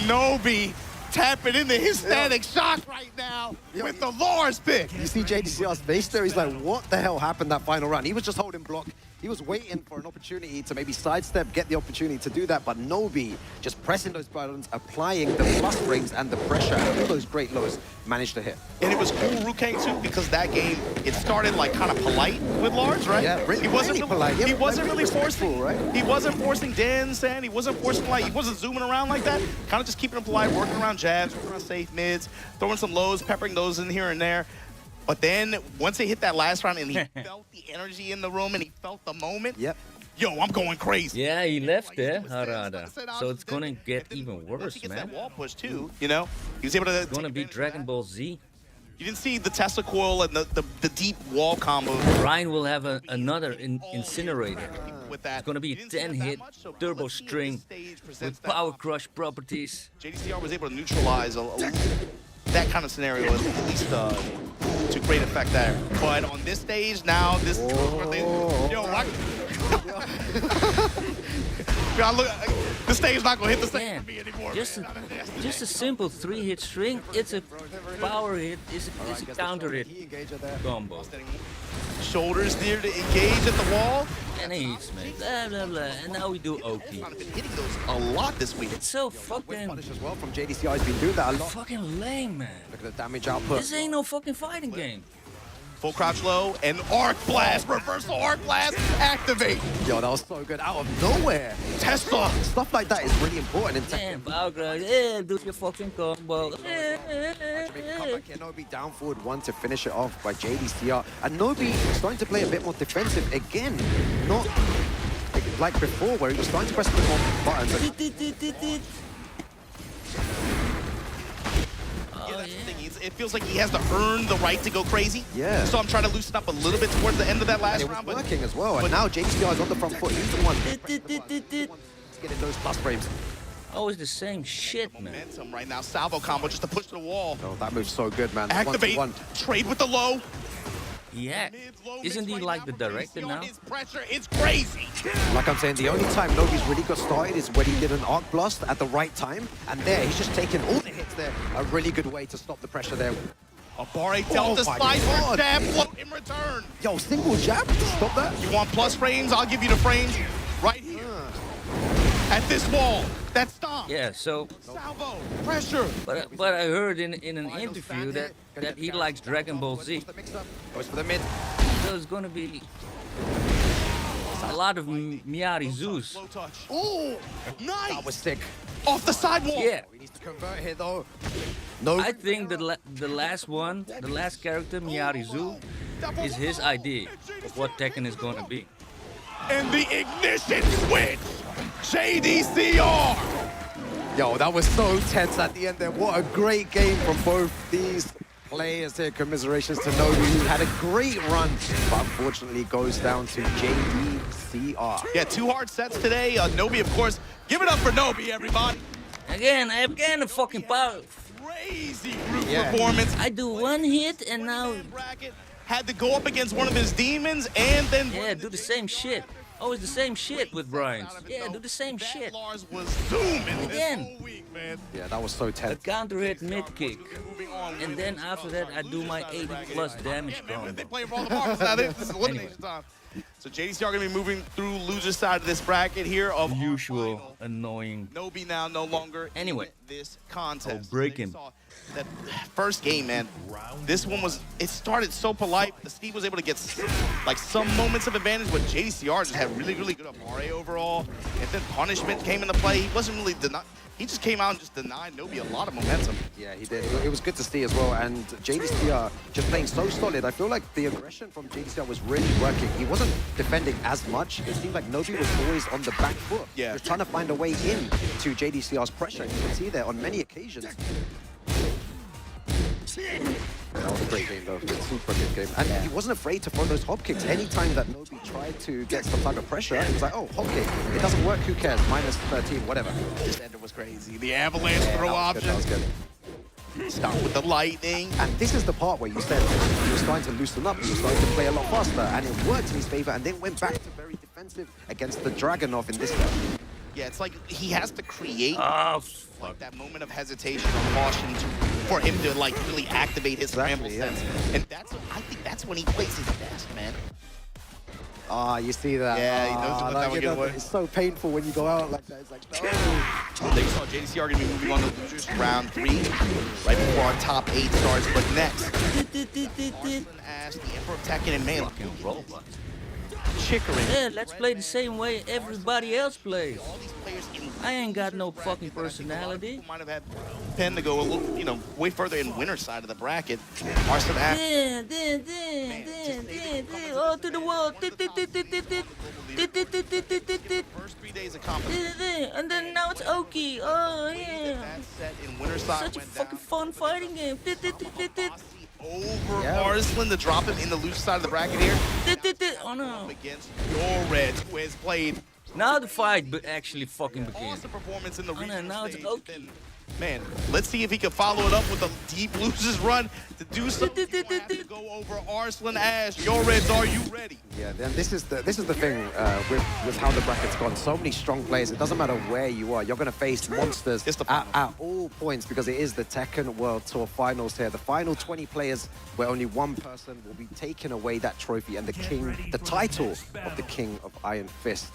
Nobi tapping into his static shock right now with the Lars pick. You see JDCR's face there? He's like, what the hell happened that final round? He was just holding block. He was waiting for an opportunity to maybe sidestep, get the opportunity to do that, but Nobi just pressing those buttons, applying the plus frames and the pressure, and all those great lows managed to hit. And it was cool, Rukang, too, because that game, it started like kind of polite with Lars, right? Yeah, really, he wasn't really polite. He wasn't really forcing, right? He wasn't forcing dance, and he wasn't forcing, like, he wasn't zooming around like that. Kind of just keeping it polite, working around jabs, working around safe mids, throwing some lows, peppering those in here and there. But then, once they hit that last round and he felt the energy in the room and he felt the moment, yep. Yo, I'm going crazy. Yeah, he left there, Harada. So it's gonna get even worse, man. That wall push too, you know? He was able to. It's gonna be Dragon Ball Z. You didn't see the Tesla coil and the deep wall combo. Ryan will have another incinerator. It's gonna be a 10-hit turbo string with power crush properties. JDCR was able to neutralize that kind of scenario at least to great effect there. But on this stage now, this yo, what? The stage not gonna hit the stage for me anymore. Just a simple 3-hit string. It's a power hit. It's a counter hit combo. Shoulders near to engage at the wall. And he hits me. Blah blah blah. And now we do Oki. I've been hitting those a lot this week. It's so fucking punish as well from JDCR. He's been doing that a lot. Fucking lame, man. Look at the damage output. This ain't no fucking fighting game. Full crouch low and arc blast, reversal arc blast, activate. Yo, that was so good out of nowhere. Tesla. Stuff like that is really important in Tekken. Damn, power crush. Yeah, do your fucking combo. Comeback here, Nobi down forward 1 to finish it off by JDCR. And Nobi starting to play a bit more defensive again. Not like before where he was starting to press a bit more buttons. Yeah, that's the thing. It feels like he has to earn the right to go crazy. Yeah. So I'm trying to loosen up a little bit towards the end of that last and it round. was working as well. And now JDCR is on the front foot. He's the one getting those plus frames. Always the same shit, man. Momentum right now. Salvo combo just to push to the wall. Oh, that move's so good, man. Activate. Trade with the low. Yeah. Isn't he like the director now? Pressure, it's crazy. Like I'm saying, the only time Nobi's really got started is when he did an arc blast at the right time. And there, he's just taking all the hits there. A really good way to stop the pressure there. A bar 8 Delta slicer jab float in return. Yo, single jab to stop that? You want plus frames? I'll give you the frames right here. At this wall. That stomp. Yeah, so Salvo, pressure. But I heard in an interview that he likes Dragon Ball Z. Goes for the mid. So it's gonna be a lot of Miyari Zeus. Oh, nice. That was sick. Off the sidewalk. Yeah. We need to convert here though. No. I think the last one, the last character, Miyari Zu, is his idea of what Tekken is gonna be. And the ignition switch. JDCR. Yo, that was so tense at the end there. What a great game from both these players here. Commiserations to Nobi, who had a great run, but unfortunately goes down to JDCR. Yeah, 2 hard sets today. Nobi, of course. Give it up for Nobi, everybody. Again, a fucking power. Crazy group performance. I do 1 hit and now had to go up against one of his demons and then do the same shit. Always the same shit with Bryans. Yeah, do the same shit. Lars was zooming again. This whole week, man. Yeah, that was so tense. A counter hit mid kick. Moving on. and then after that I do my 80 plus damage combo. They're playing for all the marbles now. This is elimination time. So JDC are going to be moving through loser's side of this bracket here of Usual annoying. Nobi now no longer anyway in this contest. I'll break him. That first game, man, this one was, it started so polite. Steve was able to get like some moments of advantage, but JDCR just had really, really good Amare overall. And then punishment came into play. He wasn't really he just came out and just denied Nobi a lot of momentum. Yeah, he did. It was good to see as well. And JDCR just playing so solid. I feel like the aggression from JDCR was really working. He wasn't defending as much. It seemed like Nobi was always on the back foot. Yeah. Just trying to find a way in to JDCR's pressure. You can see there on many occasions. That was a great game, though. A super good game. And he wasn't afraid to throw those hop kicks. Anytime that Nobi tried to get some type of pressure, he was like, oh, hop kick. It doesn't work, who cares? Minus 13, whatever. This ender was crazy. The avalanche throw option. That was good. Start with the lightning. And this is the part where you said he was starting to loosen up. He was starting to play a lot faster. And it worked in his favor. And then went back to very defensive against the Dragunov in this game. Yeah, it's like he has to create like that moment of hesitation or caution for him to like really activate his scramble sense. And I think that's when he plays his best, man. Ah, you see that? Yeah, he knows what that would get away. It's so painful when you go out like that. It's like, no. They saw JDCR going to be moving on to losers round 3, right before our top 8 starts. But next, Arslan Ash, the Emperor of Tekken, and Melee. Chickering. Yeah, let's play the same way everybody else plays. I ain't got no fucking personality. Might have had Penn to go a little, you know, way further in winner's side of the bracket. Arslan Ash. Oh, to the wall. First 3 days of competition. And then now it's Oki. Oh, yeah. Such a fucking fun fighting game. Over Arslan to drop him in the loose side of the bracket here. Oh no. Against your Reds, who has played. Now the fight actually fucking begins. Awesome performance in the regional now stage. it's Oki. Man, let's see if he can follow it up with a deep losers run to do something. To go over Arslan Ash. Your Reds, are you ready? Yeah, then this is the thing with how the bracket's gone. So many strong players. It doesn't matter where you are. You're going to face monsters at all points because it is the Tekken World Tour Finals here. The final 20 players where only one person will be taking away that trophy and the title of the King of Iron Fist.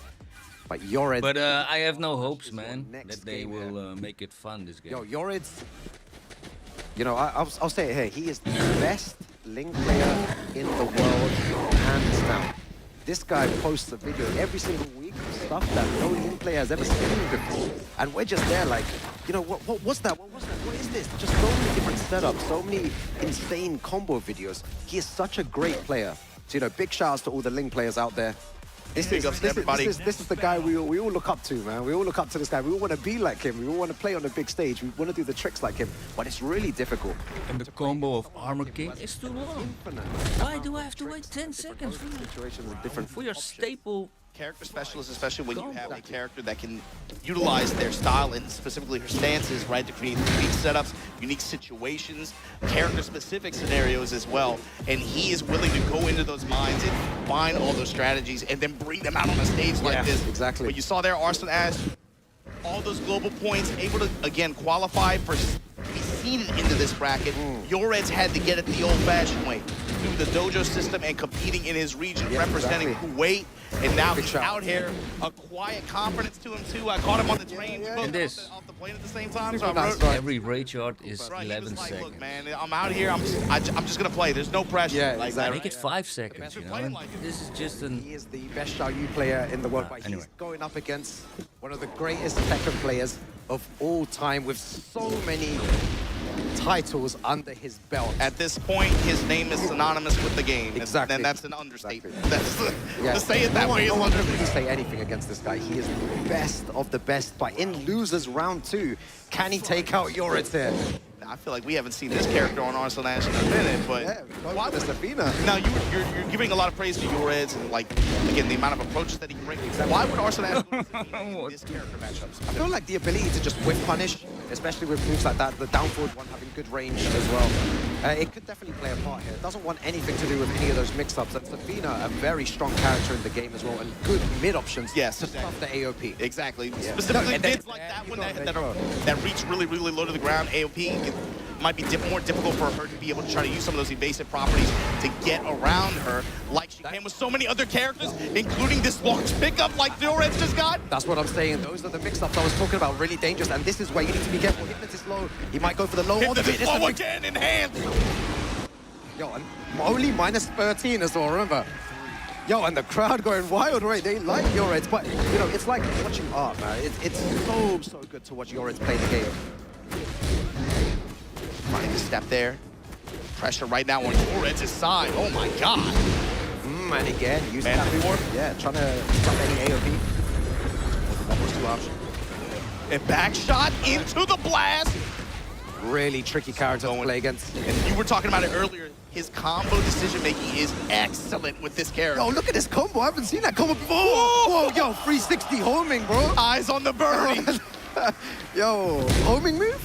But Yored. But I have no hopes, man, that they will make it fun this game. Yo, Yored's, you know, I'll say it here. He is the best Ling player in the world, hands down. This guy posts a video every single week of stuff that no Ling player has ever seen before. And we're just there like, you know, what's that? What was that? What is this? Just so many different setups, so many insane combo videos. He is such a great player. So, you know, big shouts to all the Ling players out there. This is the guy we all look up to, man. We all look up to this guy. We all want to be like him. We all want to play on the big stage. We want to do the tricks like him. But it's really difficult. And the combo of Armor King is too long. Why do I have to wait 10 seconds for your staple character specialist, especially when you have a character that can utilize their style and specifically her stances, right, to create unique setups, unique situations, character-specific scenarios as well. And he is willing to go into those minds and find all those strategies and then bring them out on a stage like this. Exactly. But you saw there, Arslan Ash, all those global points, able to, again, qualify for be seeded into this bracket. Your Reds had to get it the old-fashioned way, through the dojo system and competing in his region, representing Kuwait. And now he's out here, a quiet confidence to him too. I caught him on the train. And this, off the plane at the same time. So every raid chart is 11 seconds. Look, man, I'm out here. I'm just gonna play. There's no pressure. Yeah, like, exactly. Make it 5 seconds. You know? This is just an. He is the best Xiaoyu player in the world, but he's going up against one of the greatest Tekken players of all time with so many titles under his belt. At this point, his name is synonymous with the game. Exactly. And that's an understatement. That's to say it that way. No one can really say anything against this guy. He is the best of the best. But in losers round 2, can he take out Yored here? I feel like we haven't seen this character on Arslan Ash in a minute, but why the Safina? Now you're giving a lot of praise to your Reds and like again the amount of approaches that he can bring. Why would Arslan Ash in this character matchups? I feel like the ability to just whip punish, especially with moves like that, the down forward one having good range as well. It could definitely play a part here. It doesn't want anything to do with any of those mix-ups. And Safina, a very strong character in the game as well, and good mid options to stuff the AOP. Exactly. Specifically bids like that one that reach really, really low to the ground. AOP can might be more difficult for her to be able to try to use some of those evasive properties to get around her, like she can with so many other characters, including this launch pickup like Fioret's just got. That's what I'm saying. Those are the mix-ups I was talking about, really dangerous, and this is where you need to be careful. Hypnotist low. He might go for the low. Hypnotist low again in hand. Yo, and only minus 13 as well, remember? Yo, and the crowd going wild, right? They like Yoreds, but, you know, it's like watching art, man. It's so good to watch Yoreds play the game. Trying to step there. Pressure right now on Yoreds' side. Oh, my God. And again, using that move. Yeah, trying to stop any AOP. That was 2 options. And back shot into the blast. Really tricky character to play against. And you were talking about it earlier. His combo decision-making is excellent with this character. Yo, look at this combo. I haven't seen that combo before. Whoa, yo, 360 homing, bro. Eyes on the birdie. Yo, homing move?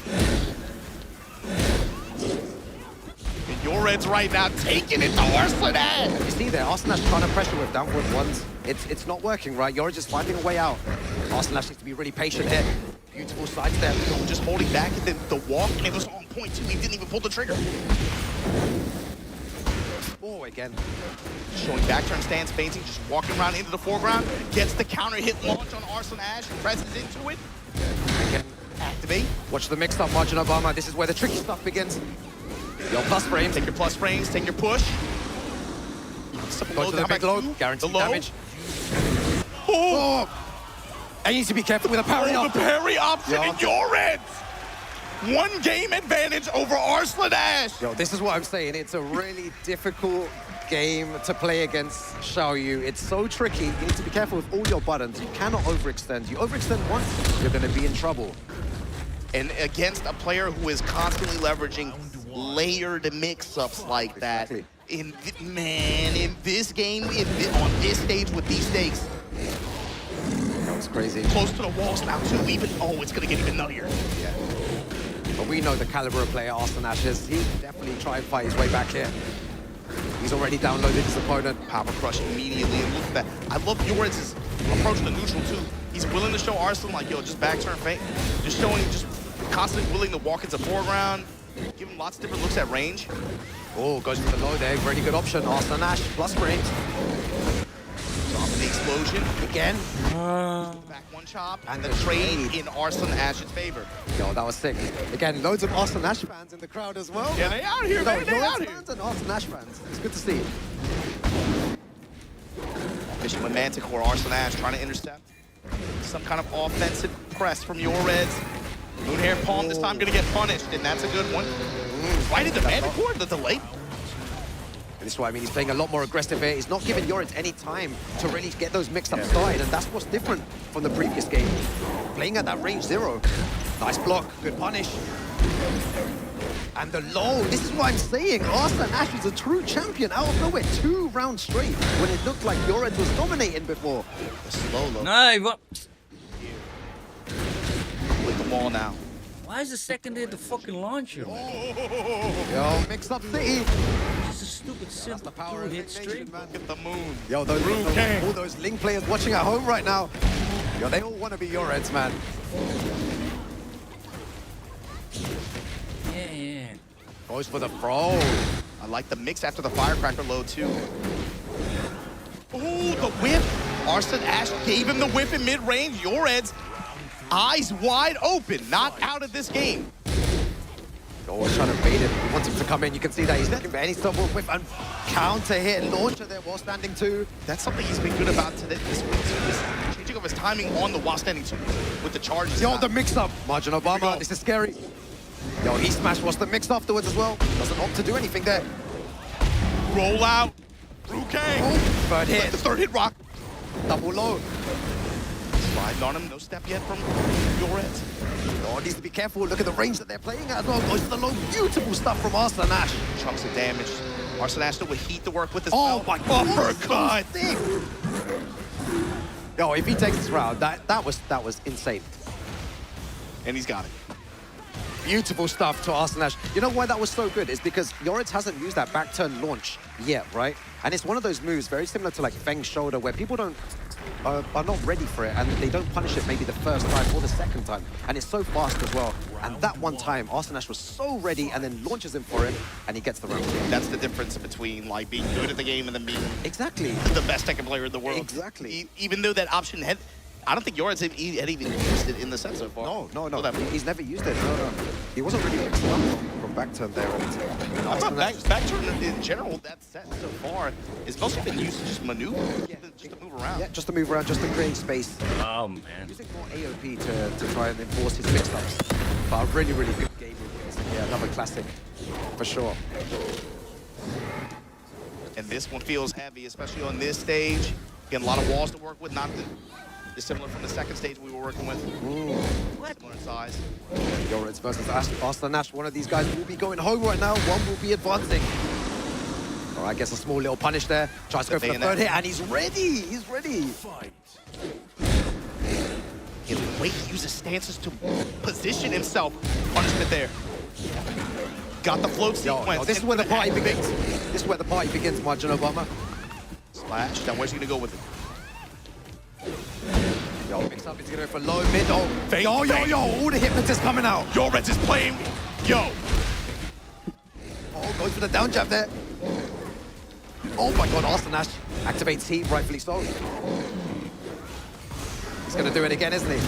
And Yoreds right now taking it to Arslan. You see there, Arslan trying to pressure with downward ones. It's not working, right? Yoreds just finding a way out. Arslan needs to be really patient here. Beautiful side step. Just holding back and then the walk, and it was on point too. He didn't even pull the trigger. Oh, again. Showing back turn stance, fainting, just walking around into the foreground. Gets the counter hit launch on Arslan Ash, presses into it. Again. Activate. Watch the mixed up margin Obama. This is where the tricky stuff begins. Yo, plus frames. Take your plus frames, take your push. Go to the big low, guaranteed damage. Oh! I need to be careful with a parry up. The parry option in Yoreds. 1 game advantage over Arslan Ash. Yo, this is what I'm saying. It's a really difficult game to play against Xiaoyu. It's so tricky. You need to be careful with all your buttons. You cannot overextend. You overextend once, you're going to be in trouble. And against a player who is constantly leveraging layered mix-ups like that, in this game, on this stage with these stakes, that was crazy. Close to the walls now too. It's gonna get even nuttier. Yeah. But we know the caliber of player Arslan Ash is. He'll definitely try and fight his way back here. He's already downloaded his opponent. Power crush immediately. And look at that. I love Yoreds' approach to neutral too. He's willing to show Arslan like, yo, just back turn feint. Just showing, just constantly willing to walk into foreground. Give him lots of different looks at range. Oh, goes for the low there. Very good option. Arslan Ash plus frames. Dropping the explosion again. Back one chop and the trade in Arslan Ash's favor. Yo, that was sick. Again, loads of Arslan Ash fans in the crowd as well. Yeah, they out here, man. They out here. Fans and Arslan Ash fans. It's good to see. Fishing with Manticore, Arslan Ash trying to intercept. Some kind of offensive press from Yoreds. Moonhair Palm this time gonna get punished, and that's a good one. Why did the Manticore? The delay? This is why I mean he's playing a lot more aggressive here. He's not giving Yoreds any time to really get those mix-ups started, and that's what's different from the previous game. Playing at that range 0. Nice block, good punish. And the low, this is what I'm saying. Arslan Ash is a true champion out of nowhere. 2 rounds straight when it looked like Yoreds was dominating before. The slow low. No, what? With the wall now. Why is the second hit the fucking launcher? Yo, mix-up city. It's a stupid simple two-hit streak. Look at the moon. Yo, all those Ling players watching at home right now. Yo, they all want to be Yoreds, man. Yeah. Goes for the throw. I like the mix after the firecracker load too. Oh, the whip. Arslan Ash gave him the whip in mid-range. Yoreds, eyes wide open, not out of this game. Always trying to bait him. He wants him to come in. You can see that he's looking for any stumble whip and counter hit launcher there while standing 2. That's something he's been good about today this week too. Is changing of his timing on the while standing 2 with the charges. Yo, the mix-up. Margin Obama, this is scary. Yo, he smashed what's the mix afterwards as well. Doesn't opt to do anything there. Roll out. Rukang. Third hit. The third hit rock. Double low. Sliding on him. No step yet from Yoreds. Oh, needs to be careful. Look at the range that they're playing at as well. Goes to the low. Beautiful stuff from Arslan Ash. Chunks of damage. Arslan Ash still with heat to work with as well. Oh my God. Uppercut. Yo, if he takes this round, that was insane. And he's got it. Beautiful stuff to Arslan Ash. You know why that was so good? Is because Yoreds hasn't used that back turn launch yet, right? And it's one of those moves very similar to like Feng's shoulder where people don't are not ready for it, and they don't punish it maybe the first time or the second time. And it's so fast as well. And that one time, Arslan Ash was so ready and then launches him for him, and he gets the round. That's the difference between like being good at the game and then being exactly the best Tekken player in the world. Exactly. Even though that option had, I don't think Yoretz had even used it in the set so far. No. He's never used it. No. He wasn't really mixed up from back turn there. I thought back turn in general, that set so far is mostly been used to just maneuver, just to move around. Yeah, just to move around, just to create space. Oh, man. Using more AOP to try and enforce his mix-ups. But a really, really good game we're witnessing here. Another classic, for sure. And this one feels heavy, especially on this stage. Again, a lot of walls to work with, not dissimilar from the second stage we were working with. Similar in size. Yoretz versus Arslan Ash. One of these guys will be going home right now. One will be advancing. All right, gets a small little punish there. Tries to go for the third hit, and he's ready. He's ready. In the way he uses stances to position himself. Punishment there. Got the float sequence. Yo, this is where the party begins. This is where the party begins, Margin Obama. Splash. Now where's he gonna go with it? Yo, mix up. He's gonna go for low, mid. Yo. All the hypnotists coming out. Yoretz is playing. Yo. Oh, goes for the down jab there. Oh my God, Arslan Ash activates heat, rightfully so. He's gonna do it again, isn't he?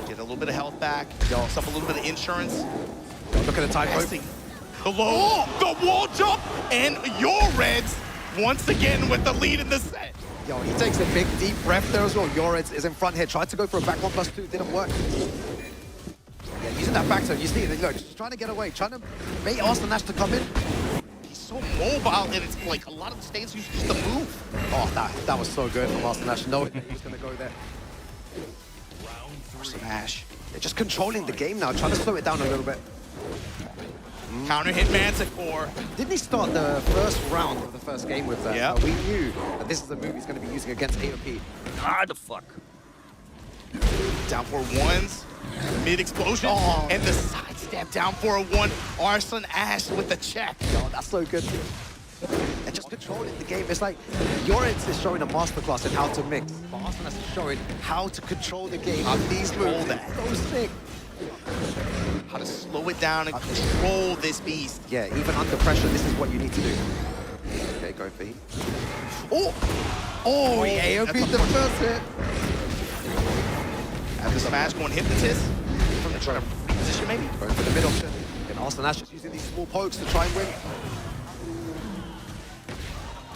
Get a little bit of health back. Yourself a little bit of insurance. Look at the time. The low, the wall jump, and Yoretz once again with the lead in the set. Yo, he takes a big, deep breath there as well. Yoretz is in front here. Tried to go for a back 1+2, didn't work. Yeah, using that back turn, you see it. Look, just trying to get away, trying to bait Arslan Ash to come in. He's so mobile, and it's like a lot of the stance use just to move. Oh, that was so good from Arslan Ash, knowing that he was going to go there. Arslan Ash. They're just controlling the game now, trying to slow it down a little bit. Counter hit Manticore. Didn't he start the first round of the first game with that? Yeah. We knew that this is the move he's going to be using against AOP. The fuck. Down for ones. Mid-explosion. Oh. And the sidestep down for a one. Arslan Ash with the check. Yo, that's so good. And just controlling the game. It's like Yoretz is showing a masterclass in how to mix. But Arslan Ash is showing how to control the game. How these moves. So sick. How to slow it down and control this beast. Yeah, even under pressure, this is what you need to do. Okay, go for heat. Oh, he AOP'd the first hit. And the smash going hypnotist. From the trying to position maybe. Going for the mid option. And Arslan Ash is using these small pokes to try and win.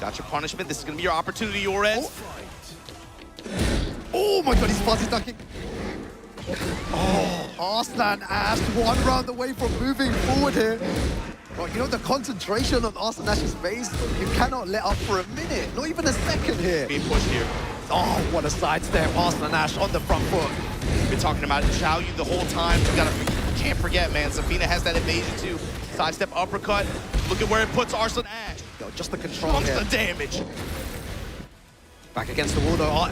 Got your punishment. This is going to be your opportunity, Yoretz. Oh my God, he's fuzzy ducking. Oh, Arslan Ash, one round away from moving forward here. But you know the concentration on Arslan Ash's face? You cannot let up for a minute, not even a second here. Being pushed here. Oh, what a sidestep. Arslan Ash on the front foot. We've been talking about Xiao Yu the whole time. Can't forget, man. Safina has that evasion too. Sidestep uppercut. Look at where it puts Arslan Ash. Yo, just the control Pumps here. the damage. Back against the wall though.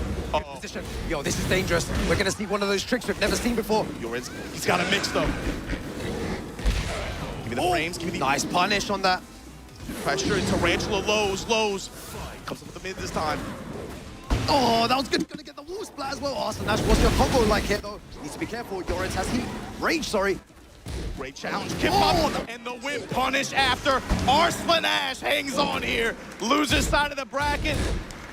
Position. Yo, this is dangerous. We're going to see one of those tricks we've never seen before. Yoretz, he's got a mix though. Give me the frames. Give me the nice punish on that. pressure. Tarantula lows. Comes up with the mid this time. Oh, that was good. Gonna get the wall splat as well. Arslan Ash, what's your combo like here though? Needs to be careful. Yoretz has heat. Rage, sorry. Great challenge. Kip up and the whip punish after. Arslan Ash hangs on here. Loser side of the bracket.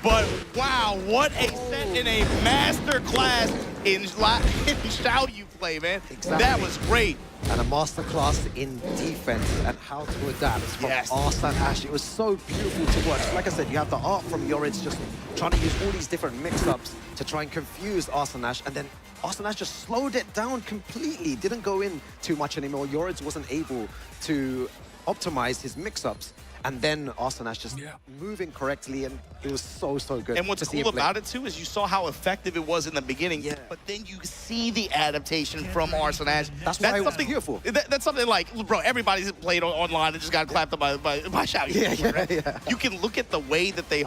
But wow, what a set in a master class in Xiao Yu play, man. Exactly. That was great. And a masterclass in defense and how to adapt from Arslan Ash. It was so beautiful to watch. Like I said, you have the art from Yoretz just trying to use all these different mix-ups to try and confuse Arslan Ash. And then Arslan Ash just slowed it down completely. Didn't go in too much anymore. Yoretz wasn't able to optimize his mix-ups. And then Arslan Ash just moving correctly, and it was so good. And what's cool about it too is you saw how effective it was in the beginning, but then you see the adaptation from Arslan Ash. That's why it was beautiful. That's something like, bro, everybody's played online and just got clapped up by Xiao Yu. Right? You can look at the way that they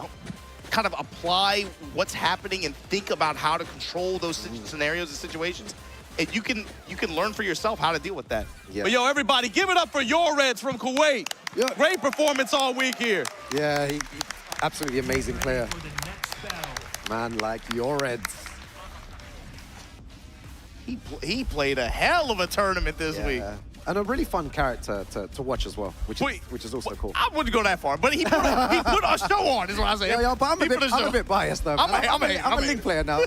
kind of apply what's happening and think about how to control those scenarios and situations. And you can learn for yourself how to deal with that. Yeah. But yo, everybody, give it up for Yoretz from Kuwait. Yeah. Great performance all week here. Yeah, he absolutely amazing player. Man like Yoreds. He played a hell of a tournament this week. And a really fun character to watch as well, which is also cool. I wouldn't go that far, but he put a show on, is what I say. Yeah, but I'm a bit biased though. I'm a Link player now.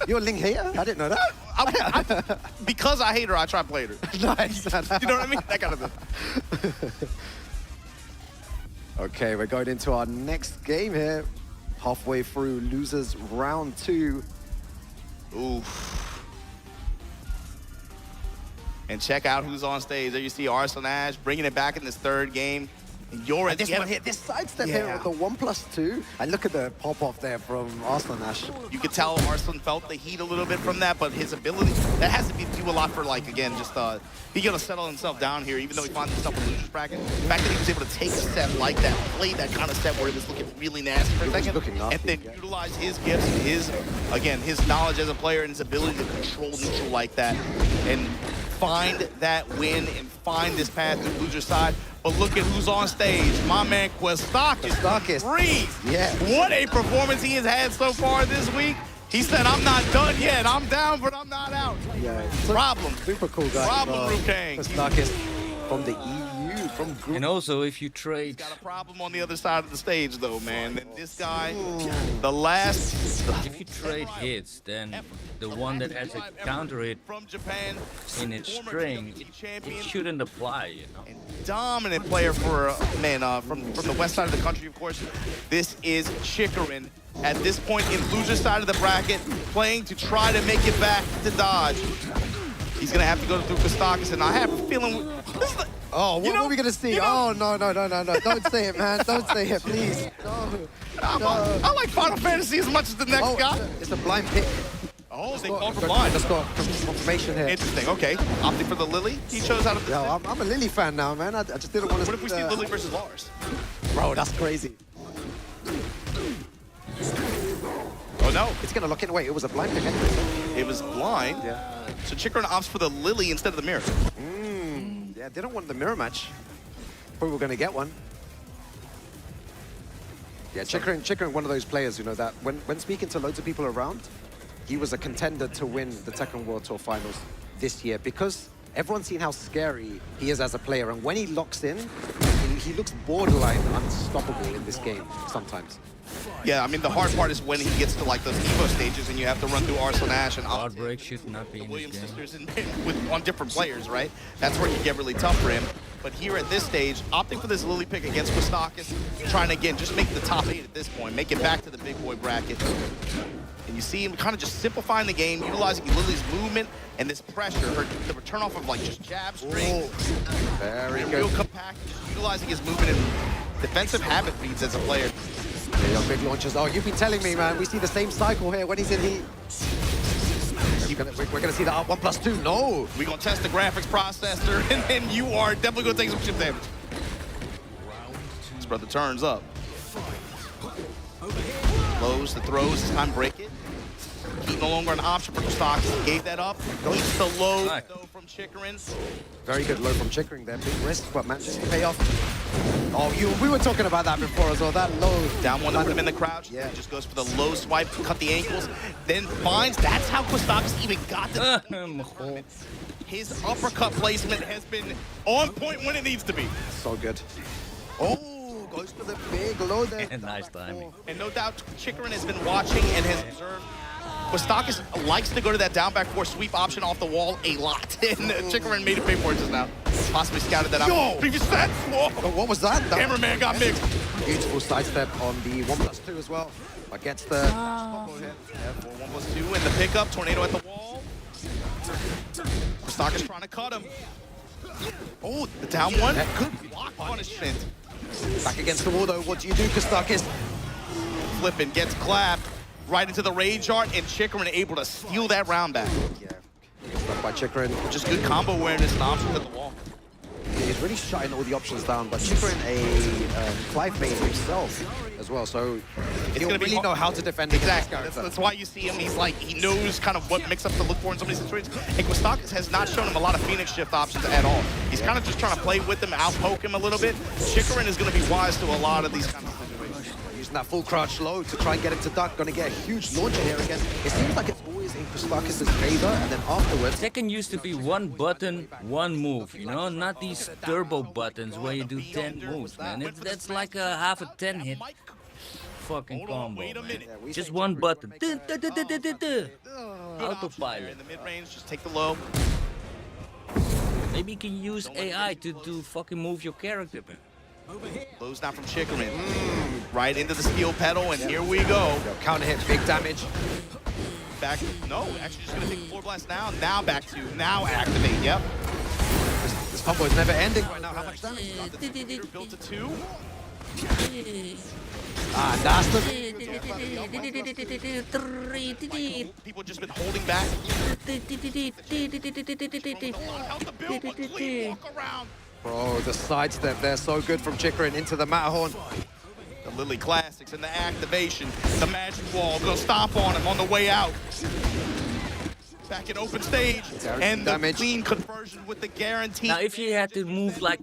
You're a Link hater? I didn't know that. Because I hate her, I try to play her. Nice. You know what I mean? That kind of thing. Okay, we're going into our next game here. Halfway through losers round 2. Oof. And check out who's on stage. There you see Arslan Ash bringing it back in this third game. And Yoreds this one here, this sidestep here with the 1+2. And look at the pop-off there from Arslan Ash. You could tell Arslan felt the heat a little bit from that, but his ability, that has to do a lot for, like, again, just being able to settle himself down here, even though he finds himself in loser's bracket. The fact that he was able to take a set like that, play that kind of set where he was looking really nasty for a second, and then utilize his gifts, his knowledge as a player and his ability to control neutral like that, and find that win and find this path to the loser side. But look at who's on stage. My man Questakis. Yeah. What a performance he has had so far this week. He said, I'm not done yet. I'm down, but I'm not out. Yeah. Problem. Super cool guy. Problem, Rukang. Questakis from the EU, from Group. And also, if you trade... He's got a problem on the other side of the stage, though, man. And this guy, the last... If you trade hits, then the one that has a counter hit from Japan in its string, it shouldn't apply, you know. Dominant player for from the west side of the country, of course. This is Chikarin. At this point in loser side of the bracket, playing to try to make it back to Dodge. He's gonna have to go through Questakis, and I have a feeling. Oh, what are we gonna see? Oh no! Don't say it, man! Don't say it, please. No. I like Final Fantasy as much as the next guy. It's a blind pick. Oh, they called for blind. Let's go confirmation here. Interesting. Okay, opting for the Lily. He chose out of the. Yeah, I'm a Lily fan now, man. I just didn't want to. What if we see Lily versus Lars? Bro, that's crazy. Oh no! It's gonna lock in. Wait, it was a blind pick anyway. It was blind. Yeah. So Chikarin opts for the Lily instead of the mirror. Yeah, they don't want the mirror match. But we're gonna get one. Yeah, Chikarin, one of those players, you know, that when speaking to loads of people around, he was a contender to win the Tekken World Tour Finals this year because everyone's seen how scary he is as a player, and when he locks in, he looks borderline unstoppable in this game sometimes. Yeah, I mean, the hard part is when he gets to like those Evo stages and you have to run through Arslan Ash and Heartbreak should not be in Williams this game. sisters on different players, right? That's where it can get really tough for him. But here at this stage, opting for this Lily pick against Questakis, trying to, again, just make the top 8 at this point, make it back to the big boy bracket. And you see him kind of just simplifying the game, utilizing Lily's movement and this pressure, the return off of like just jab strings. Very good. Real compact, just utilizing his movement and defensive habit reads as a player. Yeah, big launches. Oh, you've been telling me, man. We see the same cycle here when he's in heat. We're gonna see the 1+2. No. We're gonna test the graphics processor, and then you are definitely gonna take some chip damage. This brother turns up. Lows the throws, this time break it. Heat no longer an option for Questakis. Gave that up. Goes to low though from Chikarin. Very good low from Chikarin there. Big risk, but managed to pay off. Oh, we were talking about that before as well. That low. Down one to put him in the crouch. Yeah. He just goes for the low swipe to cut the ankles. Then finds, that's how Questakis even got to the tournament. His uppercut placement has been on point when it needs to be. So good. Oh, goes for the big low there. Nice timing. And no doubt Chikarin has been watching and has observed. Questakis likes to go to that down back 4 sweep option off the wall a lot. And Chikarin made it pay for it just now. Possibly scouted that out. Yo! Previous set! Whoa! What was that? Cameraman got mixed. Beautiful sidestep on the 1+2 as well. Against the... Yeah, for 1+2 and the pickup. Tornado at the wall. Questakis trying to cut him. Oh, the down one. That could be block punishment. Back against the wall though. What do you do, Questakis? Flipping, gets clapped. Right into the rage art, and Chikarin able to steal that round back. Yeah, stuff by Chikarin. Just good combo awareness and options at the wall. Yeah, he's really shutting all the options down, but Chikarin a Clive main himself as well, so he'll really know how to defend exactly. That's why you see him. He's like, he knows kind of what mix-ups to look for in some of these situations. And Questakis has not shown him a lot of Phoenix shift options at all. He's kind of just trying to play with him, outpoke him a little bit. Chikarin is going to be wise to a lot of these kind of situations. Using that full crouch low to try and get him to duck. Gonna get a huge launcher here again. It seems like it's always in Kostakis' favor, and then afterwards... Tekken used to be one button, one move, you know? Not these turbo buttons where you do 10 moves, man. That's like a half a 10 hit fucking combo, man. Just one button. Autopilot. In the mid-range, just take the low. Maybe you can use AI to fucking move your character, man. Low's not from Chickerman. Right into the steel pedal, and here we go. Counter hit, big damage. Back, no, actually just gonna take the floor blast now. Now back to, now activate, yep. This combo is never ending right now. How much damage? Built to 2. Ah, that's the... People just been holding back. Bro, the sidestep there, so good from Chikrin into the Matterhorn. The Lily Classics and the activation. The magic wall, go stomp on him on the way out. Back in open stage. And the clean conversion with the guarantee. Now, if you had to move like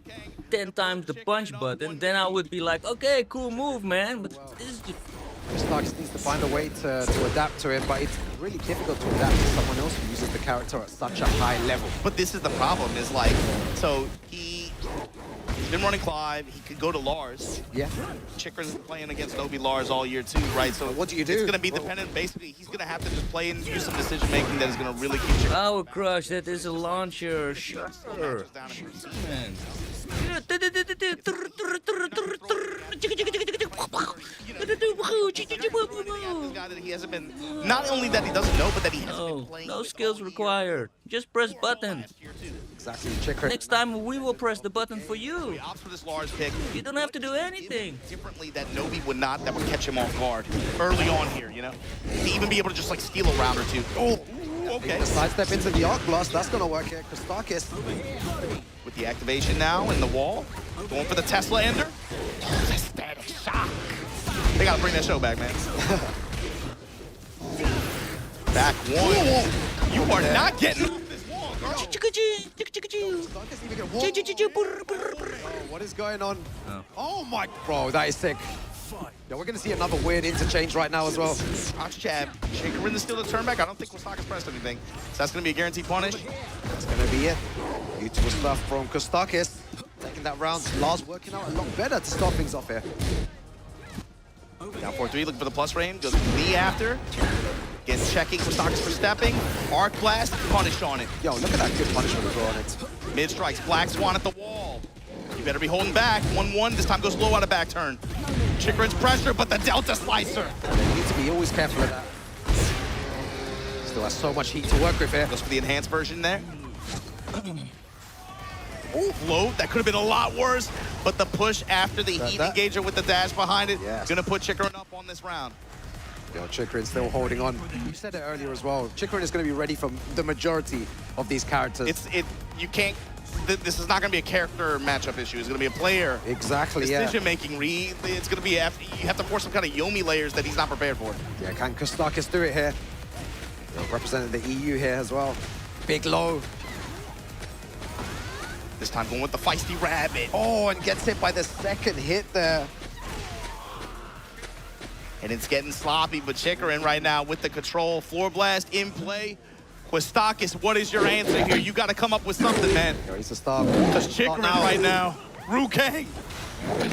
10 times the punch button, then I would be like, okay, cool move, man. But this is just... Kostakis needs to find a way to adapt to it, but it's really difficult to adapt to someone else who uses the character at such a high level. But this is the problem, is like, so he's been running Clive, he could go to Lars. Yeah. Chikrin's playing against Nobi Lars all year too, right? So what do you do? It's gonna be dependent, basically, he's gonna have to just play and use some decision making that is gonna really keep Chikrin. Power Crush, that is a launcher, sure. Man. He hasn't been, not only that he doesn't know, but that he hasn't been playing. No skills required. Just press button. Exactly, Chikrin. Next time we will press the button for you. He opts for this Lars pick. You don't have to do anything. Differently that Nobi would not, that would catch him off guard early on here, you know? To even be able to just like steal a round or two. Oh, okay. The sidestep into the Arc Blast, that's gonna work here. Kostakis. With the activation now in the wall. Going for the Tesla Ender. Oh, the static shock. They gotta bring that show back, man. Back one. You are not getting off this wall, girl. What is going on? Oh my, bro, that is sick. Yeah, we're gonna see another weird interchange right now as well. Crouch jab. Shaker in the steal to turn back. I don't think Kostakis pressed anything. So that's gonna be a guaranteed punish. That's gonna be it. Beautiful stuff from Kostakis. Taking that round. Lars working out a lot better to start things off here. Down 4-3, looking for the plus frame. Goes knee after. Gets checking Kostakis for stepping. Arc blast, punish on it. Yo, look at that good punishment as well on it. Mid strikes, Black Swan at the wall. You better be holding back. 1-1, this time goes low out of back turn. Chikrin's pressure, but the Delta Slicer. You need to be always careful of that. Still has so much heat to work with here. Goes for the enhanced version there. Oh, low. That could have been a lot worse, but the push after the heat engager with the dash behind it, gonna put Chikrin up on this round. Yo, Chikrin still holding on. You said it earlier as well. Chikrin is going to be ready for the majority of these characters. You can't. This is not going to be a character matchup issue. It's going to be a player. Exactly. Decision making. It's going to be. You have to force some kind of Yomi layers that he's not prepared for. Yeah, can Kostakis do it here? Representing the EU here as well. Big low. This time going with the feisty rabbit. Oh, and gets hit by the second hit there. And it's getting sloppy, but Chikrin right now with the control. Floor blast in play. Kostakis, what is your answer here? You got to come up with something, man. Yo, he's a stop. Because Chikrin right now, Rukang.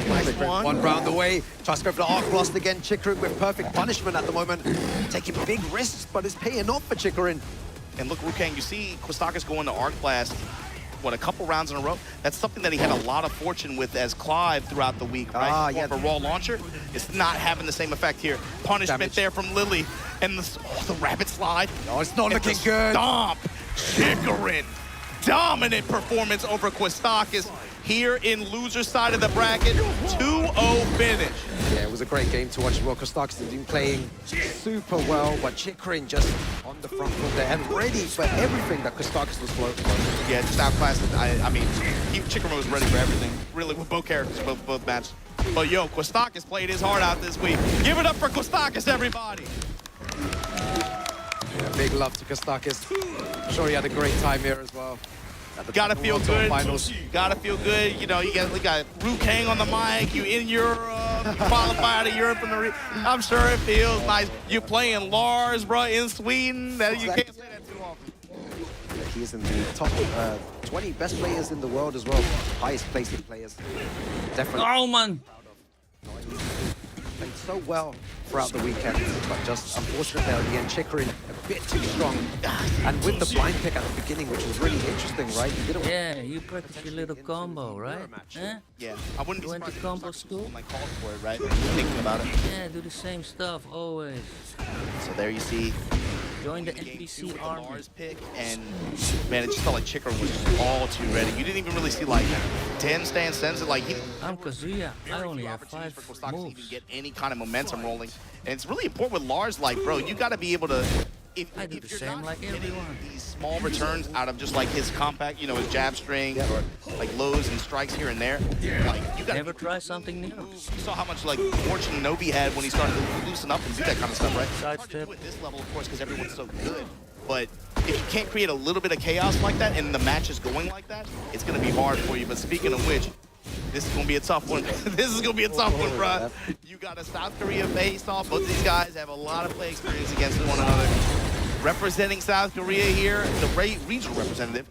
Nice one round away. Tries to go for the Arc Blast again. Chikrin with perfect punishment at the moment. Taking big risks, but it's paying off for Chikrin. And look, Rukang, you see Kostakis going to Arc Blast. What, a couple rounds in a row? That's something that he had a lot of fortune with as Clive throughout the week, right? Yeah. For raw launcher, it's not having the same effect here. Punishment there from Lily, and the rabbit slide. Oh, it's not looking good. Stomp, Chikrin, dominant performance over Kostakis here in loser side of the bracket. 2-0 finish. Yeah, it was a great game to watch. Well, Kostakis has been playing super well, but Chikrin just on the front foot there and ready for everything that Kostakis was floating. Yeah, just outclassed. I mean, Chikrin was ready for everything, really, with both characters, both matches. But yo, Kostakis played his heart out this week. Give it up for Kostakis, everybody. Yeah, big love to Kostakis. I'm sure he had a great time here as well. Gotta feel good. Gotta feel good. You know, we got Rukang on the mic. You in Europe. qualify out of Europe in the I'm sure it feels nice. You're playing Lars, bro, in Sweden. That you can't say that too often. Yeah, he is in the top 20 best players in the world as well. Highest placing players. Definitely. Oh, man. Played so well throughout the weekend, but just unfortunately at the end, Chicory a bit too strong. And with the blind pick at the beginning, which was really interesting, right? You didn't Yeah, you practice your little combo, right? Eh? Yeah, I wouldn't be You went to surprised combo school? I called for it, right? Thinking about it. Yeah, do the same stuff always. So there you see. Join the NPC army. Lars pick, and man, it just felt like Chicory was just all too ready. You didn't even really see like 10 stand sends it like he. I'm Kazuya. I only have 5 to moves. even get any kind of momentum rolling, and it's really important with Lars. Like, bro, you got to be able to. I do the same like everyone. These small returns out of just like his compact, you know, his jab string or like lows and strikes here and there. Like, you got Never try something new. You saw how much like fortune Nobi had when he started to loosen up and do that kind of stuff, right? Side Hard to do at this level, of course, because everyone's so good. But if you can't create a little bit of chaos like that and the match is going like that, it's going to be hard for you. But speaking of which, this is going to be a tough one. This is going to be a tough one, bro. You got a South Korea face off. Both of these guys have a lot of play experience against one another. Representing South Korea here, the regional representative,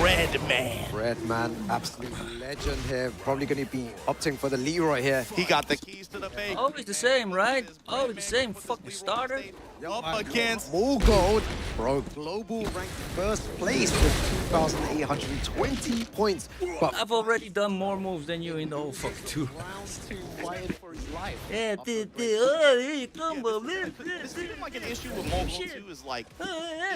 Redman. Redman, absolute legend here. Probably going to be opting for the Leroy here. He got the keys to the bank. Always the same, right? Always the same fucking starter. Up against Gold, bro, global ranked first place with 2,820 points. But I've already done more moves than you in the whole fucking tour. rounds too quiet for his life. Yeah, oh, here you come, This seems like an issue with Mogul too, is like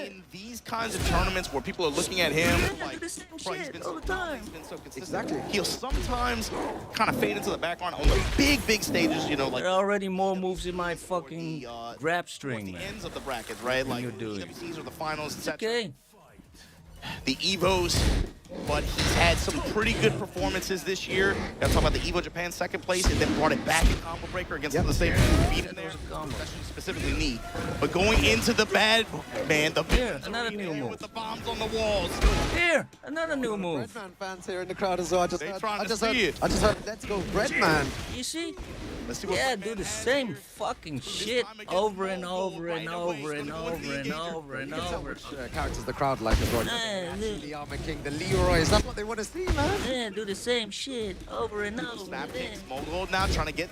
in these kinds of tournaments where people are looking at him like, bro, he's been so consistent. Exactly. He'll sometimes kind of fade into the background on the big stages, you know, like there are already more moves in my fucking grab string, the man. ends of the brackets, right? Like the EWCs or the finals, etc. Okay. The Evos, but he's had some pretty good performances this year. Gotta talk about the Evo Japan second place and then brought it back in Combo Breaker against some of the same people who beat him there, especially specifically knee. But going into the bad, man, the another new move. with the bombs on the walls. Here, another new move. Breadman fans here in the crowd as well. I just heard, let's go Breadman. You see? Let's see what Yeah, do the same fucking shit over and over and over and over and over and over. Characters the crowd like as well. The Armor King, the Leroy. That's what they want to see, man. Yeah, do the same shit over and over. Snap kicks, Mogul now trying to get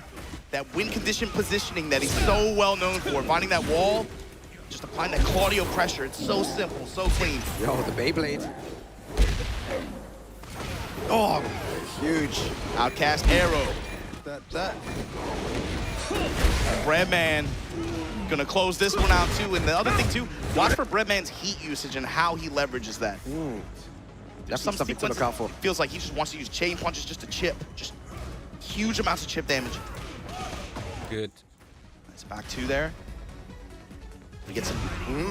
that win condition positioning that he's so well known for. Finding that wall, just applying that Claudio pressure. It's so simple, so clean. Yo, the Beyblade. Oh, huge. Outcast arrow. Breadman gonna close this one out too. And the other thing too, watch for Breadman's heat usage and how he leverages that. That's something to look out for. Feels like he just wants to use chain punches just to chip, just huge amounts of chip damage. Good. It's back two there. We get some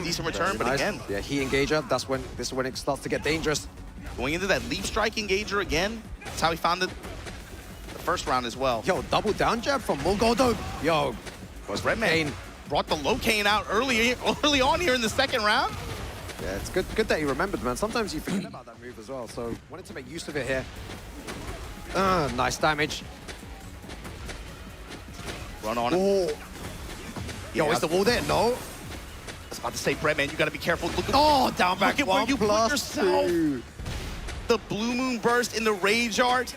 decent return, but Nice. again, Yeah, he engager. This is when it starts to get dangerous. going into that leap strike engager again. That's how he found it the first round as well. Yo, double down jab from Mogoldo. Yo, was Redman brought the low cane out early on here in the second round. Yeah, it's good that you remembered, man. Sometimes you forget about that move as well. So wanted to make use of it here. Nice damage. Run on him. Oh. Yo, is the wall there? No. I was about to say, Breadman, you got to be careful. Look, down back. Look at where you put yourself. The Blue Moon Burst in the Rage Art.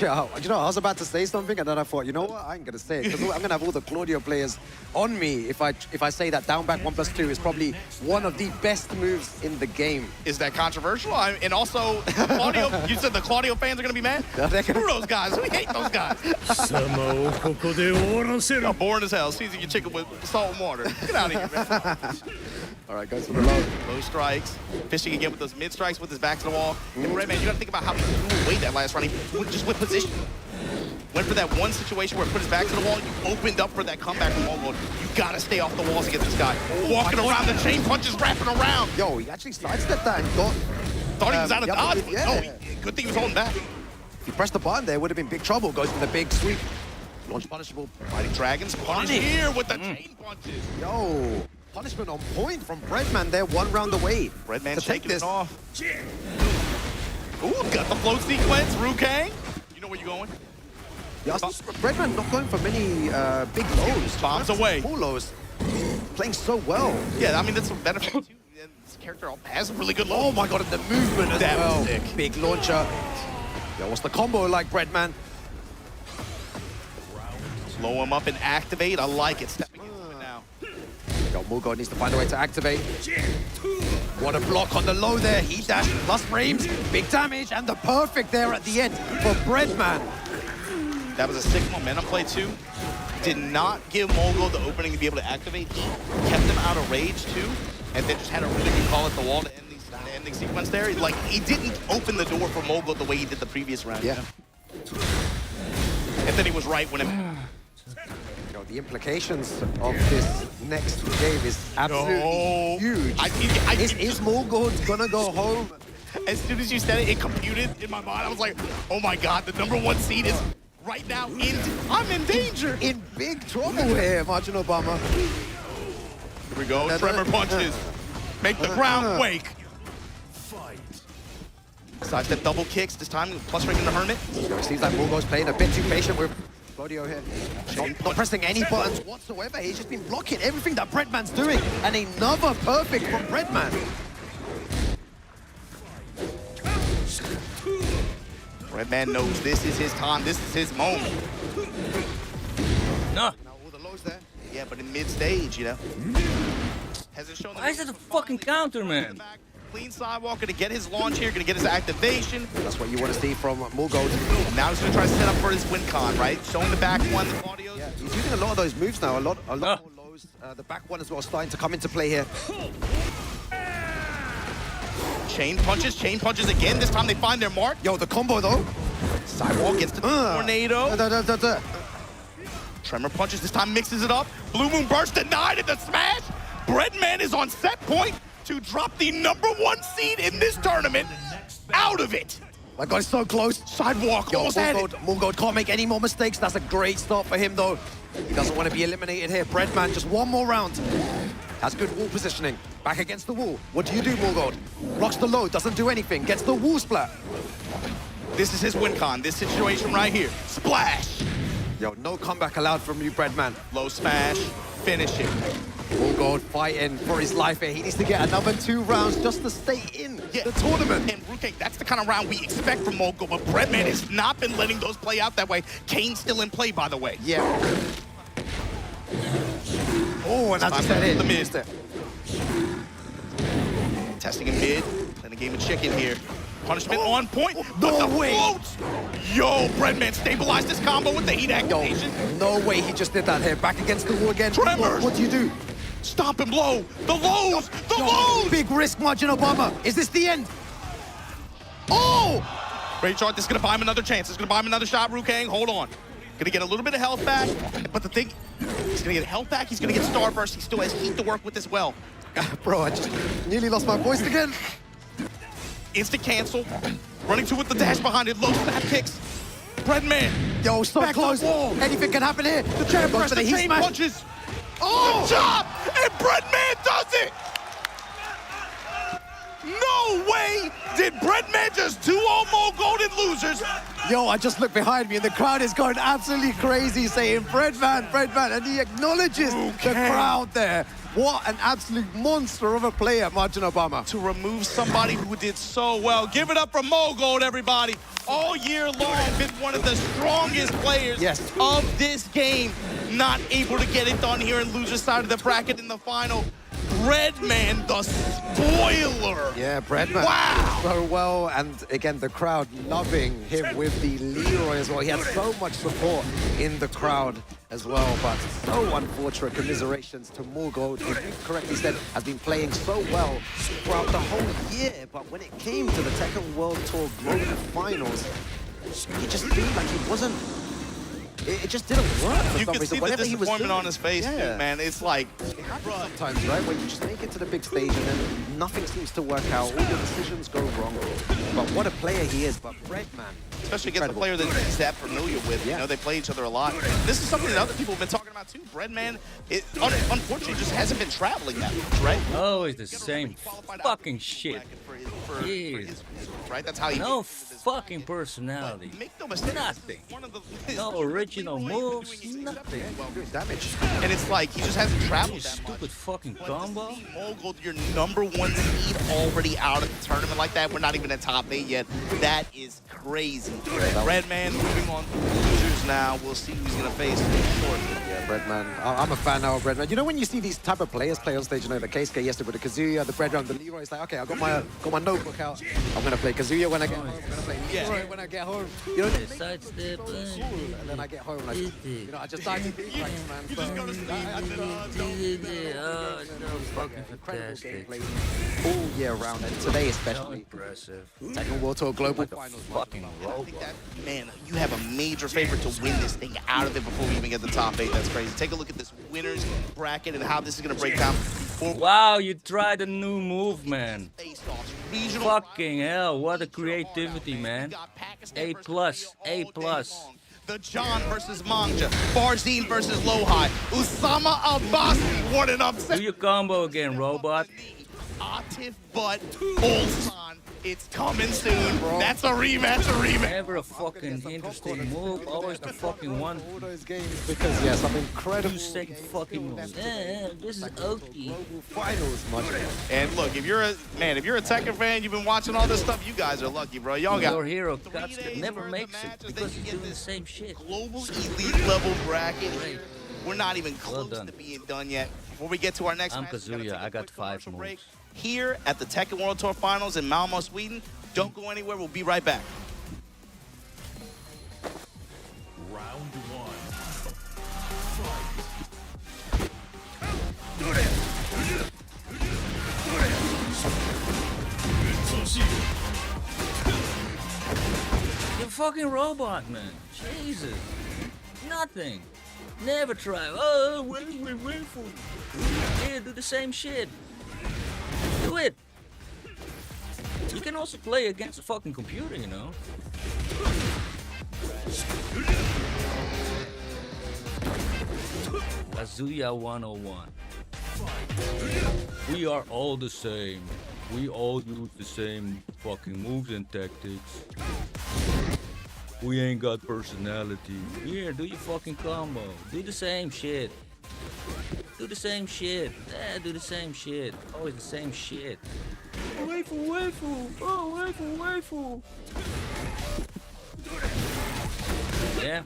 Yeah, you know, I was about to say something, and then I thought, you know what? I ain't gonna say it because I'm gonna have all the Claudio players on me if I say that down back 1+2 is probably one of the best moves in the game. Is that controversial? And also, Claudio, you said the Claudio fans are gonna be mad? Screw those guys. We hate those guys. I'm boring as hell. Season your chicken with salt and water. Get out of here, man. All right, goes for the low. Low strikes. Fishing again with those mid strikes with his back to the wall. And Redman, you got to think about how he threw away that last round. He just went position. Went for that one situation where it put his back to the wall. You opened up for that comeback from Mogul. You got to stay off the walls against this guy. Walking around, the chain punches wrapping around. Yo, he actually sidestepped that and got... Thought he was out of dodge. Yeah. No, good thing he was holding back. If he pressed the button there, would have been big trouble. Goes for the big sweep. Launch punishable. Fighting Dragons. Punish here with the chain punches. Yo. Punishment on point from Breadman there, one round away. Breadman to take shaking this it off. Ooh, got the float sequence. Rukang, you know where you're going. Yeah, Breadman not going for many big lows. Bombs away. Full lows. Playing so well. Yeah, I mean, that's a benefit too. This character has a really good low. Oh my god, and the movement as That well. was sick. Big launcher. Yeah, what's the combo like, Breadman? Slow him up and activate. I like it. Stepping into it now. Yo, Mulgo needs to find a way to activate. What a block on the low there. He dashed plus frames. Big damage and the perfect there at the end for Breadman. That was a sick momentum play too. Did not give Mulgo the opening to be able to activate. He kept him out of rage too, and then just had a really good call at the wall to end the ending sequence there. Like, he didn't open the door for Mulgo the way he did the previous round. Yeah. And then he was right when it... You know, the implications of this next game is absolutely huge. Is Mulgo gonna go home? As soon as you said it, it computed in my mind. I was like, oh my god, the #1 seed is right now I'm in danger. In big trouble here, Marginal Bomber. Here we go, tremor punches. Make the ground wake. Sidestep double kicks, this time plus ring in the Hermit. It seems like Mulgo's playing a bit too patient with Claudio here. Not pressing any buttons whatsoever. He's just been blocking everything that Breadman's doing. And another perfect from Breadman. Breadman knows this is his time, this is his moment. No. Now all the lows there. Yeah, but in mid-stage, you know. Hasn't shown. Why is it a fucking counter, man? Clean sidewalk, gonna get his launch here, gonna get his activation. That's what you want to see from Mulgo. Now he's gonna try to set up for his win con, right? Showing the back one, the audio. Yeah, he's using a lot of those moves now, a lot more lows. The back one as well starting to come into play here. Chain punches again. This time they find their mark. Yo, the combo though. Sidewalk gets the tornado. Tremor punches, this time mixes it up. Blue Moon Burst denied at the smash. Breadman is on set point to drop the #1 seed in this tournament out of it. My God, it's so close. Sidewalk, almost had it. Mulgo can't make any more mistakes. That's a great start for him though. He doesn't want to be eliminated here. Breadman, just one more round. Has good wall positioning. Back against the wall. What do you do, Mulgo? Blocks the low, doesn't do anything. Gets the wall splat. This is his win con, this situation right here. Splash. Yo, no comeback allowed from you, Breadman. Low smash, finish it. Mulgo fighting for his life here. He needs to get another 2 rounds just to stay in the tournament. And Rukang, that's the kind of round we expect from Mulgo, but Breadman has not been letting those play out that way. Kane's still in play, by the way. Yeah. Oh, and that's just that in. The mid. Testing in mid, then a game of chicken here. Punishment on point. No way. Floats. Yo, Breadman stabilized this combo with the heat activation. No way he just did that here. Back against the wall again. Tremors. What do you do? Stop and blow. The lows. The lows. Big risk, Marginal Bomber. Is this the end? Oh! Great chart. This is going to buy him another chance. It's going to buy him another shot, Rukang. Hold on. Going to get a little bit of health back. But the thing, he's going to get health back. He's going to get Starburst. He still has heat to work with as well. Bro, I just nearly lost my voice again. Instant cancel. Running to with the dash behind it. Low snap kicks. Breadman. Yo, so back close. Anything can happen here. The chain press, the chain punches. Oh! The chop! And Breadman does it! No way did Breadman just 2-0 more golden losers. Yo, I just looked behind me and the crowd is going absolutely crazy saying Breadman, Breadman, and he acknowledges the crowd there. What an absolute monster of a player, Marginal Bomber. To remove somebody who did so well. Give it up for Mogold, everybody. All year long, been one of the strongest players of this game. Not able to get it done here in loser side of the bracket in the final. Breadman, the spoiler. Yeah, Breadman. Wow. So well, and again, the crowd loving him with the Leroy as well. He had so much support in the crowd as well, but so unfortunate. Commiserations to Mulgo, who you correctly said has been playing so well throughout the whole year, but when it came to the Tekken World Tour Global Finals, he just seemed like he wasn't. It just didn't work for you some can reason. see Whatever the he was disappointment doing, on his face, dude, man. It's like, it happens sometimes, right? When you just make it to the big stage and then nothing seems to work out. All your decisions go wrong. But what a player he is. But Breadman, especially against a player that he's that familiar with. You know, they play each other a lot. This is something that other people have been talking about too. Breadman, unfortunately, just hasn't been traveling that much, right? Always the same fucking shit. For his right? That's how he No fucking personality. Make no mistake. Nothing. One of the No original moves. Nothing. damage. And it's like he just hasn't traveled that much. Stupid fucking combo. Mogul, your #1 seed already out of the tournament like that. We're not even at top 8 yet. That is crazy. Redman moving on to losers now. We'll see who he's going to face shortly. Yeah, Breadman. I'm a fan now of Breadman. You know when you see these type of players play on stage, you know, the Keisuke yesterday with the Kazuya, the Breadman, the Leroy, it's like, okay, I got my notebook out. I'm going to play Kazuya when I get home. I'm going to play Leroy when I get home. You know, they sidestep. And then I get home and I just dive into these ranks, man. You just go to sleep. Oh, so fucking fantastic. All year round, and today especially. Impressive. Tekken World Tour Global Finals. Fucking I think that, man, you have a major favorite to win this thing out of it before we even get the top 8. That's crazy. Take a look at this winners bracket and how this is going to break down. Wow, you tried a new move, man. Fucking hell, what a creativity, man. A+, A+. The John versus Mangja, Barzine versus Lohai, Usama Abbasi, what an upset. Do your combo again, robot. Atif Butt, Ulsan, it's coming soon. That's a rematch, Never a fucking interesting move, always the fucking one. All those games because, yeah, some incredible second fucking moves. This is Oki. Finals, much more. And look, if you're a Tekken fan, you've been watching all this stuff, you guys are lucky, bro. Y'all got your hero Katsuki never makes it because he's doing the same shit. Global elite level bracket. We're not even close to being done yet. Before we get to our next I'm match, Kazuya, I got 5 moves. Here at the Tekken World Tour Finals in Malmo, Sweden. Don't go anywhere. We'll be right back. Round 1. You're a fucking robot, man. Jesus. Nothing. Never try. Oh, waifu. Yeah, do the same shit. Do it. You can also play against a fucking computer, you know. Kazuya 101. We are all the same. We all use the same fucking moves and tactics. We ain't got personality. Here, do your fucking combo. Do the same shit. Do the same shit. Yeah, do the same shit. Always the same shit. Waifu. Oh, waifu. Yeah.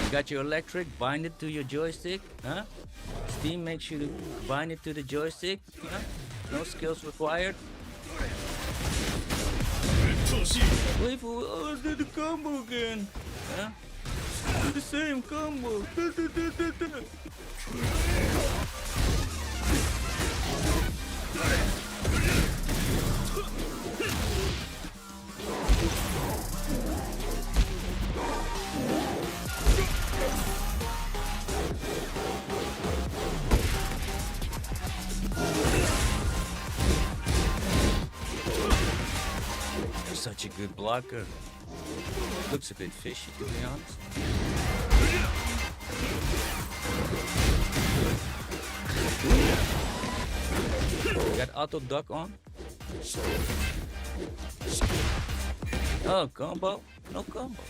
You got your electric, bind it to your joystick, huh? Steam makes you bind it to the joystick, huh? No skills required. Waifu, oh, do the combo again, huh? Do the same combo. You're such a good blocker. Looks a bit fishy, to be honest. You got auto duck on? Oh, combo? No combo.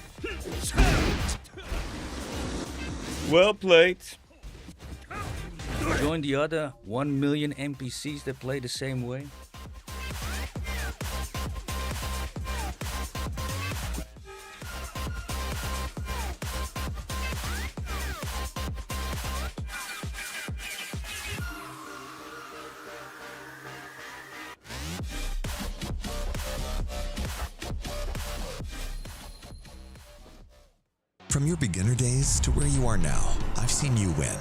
Well played. Join the other 1 million NPCs that play the same way. From your beginner days to where you are now, I've seen you win.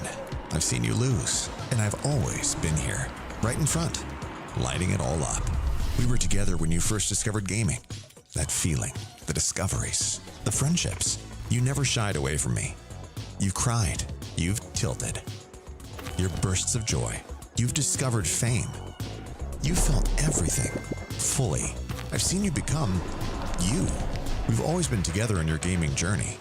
I've seen you lose. And I've always been here, right in front, lighting it all up. We were together when you first discovered gaming. That feeling, the discoveries, the friendships. You never shied away from me. You've cried. You've tilted. Your bursts of joy. You've discovered fame. You felt everything, fully. I've seen you become you. We've always been together on your gaming journey.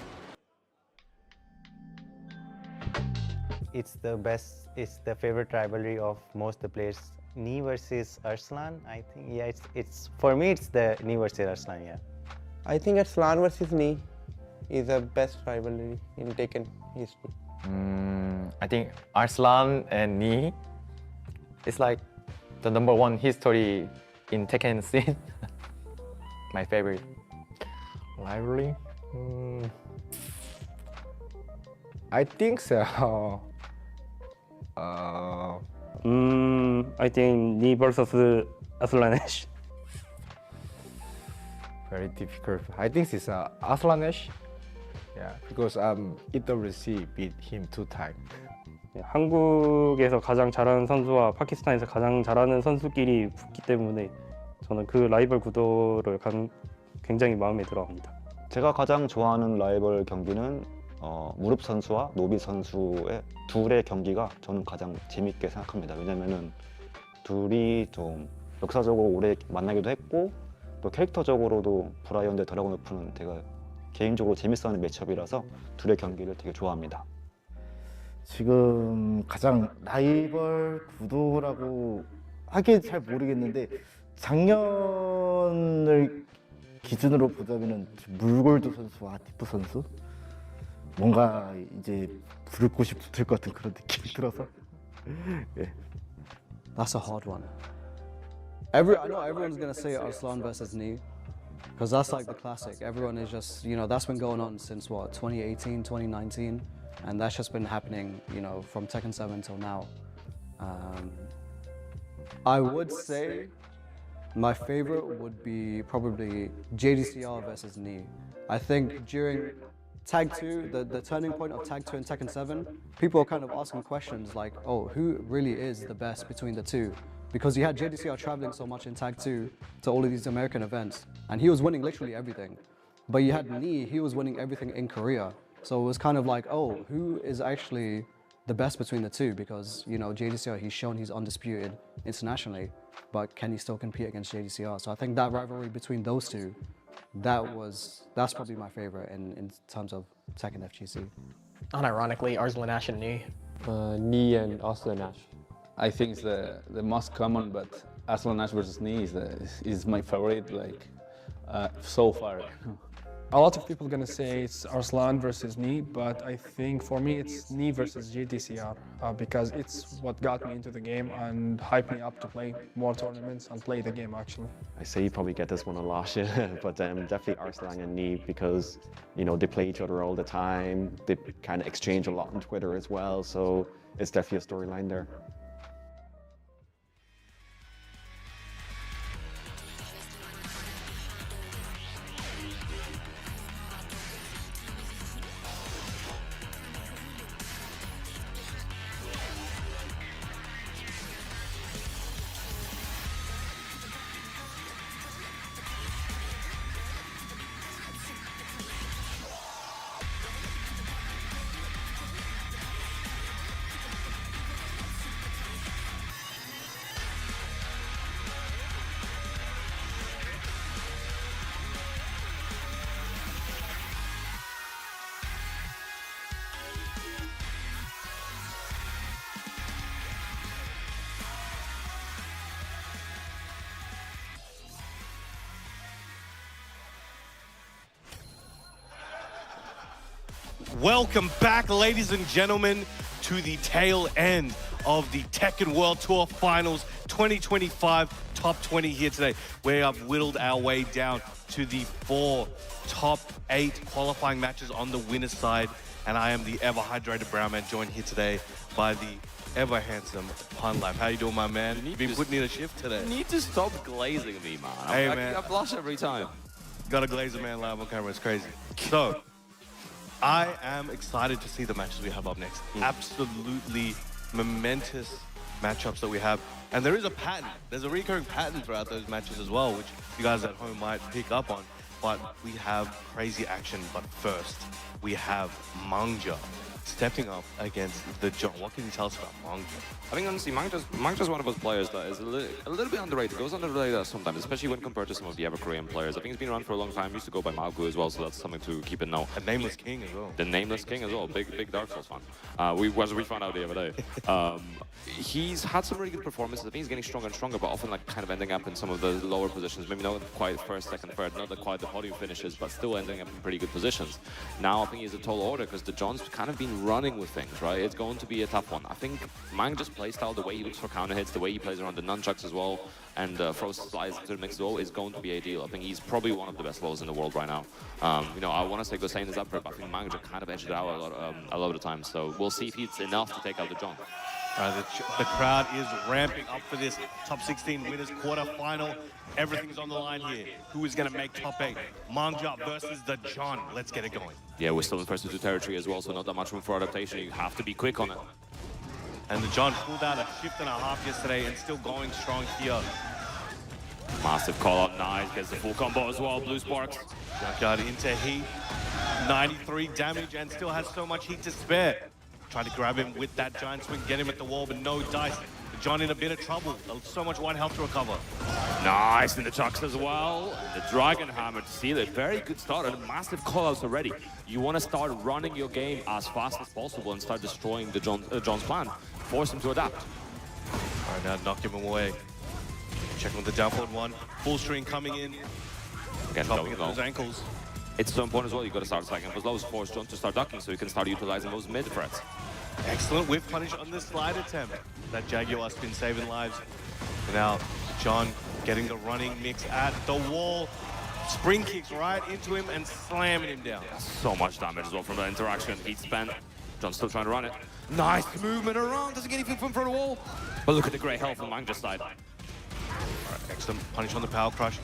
It's the best, it's the favorite rivalry of most of the players Knee versus Arslan, I think. Yeah, it's for me, it's the Knee versus Arslan, yeah. I think Arslan versus Knee is the best rivalry in Tekken history. I think Arslan and Knee is like the #1 history in Tekken scene. My favorite. Rivalry? I think so. I think Knee versus Aslanesh. Very difficult. I think it's Aslanesh. Yeah, because EWC beat him 2 times. 한국에서 가장 잘하는 선수와 파키스탄에서 가장 잘하는 선수끼리 붙기 때문에 저는 그 라이벌 구도를 굉장히 마음에 들어합니다. 제가 가장 좋아하는 라이벌 경기는 무릎 선수와 노비 선수의 둘의 경기가 저는 가장 재밌게 생각합니다. 왜냐면은 둘이 좀 역사적으로 오래 만나기도 했고 또 캐릭터적으로도 브라이언 대 드래곤 오프는 제가 개인적으로 재밌어하는 매치업이라서 둘의 경기를 되게 좋아합니다. 지금 가장 라이벌 구도라고 하긴 잘 모르겠는데 작년을 기준으로 보자면은 물골드 선수와 디프 선수 뭔가 이제 불꽃이 붙을 것 같은 그런 느낌이 들어서 예. That's a hard one. I know everyone's gonna say Arslan versus Knee, because that's like the classic. Everyone is just, that's been going on since what, 2018, 2019, and that's just been happening, from Tekken 7 till now. I would say my favorite would be probably JDCR versus Knee. I think during Tag 2, the turning point of Tag 2 and Tekken 7, people are kind of asking questions like, oh, who really is the best between the two? Because you had JDCR traveling so much in Tag 2 to all of these American events, and he was winning literally everything. But you had Knee, he was winning everything in Korea. So it was kind of like, oh, who is actually the best between the two? Because, JDCR, he's shown he's undisputed internationally, but can he still compete against JDCR? So I think that rivalry between those two, that's probably my favorite in terms of Tekken FGC. Unironically, Arslan and Knee. Knee and Arslan. I think it's the most common, but Arslan versus Knee is my favorite, so far. A lot of people are gonna say it's Arslan versus Knee, but I think for me it's Knee versus JDCR because it's what got me into the game and hyped me up to play more tournaments and play the game actually. I say you probably get this one a lot, but definitely Arslan and Knee because they play each other all the time. They kind of exchange a lot on Twitter as well, so it's definitely a storyline there. Welcome back, ladies and gentlemen, to the tail end of the Tekken World Tour Finals 2025 Top 20 here today. We have whittled our way down to the 4 top 8 qualifying matches on the winner's side. And I am the ever-hydrated brown man, joined here today by the ever-handsome Pun Life. How you doing, my man? You've been putting in a shift today. You need to stop glazing me, man. Hey, man. I blush every time. Got a glazer man live on camera. It's crazy. So, I am excited to see the matches we have up next. Absolutely momentous matchups that we have. And there is a pattern. There's a recurring pattern throughout those matches as well, which you guys at home might pick up on. But we have crazy action. But first, we have Mangja stepping up against the John. What can you tell us about Mangja? I think honestly, Mangja's one of those players that is a little bit underrated. Goes under the radar sometimes, especially when compared to some of the other Korean players. I think he's been around for a long time. Used to go by Maogu as well, so that's something to keep in know. A Nameless King as well. The Nameless King as well. Big Dark Souls fan. We found out the other day. He's had some really good performances. I think he's getting stronger and stronger, but often like kind of ending up in some of the lower positions. Maybe not quite first, second, third, not quite the podium finishes, but still ending up in pretty good positions. Now I think he's a tall order because the John's kind of been running with things, right? It's going to be a tough one. I think Mangja's playstyle, the way he looks for counter hits, the way he plays around the nunchucks as well, and throws slides into the mix as well, is going to be ideal. I think he's probably one of the best lows in the world right now. You know, I want to say Gosain is up for it, but I think Mangja kind of edged it out a lot of the time. So we'll see if it's enough to take out the John. The crowd is ramping up for this top 16 winners quarterfinal. Everything's on the line here. Who is going to make top 8? Mangja versus the John. Let's get it going. Yeah, we're still in first to 2 territory as well, so not that much room for adaptation. You have to be quick on it. And the John pulled out a shift and a half yesterday and still going strong here. Massive call out, nice. Gets the full combo as well, Blue Sparks. Junkyard into heat. 93 damage and still has so much heat to spare. Trying to grab him with that giant swing, get him at the wall, but no dice. The John in a bit of trouble. So much white health to recover. Nice in the chucks as well. The Dragon Hammer to seal it. Very good start and massive callouts already. You want to start running your game as fast as possible and start destroying the John's plan. Force him to adapt. All right, now knock him away. Check on the down forward one. Full string coming in. Again, chopping at those ankles. It's so important as well. You got to start stacking for lows, force John to start ducking so you can start utilizing those mid threats. Excellent whip punish on the slide attempt. That Jaguar's been saving lives. And now John getting the running mix at the wall. Spring kicks right into him and slamming him down. So much damage as well from the interaction. Heat spent. John's still trying to run it. Nice movement around. Doesn't get anything from front of the wall. But look at the great health on Mangja's side. All right, excellent punish on the power crush.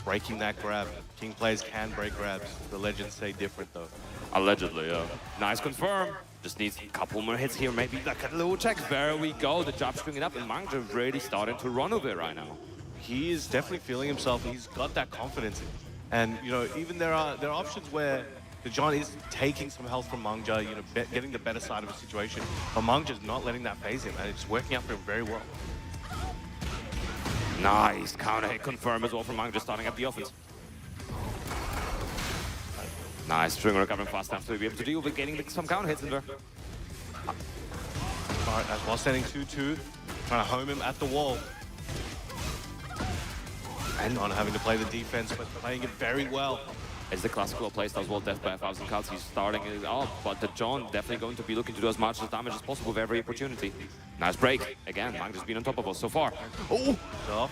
Breaking that grab. King players can break grabs. The legends say different though. Allegedly, yeah. Nice confirm. Just needs a couple more hits here, maybe like a little check. There we go. The jab stringing up, and Mangja really starting to run with it right now. He is definitely feeling himself. He's got that confidence. And you know, even there are options where the John is taking some health from Mangja, you know, getting the better side of the situation. But Mangja's not letting that phase him, and it's working out for him very well. Nice counter hit confirm as well from Mangja starting up the offense. Nice string recovering fast enough to be able to deal with getting some counter hits in there. All right, as well standing 2-2, trying to home him at the wall. And not having to play the defense, but playing it very well. It's the classical playstyle as well, death by 1,000 cuts. He's starting it up, but the John definitely going to be looking to do as much damage as possible with every opportunity. Nice break. Again, Mangja's been on top of us so far. Oh!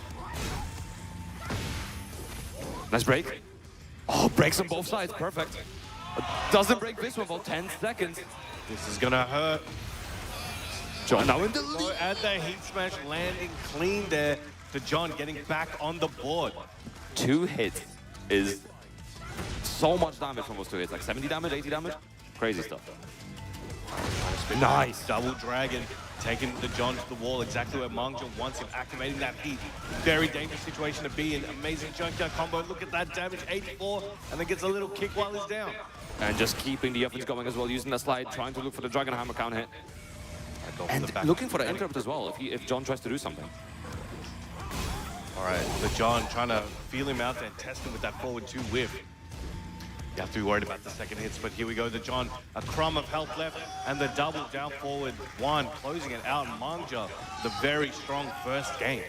Nice break. Oh, breaks on both sides. Perfect. Doesn't break this one for 10 seconds. This is gonna hurt. John now in the lead. And the heat smash landing clean there. The John getting back on the board. 2 hits is so much damage from those 2 hits. Like 70 damage, 80 damage. Crazy stuff. Nice. Double dragon. Taking the John to the wall exactly where Mangja wants him, activating that heat. Very dangerous situation to be in. Amazing junkyard combo. Look at that damage, 84, and then gets a little kick while he's down. And just keeping the offense going as well, using the slide, trying to look for the Dragon Hammer counter hit. And looking for the interrupt as well, if John tries to do something. All right, the John trying to feel him out there and test him with that forward 2 whiff. You have to be worried about the second hits, but here we go. The John, a crumb of health left, and the double down forward 1, closing it out. Mangja, the very strong first game.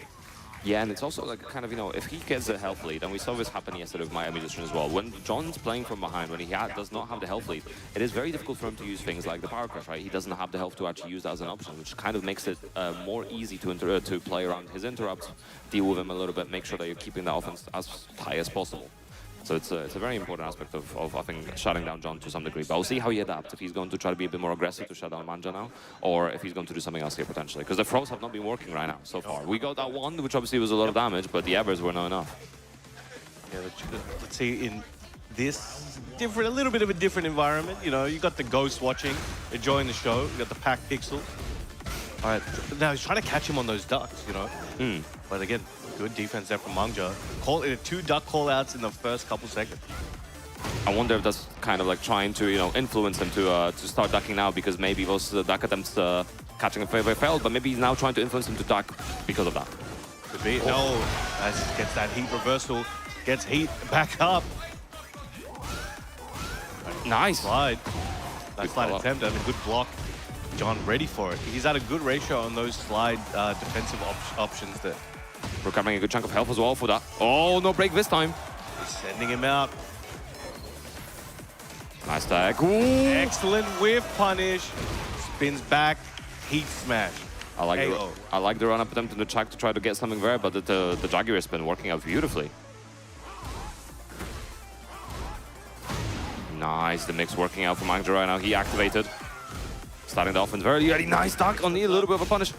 Yeah, and it's also like kind of, you know, if he gets a health lead, and we saw this happen yesterday with Miami Magician as well, when John's playing from behind, when he does not have the health lead, it is very difficult for him to use things like the power crush, right? He doesn't have the health to actually use that as an option, which kind of makes it more easy to play around his interrupts, deal with him a little bit, make sure that you're keeping the offense as high as possible. So it's a very important aspect of I think, shutting down John to some degree. But I'll see how he adapts, if he's going to try to be a bit more aggressive to shut down Mangja now, or if he's going to do something else here potentially. Because the throws have not been working right now so far. We got that one, which obviously was a lot of damage, but the others were not enough. Yeah, let's see, in this a little bit of a different environment, you know, you got the Ghost watching, enjoying the show, you got the Pack Pixel. All right, now he's trying to catch him on those ducks, you know. But again, good defense there from Mangja. Call it 2 duck call-outs in the first couple seconds. I wonder if that's kind of like trying to, influence him to start ducking now, because maybe those duck attempts catching him failed, but maybe he's now trying to influence him to duck because of that. Could be. No, gets that heat reversal, gets heat back up. Nice. Slide. That slide attempt and a good block. John ready for it. He's at a good ratio on those slide defensive options there. Recovering a good chunk of health as well for that. Oh, no break this time. He's sending him out. Nice tag. Ooh. Excellent whiff punish. Spins back. Heat smash. I like the run-up attempt in the track to try to get something there, but the Jaguar spin working out beautifully. Nice, the mix working out for Mangja right now. He activated. Starting the offense very early. Nice duck on a little bit of a punish.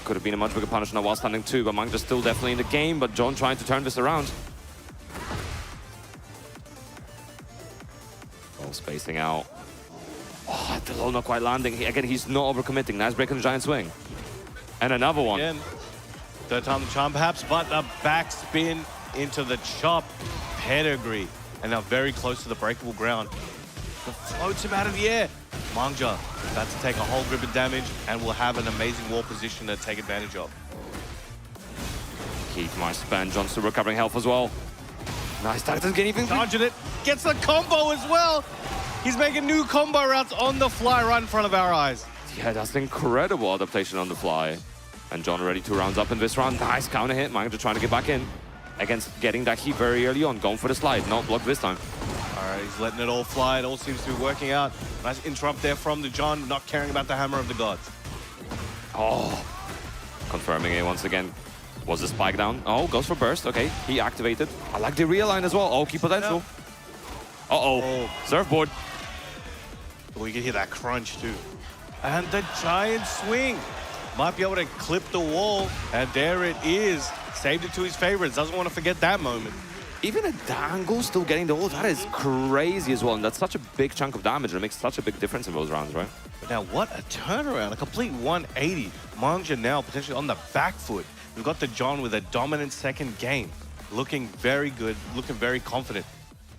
Could have been a much bigger punish now while standing 2, but Mangja's still definitely in the game, but John trying to turn this around. Well, spacing out. Oh, the low not quite landing. Again, he's not overcommitting. Nice break on the giant swing. And another one. Again, third time the charm perhaps, but a back spin into the chop. Pedigree. And now very close to the breakable ground. That floats him out of the air. Mangja about to take a whole grip of damage and will have an amazing wall position to take advantage of. Keith might spend. John still recovering health as well. Nice tag. Doesn't get even. Charging it. Gets the combo as well. He's making new combo routes on the fly right in front of our eyes. Yeah, that's an incredible adaptation on the fly. And John already 2 rounds up in this round. Nice counter hit. Mangja trying to get back in. Against getting that heat very early on. Going for the slide. Not blocked this time. All right, he's letting it all fly. It all seems to be working out. Nice interrupt there from the John, not caring about the hammer of the gods. Oh. Confirming it once again. Was the spike down? Oh, goes for burst. Okay, he activated. I like the realign as well. Oh, key potential. Uh-oh. Surfboard. Oh, you can hear that crunch too. And the giant swing. Might be able to clip the wall. And there it is. Saved it to his favorites. Doesn't want to forget that moment. Even a dangle still getting the ult. That is crazy as well. And that's such a big chunk of damage. It makes such a big difference in those rounds, right? But now what a turnaround. A complete 180. Mangja now potentially on the back foot. We've got the John with a dominant second game. Looking very good. Looking very confident.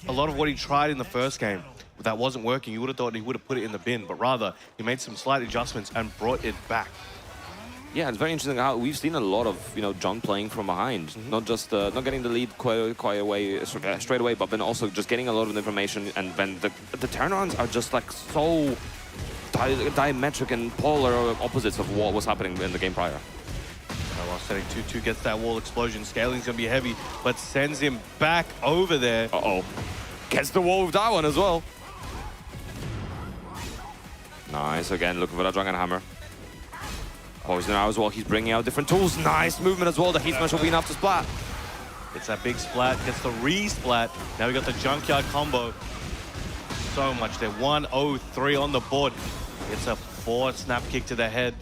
A lot of what he tried in the first game that wasn't working, you would have thought he would have put it in the bin. But rather, he made some slight adjustments and brought it back. Yeah, it's very interesting how we've seen a lot of John playing from behind, not just not getting the lead quite away straight away, but then also just getting a lot of information, and then the turnarounds are just like so diametric and polar opposites of what was happening in the game prior. While setting 2-2 gets that wall explosion, scaling's gonna be heavy, but sends him back over there. Uh-oh, gets the wall with that one as well. Nice, again looking for that Dragon Hammer. Poison now as well, he's bringing out different tools. Nice movement as well, the heat smash will be enough to splat. Gets that big splat, gets the re-splat. Now we got the Junkyard combo. So much there, 103 on the board. Gets a 4 snap kick to the head.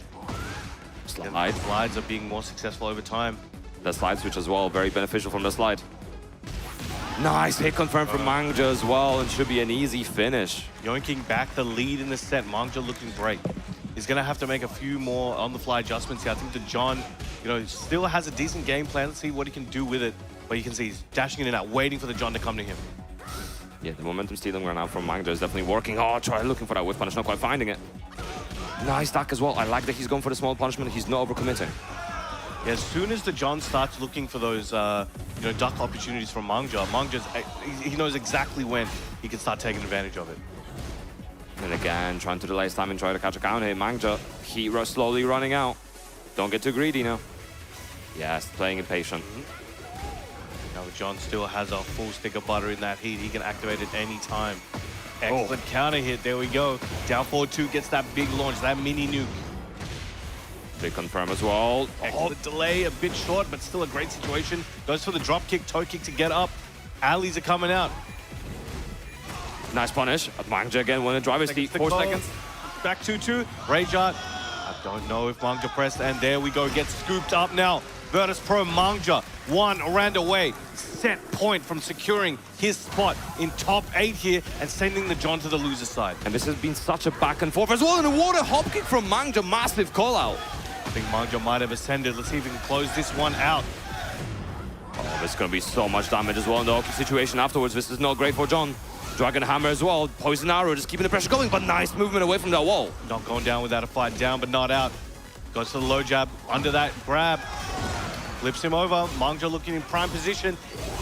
Slide. Slides are being more successful over time. The slide switch as well, very beneficial from the slide. Nice hit confirmed from Mangja as well, and should be an easy finish. Yoinking back the lead in the set, Mangja looking great. He's going to have to make a few more on-the-fly adjustments here. I think the John, still has a decent game plan. Let's see what he can do with it. But you can see he's dashing in and out, waiting for the John to come to him. Yeah, the momentum stealing right now from Mangja is definitely working. Oh, try looking for that whip punish, not quite finding it. Nice stack as well. I like that he's going for the small punishment. He's not overcommitting. Yeah, as soon as the John starts looking for those, duck opportunities from Mangja, he knows exactly when he can start taking advantage of it. And again, trying to delay his time and try to catch a counter here. Mangja, heat rush slowly running out. Don't get too greedy now. Yes, playing impatient. Now John still has a full stick of butter in that heat. He can activate it any time. Excellent counter hit. There we go. Down 4-2 gets that big launch, that mini nuke. Big confirm as well. Excellent delay, a bit short, but still a great situation. Goes for the drop kick, toe kick to get up. Alleys are coming out. Nice punish. Mangja again, want to drive his feet. 4 seconds. Back 2-2. Rage Art. I don't know if Mangja pressed, and there we go. Gets scooped up now. Virtus Pro Mangja, 1 round away. Set point from securing his spot in top 8 here and sending the John to the loser side. And this has been such a back and forth as well. And a water hop kick from Mangja, massive call out. I think Mangja might have ascended. Let's see if he can close this one out. Oh, There's going to be so much damage as well in the Oki situation afterwards. This is not great for John. Dragon Hammer as well. Poison Arrow just keeping the pressure going, but nice movement away from that wall. Not going down without a fight. Down, but not out. Goes to the low jab. Under that grab. Flips him over. Mangja looking in prime position.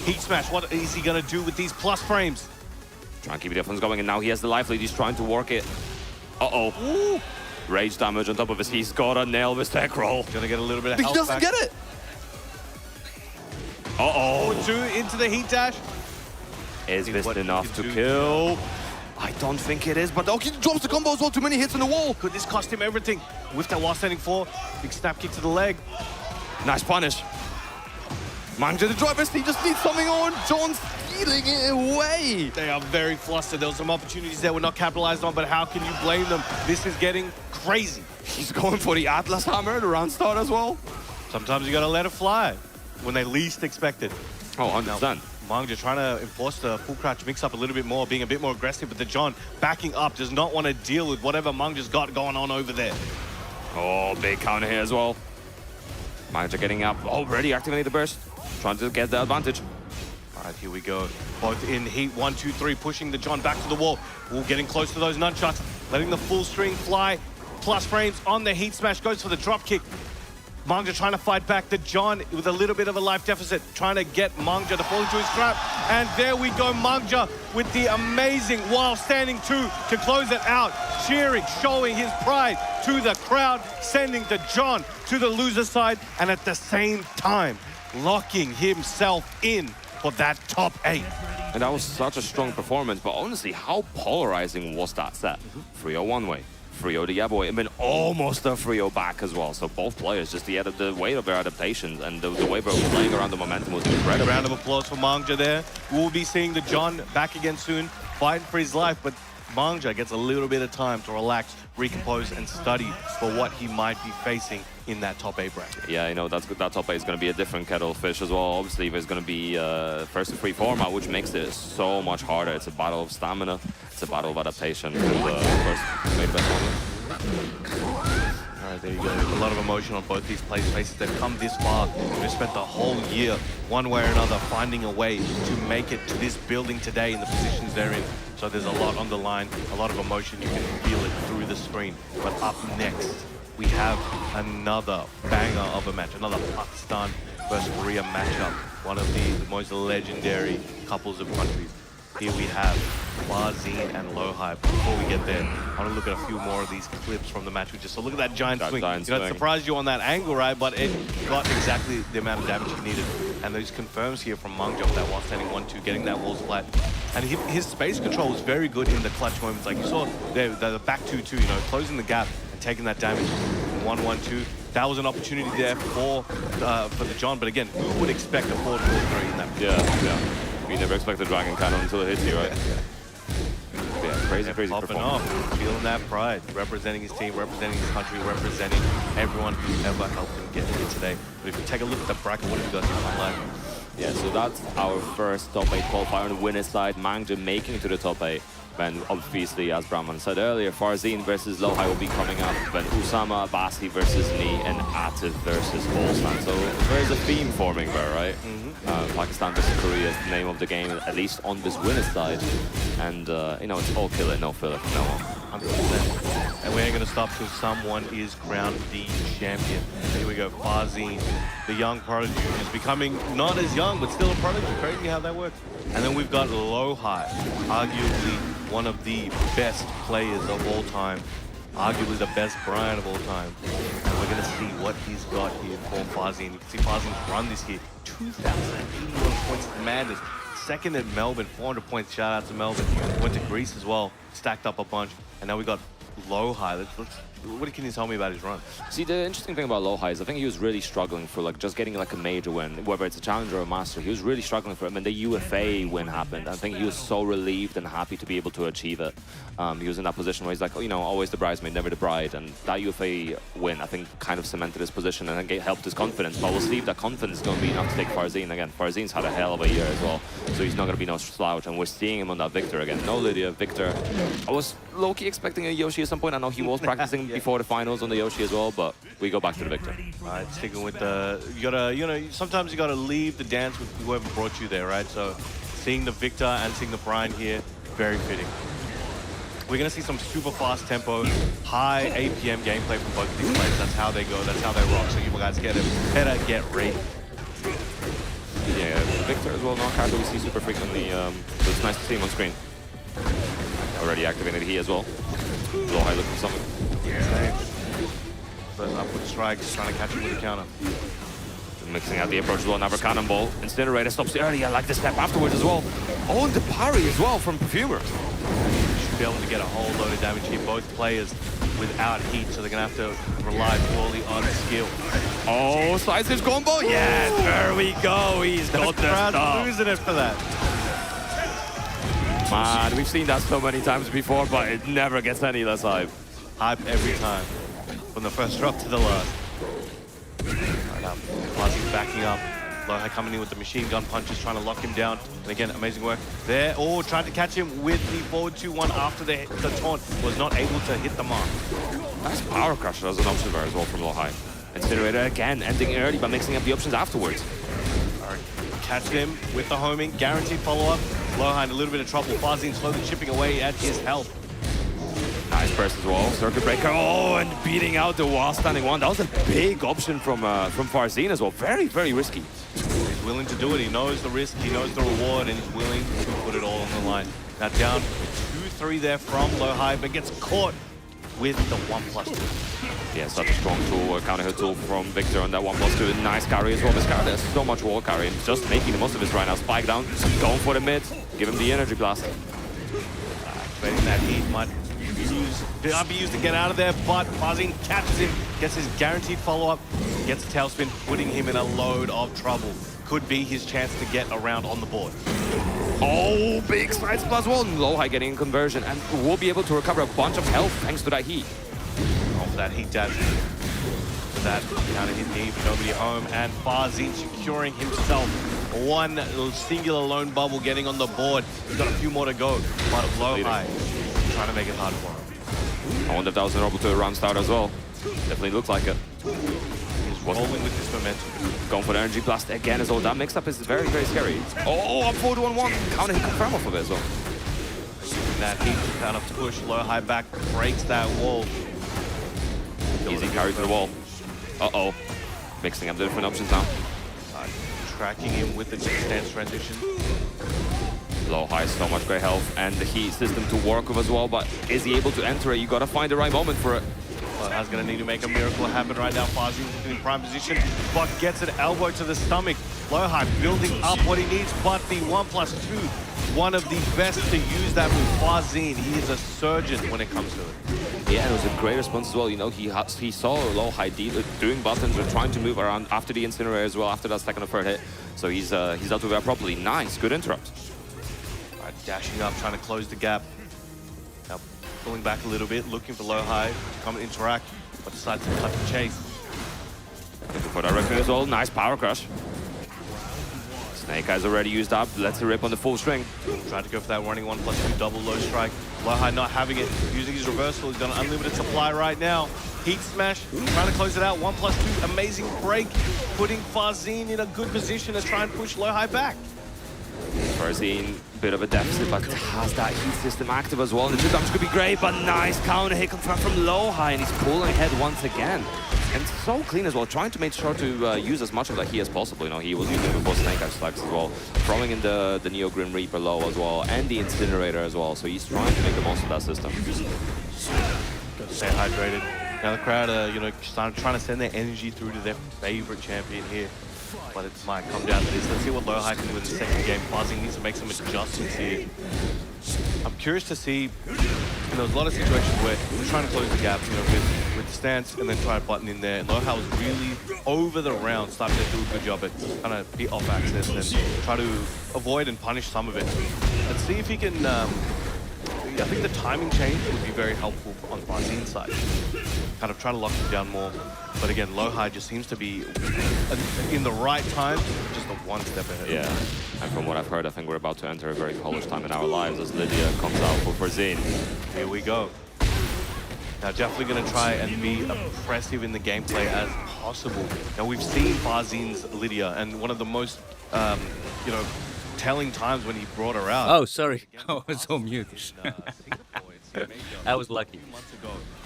Heat smash. What is he going to do with these plus frames? Trying to keep the offense going, and now he has the life lead. He's trying to work it. Uh-oh. Ooh. Rage damage on top of this. He's got to nail this tech roll. Gonna get a little bit of He health doesn't back. get it. Uh-oh. 4-2 into the heat dash. Is this enough to kill? I don't think it is, but Oki drops the combo as well. Too many hits on the wall. Could this cost him everything? With that while standing 4. Big snap kick to the leg. Nice punish. Mangja the driver, he just needs something on. John's stealing it away. They are very flustered. There were some opportunities that were not capitalized on, but how can you blame them? This is getting crazy. He's going for the Atlas Hammer, the round start as well. Sometimes you gotta let it fly when they least expect it. Oh, 100%. Mangja trying to enforce the full crouch mix up a little bit more, being a bit more aggressive, but the John backing up, does not want to deal with whatever Mangja's got going on over there. Oh, big counter here as well. Mangja getting up, already activating the burst, trying to get the advantage. All right, here we go. Both in heat, 1, 2, 3, pushing the John back to the wall. Ooh, getting close to those nunchucks, letting the full string fly. Plus frames on the heat smash, goes for the drop kick. Mangja trying to fight back. The John with a little bit of a life deficit, trying to get Mangja to fall into his trap. And there we go, Mangja with the amazing while standing 2 to close it out. Cheering, showing his pride to the crowd, sending the John to the loser side, and at the same time, locking himself in for that top 8. And that was such a strong performance, but honestly, how polarizing was that set? 3-0 one way, 3-0 the other way, and then almost a 3-0 back as well. So both players, just the weight of their adaptations and the way they were playing around the momentum was incredible. Round of applause for Mangja there. We'll be seeing the John back again soon, fighting for his life, but Mangja gets a little bit of time to relax, recompose, and study for what he might be facing in that top 8 bracket. Yeah, you know, that top 8 is going to be a different kettle of fish as well. Obviously, there's going to be first to 3 format, which makes it so much harder. It's a battle of stamina, it's a battle of adaptation, and of course, made the best one. All right, there you go. A lot of emotion on both these players' faces. They've come this far. They've spent the whole year, one way or another, finding a way to make it to this building today in the positions they're in. So there's a lot on the line, a lot of emotion. You can feel it through the screen. But up next, we have another banger of a match, another Pakistan versus Korea matchup. One of the most legendary couples of countries. Here we have Farzine and Lohai. Before we get there, I want to look at a few more of these clips from the match we just saw. Look at that giant swing. Giant you know, it swing. surprised you on that angle, right? But it got exactly the amount of damage he needed. And those confirms here from Mangja with that while standing 1-2, getting that wall splat. And his space control was very good in the clutch moments. Like you saw there, the back 2-2, you know, closing the gap and taking that damage. 1-1-2. That was an opportunity there for the John. But again, who would expect a 4-4-3 in that? Yeah. You never expect the Dragon Cannon until it hits you, right? Yeah, crazy Popping performance. off, feeling that pride, representing his team, representing his country, representing everyone who ever helped him get here today. But if you take a look at the bracket, what have you got on live? Yeah, so that's our first top 8 qualifier on the winner's side. Mangja making it to the top 8. Then obviously, as Brahman said earlier, Farzine versus Lohai will be coming up. Then Usama, Abasi versus Ni, and Atif versus Olsan. So there's a theme forming there, right? Pakistan versus Korea is the name of the game, at least on this winner's side. And, you know, it's all kill it, no fill it from now on. 100%. And we ain't going to stop till someone is crowned the champion. And here we go, Farzine, the young prodigy, who's becoming not as young, but still a prodigy. Crazy how that works. And then we've got Lohai, arguably one of the best players of all time, arguably the best Brian of all time. And we're going to see what he's got here for Farzine. You can see Farzine's run this year, 2,081 points to Madness. Second at Melbourne, 400 points. Shout out to Melbourne. Went to Greece as well, stacked up a bunch. And now we got Lohai. What can you tell me about his run? See, the interesting thing about Lohai is I think he was really struggling for like just getting like a major win, whether it's a challenger or a master. He was really struggling for it. And the UFA win happened. I think he was so relieved and happy to be able to achieve it. He was in that position where he's like, oh, you know, always the bridesmaid, never the bride. And that UFA win, I think, kind of cemented his position and helped his confidence. But we'll see if that confidence is going to be enough to take Farzine. Again, Farzine's had a hell of a year as well. So he's not going to be no slouch. And we're seeing him on that Victor again. No Lydia, Victor. I was low-key expecting a Yoshi at some point. I know he was practicing before the finals on the Yoshi as well, but we go back to the Victor. All right, sticking with the, you gotta, you know, sometimes you gotta leave the dance with whoever brought you there, right? So seeing the Victor and seeing the Brian here, very fitting. We're gonna see some super fast tempo, high APM gameplay from both of these players. That's how they go, that's how they rock. So you guys better get ready. Yeah, Victor as well, knockout that we see super frequently, so it's nice to see him on screen. Already activated he as well. Low high looking for something. Same. First upward strikes, trying to catch him with a counter. Mixing out the approach as well, another cannonball. Incinerator stops early, I like the step afterwards as well. Oh, and the parry as well from Perfumer. Should be able to get a whole load of damage here. Both players without heat, so they're gonna have to rely purely on skill. Oh, side switch combo, yes, there we go. He's got the stuff. Losing it for that. Man, we've seen that so many times before, but it never gets any less hype. Hype every time, from the first drop to the last. Right now, Fuzzy's backing up. Loha coming in with the machine gun punches, trying to lock him down. And again, amazing work there. Oh, tried to catch him with the forward 2-1 after the taunt. Was not able to hit the mark. Nice power crusher as an option there as well from Low High. Incinerator again, ending early by mixing up the options afterwards. All right, catch him with the homing. Guaranteed follow-up. Loha in a little bit of trouble. Fazine slowly chipping away at his health. Nice burst as well. Circuit breaker. Oh, and beating out the while standing one. That was a big option from Farzine as well. Very, very risky. He's willing to do it. He knows the risk. He knows the reward, and he's willing to put it all on the line. Now down 2-3 there from Low High, but gets caught with the 1+2. Yeah, such a strong tool, a counter hit tool from Victor on that 1+2. Nice carry as well. This carry has so much wall carry and just making the most of this right now. Spike down, going for the mid, give him the energy blast. Activating that heat might be used to get out of there, but Fazine catches him, gets his guaranteed follow-up, gets a tailspin, putting him in a load of trouble. Could be his chance to get around on the board. Oh, big side plus one. Low High getting a conversion, and will be able to recover a bunch of health thanks to that heat. Off that heat dash. That counter hit knee, nobody home, and Fazine securing himself one singular lone bubble, getting on the board. He's got a few more to go, but Low High trying to make it hard for him. I wonder if that was an orbital to a run start as well. Definitely looks like it. He's rolling with this momentum. Going for the energy blast again as well. That mix-up is very, very scary. Oh, up forward 1-1. Counter hit confirm off of it as well. Using that heat to kind of push Low High back, breaks that wall. Easy carry to the wall. Uh-oh. Mixing up the different options now. Tracking him with the stance transition. Low High, so much great health, and the heat system to work with as well, but is he able to enter it? You gotta find the right moment for it. Well, that's gonna need to make a miracle happen right now. Fazine in prime position, but gets an elbow to the stomach. Low High building up what he needs, but the 1+2, one of the best to use that with Fazine. He is a surgeon when it comes to it. Yeah, and it was a great response as well. You know, he saw Low High doing buttons or trying to move around after the Incinerator as well, after that second or third hit. So he's out to that properly. Nice, good interrupt. Dashing up, trying to close the gap. Now pulling back a little bit, looking for Low High to come and interact, but decides to cut the chase. Looking for that record as well. Nice power crush. Snake Eyes already used up. Let's rip on the full string. Tried to go for that running 1+2 double low strike. Low High not having it, using his reversal. He's got an unlimited supply right now. Heat smash, trying to close it out. 1+2, amazing break, putting Fazine in a good position to try and push Low High back. Farzine, bit of a deficit, but has that heat system active as well. And the 2 damage could be great, but nice counter hit confirmed from Low High, and he's pulling ahead once again. And so clean as well, trying to make sure to use as much of that heat as possible. You know, he was using the both Snake Eyes slugs as well, throwing in the Neo Grim Reaper low as well, and the Incinerator as well. So he's trying to make the most of that system. Stay hydrated. Now the crowd are, you know, trying to send their energy through to their favorite champion here. But it might come down to this. Let's see what Low High can do in the second game. Fazine needs to make some adjustments here. I'm curious to see, there's a lot of situations where we're trying to close the gap, you know, with stance and then try to button in there. And Low High was really, over the round, starting to do a good job at kind of be off access and try to avoid and punish some of it. Let's see if he can, I think the timing change would be very helpful on Farzine's side. Kind of try to lock him down more. But again, Low High just seems to be in the right time, just a one step ahead. Yeah, and from what I've heard, I think we're about to enter a very polished time in our lives as Lydia comes out for Farzine. Here we go. Now, definitely going to try and be oppressive in the gameplay as possible. Now, we've seen Farzine's Lydia, and one of the most, you know, telling times when he brought her out. Oh, sorry. I was on mute. I was lucky.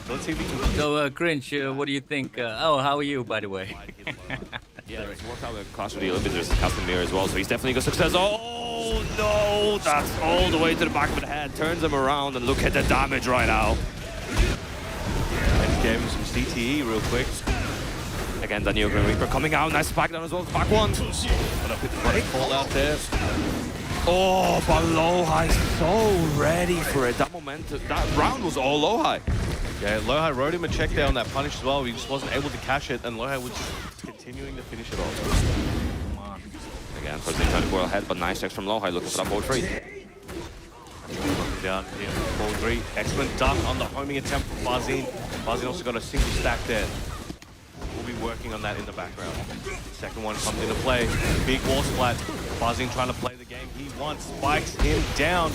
So let's see if we can... So, Cringe, what do you think? Oh, how are you, by the way? Yeah, it's worked out with Clash of the Olympus, custom mirror as well, so he's definitely got success. Oh, no! That's all the way to the back of the head. Turns him around, and look at the damage right now. And gave him some CTE real quick. Again, Daniel Grim Reaper coming out. Nice back down as well. Back one. What a call out there. Oh, but Lowhigh so ready for it. That momentum, that round was all Lowhigh. Yeah, Lowhigh wrote him a check there on that punish as well. He just wasn't able to cash it, and Lowhigh was just continuing to finish it off. Come on. Again, first thing trying to go ahead, but nice checks from Lowhigh looking for that forward three. Down here, forward three. Excellent duck on the homing attempt from Farzine. Farzine also got a single stack there. We'll be working on that in the background. Second one comes into play. Big wall splat. Farzine trying to play the game he wants. Spikes him down.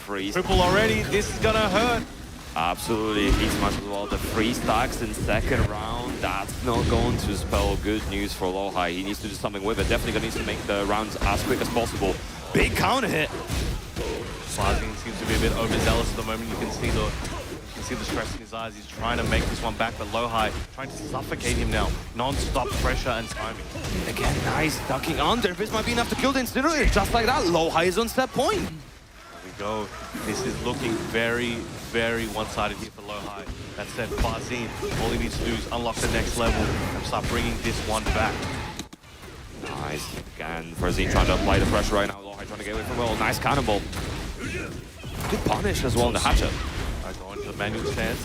Freeze. Triple already. This is gonna hurt. Absolutely, heat smash as well. The 3 stacks in second round, that's not going to spell good news for Lowhigh. He needs to do something with it. Definitely gonna need to make the rounds as quick as possible. Big counter hit. Farzine seems to be a bit overzealous at the moment. You can see the stress in his eyes. He's trying to make this one back, but Lowhigh trying to suffocate him now. Non-stop pressure and timing. Again, nice ducking under. This might be enough to kill the Incinerator. Just like that, Lowhigh is on set point. There we go. This is looking very, very one-sided here for Lowhigh. That said, Farzine, all he needs to do is unlock the next level and start bringing this one back. Nice. Again, Farzine trying to apply the pressure right now. Lowhigh trying to get away from it. Nice cannonball. Good punish as well in the hatchet. Going to the manual stance.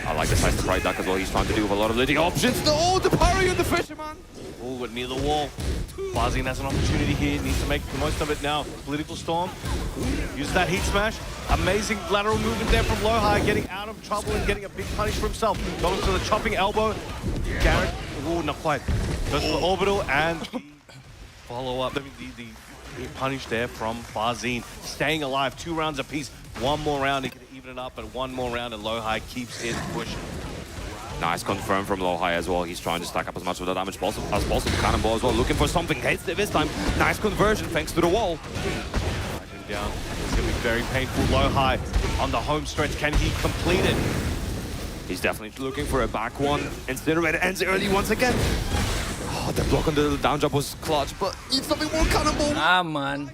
I like the size to pride duck as well. He's trying to do with a lot of leading options. No, the parry and the fisherman. Oh, but near the wall. Farzine has an opportunity here. Needs to make the most of it now. Political storm. Use that heat smash. Amazing lateral movement there from Lowhigh, getting out of trouble and getting a big punish for himself. Going to the chopping elbow. Garrett. Oh, not quite. Goes for the orbital and the follow-up. I mean, the punish there from Farzine. Staying alive. 2 rounds apiece. One more round, he can even it up, but one more round and Lowhigh keeps it pushing. Nice confirm from Lowhigh as well. He's trying to stack up as much of the damage as possible. Cannonball as well, looking for something. Hates it this time. Nice conversion thanks to the wall. Down. It's going to be very painful. Lowhigh on the home stretch. Can he complete it? He's definitely looking for a back one. Incinerator ends early once again. Oh, the block on the down jump was clutch, but needs something more. Cannonball. Ah, man.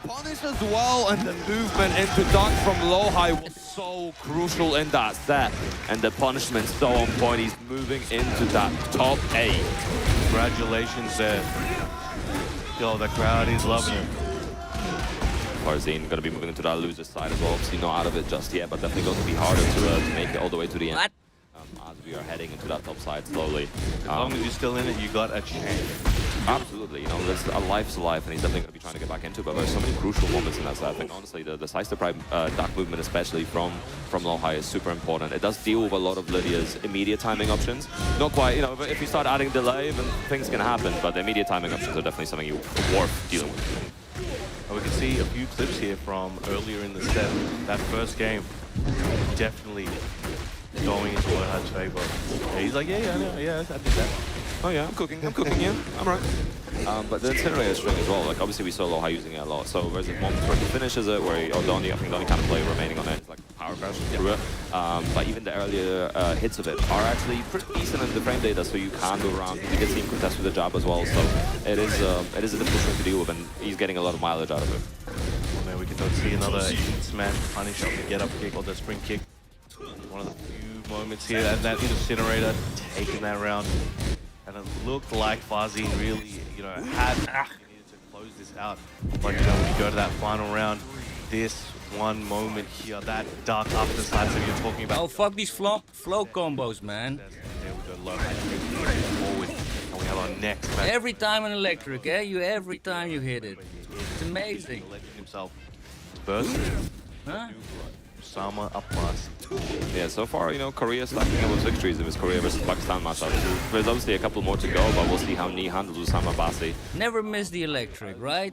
Punish as well, and the movement into duck from Lowhigh was so crucial in that set. And the punishment so on point. He's moving into that top 8. Congratulations there. Yo, the crowd is loving it. Farzine going to be moving into that loser side as well. Obviously not out of it just yet, but definitely going to be harder to make it all the way to the end. As we are heading into that top side slowly. As long as you're still in it, you got a chance. Absolutely, you know, a life's a life, and he's definitely going to be trying to get back into it, but there's so many crucial moments in that set. I think, honestly, the size to prime duck movement, especially from Lowhigh, is super important. It does deal with a lot of Lydia's immediate timing options. Not quite, you know, if you start adding delay, then things can happen, but the immediate timing options are definitely something you're worth dealing with. We can see a few clips here from earlier in the set. That first game, definitely going into Lowhigh's favor. Yeah, he's like, yeah, I did that. Oh yeah, I'm cooking, yeah, I'm right. But the Incinerator string as well, like obviously we saw Lowhigh using it a lot, so there's a moment where he finishes it, where Donnie, I think Donnie kind of play remaining on it, it's like power crash through it. But even the earlier hits of it are actually pretty decent in the frame data, so you can move around. You did see him contest with the jab as well, so it is a difficult string to deal with, and he's getting a lot of mileage out of it. Well, there we can see another heat smash punish on the get up kick or the spring kick. One of the few moments here, and that Incinerator taking that round. And it looked like Farzine really, you know, had needed to close this out. But, you know, when you go to that final round, this one moment here, that duck up the side that you're talking about. Oh, fuck these flow combos, man. There we go, low forward. And we have our next match. Every time an electric, eh? Every time you hit it. It's amazing. Himself versus Usama Abbasi. Yeah, so far, you know, Korea stacking up with victories in his Korea versus Pakistan matchup. There's obviously a couple more to go, but we'll see how Knee handles Usama Abbasi. Never miss the electric, right?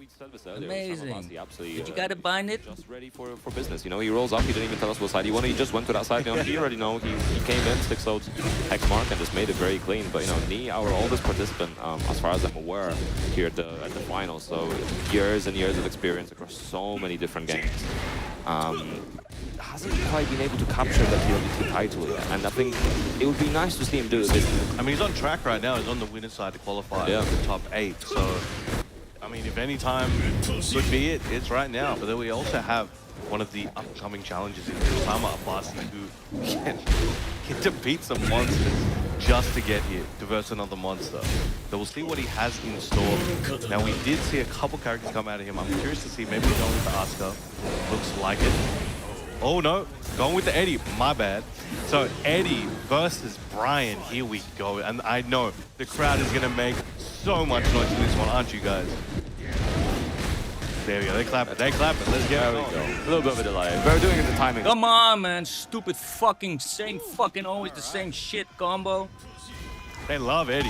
Amazing. Did you gotta bind it? Just ready for business. You know, he rolls up, he didn't even tell us what side he wanted, he just went to that side. You know, he already know, he came in, 6-0'd hex mark and just made it very clean. But, you know, Knee, our oldest participant, as far as I'm aware, here at the final. So years and years of experience across so many different games. Hasn't quite been able to capture the PWT title yet, and I think it would be nice to see him do it. I mean, he's on track right now. He's on the winner's side to qualify for the top 8. So, I mean, if any time could be it, it's right now. But then we also have one of the upcoming challenges in Usama Abbasi, who can get to beat some monsters just to get here to verse another monster. So we'll see what he has in store. Now, we did see a couple characters come out of him. I'm curious to see, maybe we're going with the Asuka. Looks like it. Oh no, going with the Eddie, my bad. So Eddie versus Brian, here we go. And I know the crowd is gonna make so much noise in this one, aren't you guys? There we go, they clap it, let's get it. There we go. A little bit of a delay. We're doing it the timing. Come on, man. Stupid fucking same fucking always the same shit combo. They love Eddie.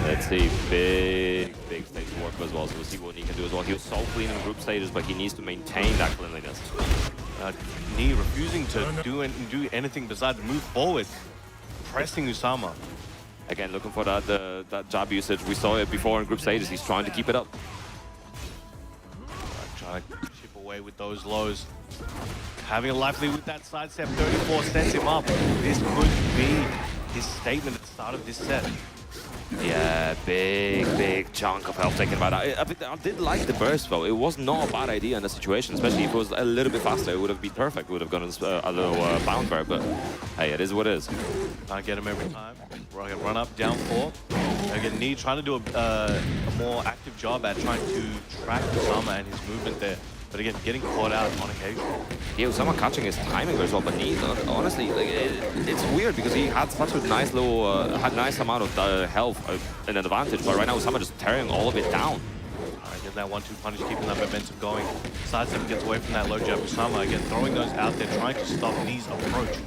Let's see, big stage work as well, so we'll see what he can do as well. He was so clean in group stages, but he needs to maintain that cleanliness. Knee refusing to do anything besides move forward, pressing Usama. Again, looking for that jab usage. We saw it before in group stages. He's trying to keep it up. Trying to chip away with those lows. Having a life lead with that sidestep, 34 sets him up. This could be his statement at the start of this set. Yeah, big chunk of health taken by that. I did like the burst though. It was not a bad idea in the situation, especially if it was a little bit faster. It would have been perfect. It would have gone a little bound there, but hey, it is what it is. Can't get him every time. Run up, down 4. Again, Knee trying to do a more active job at trying to track Usama and his movement there. But again, getting caught out on occasion. Yeah, Usama catching his timing as well, but Knee, honestly, like, it's weird because he had such a nice little, had nice amount of health and advantage, but right now Usama just tearing all of it down. Alright, getting that 1-2 punish, keeping that momentum going. Sidestep gets away from that low jab. Usama again throwing those out there, trying to stop Knee's approach.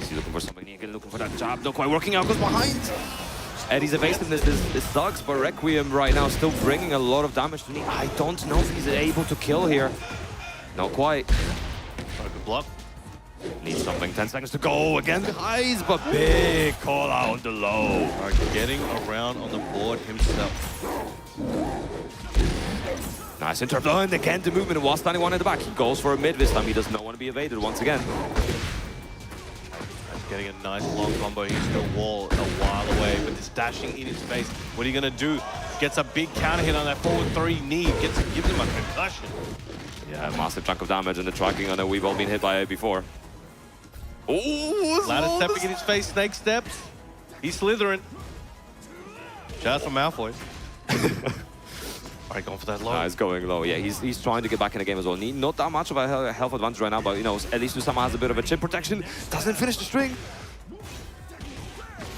Is he looking for something? Again, looking for that jab, not quite working out, goes behind. Eddie's evasiveness is sucks, but Requiem right now still bringing a lot of damage to Knee. I don't know if he's able to kill here. Not quite. Good block. Needs something. 10 seconds to go. Again, the highs, but big call out on the low. Alright, getting around on the board himself. Nice interrupt. Oh, and again, the movement while standing one in the back. He goes for a mid this time. He does not want to be evaded once again. Getting a nice long combo. He's still wall a while away, but this dashing in his face. What are you gonna do? Gets a big counter hit on that forward 3 knee. Gives him a concussion. Yeah, massive chunk of damage, and the tracking on it we've all been hit by it before. Oh, Ladder stepping in his face, snake steps. He's slithering. Shout out for Malfoy. Alright, going for that low. He's going low. Yeah, he's trying to get back in the game as well. Not that much of a health advantage right now, but you know, at least Usama has a bit of a chip protection. Doesn't finish the string.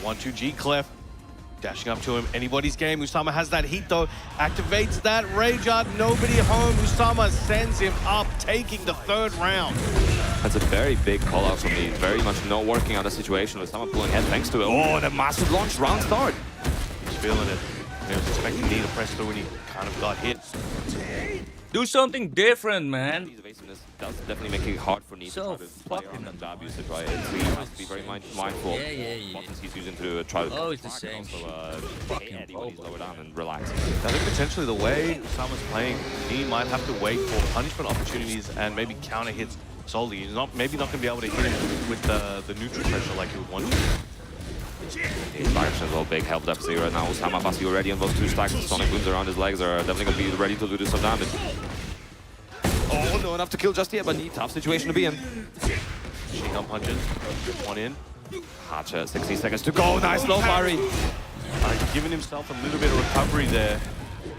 1-2 G Clef. Dashing up to him. Anybody's game. Usama has that heat though. Activates that Rage Art. Nobody home. Usama sends him up, taking the 3rd round. That's a very big call out from me. Very much not working out the situation. Usama pulling head thanks to it. Oh, the massive launch round start. He's feeling it. He was expecting Knee to press through and he kind of got hit. Do something different, man. His evasiveness does definitely make it hard for Knee to try to play around that jab usage, right? So he has to be very mindful of buttons he's using to try to always the same. Also, hit Eddie when he's lower down and relax. I think potentially the way Usama's playing, Knee might have to wait for punishment opportunities and maybe counter hits solely. He's maybe not going to be able to hit him with the neutral pressure like he would want to. His direction as well, big health deficit right now. Usama Abbasi already on those 2 stacks. The sonic booms around his legs are definitely going to be ready to do some damage. Oh, no enough to kill just yet, but tough situation to be in. Machine gun punches, 1 in. Hatcher, 60 seconds to go. Nice low parry. Giving himself a little bit of recovery there.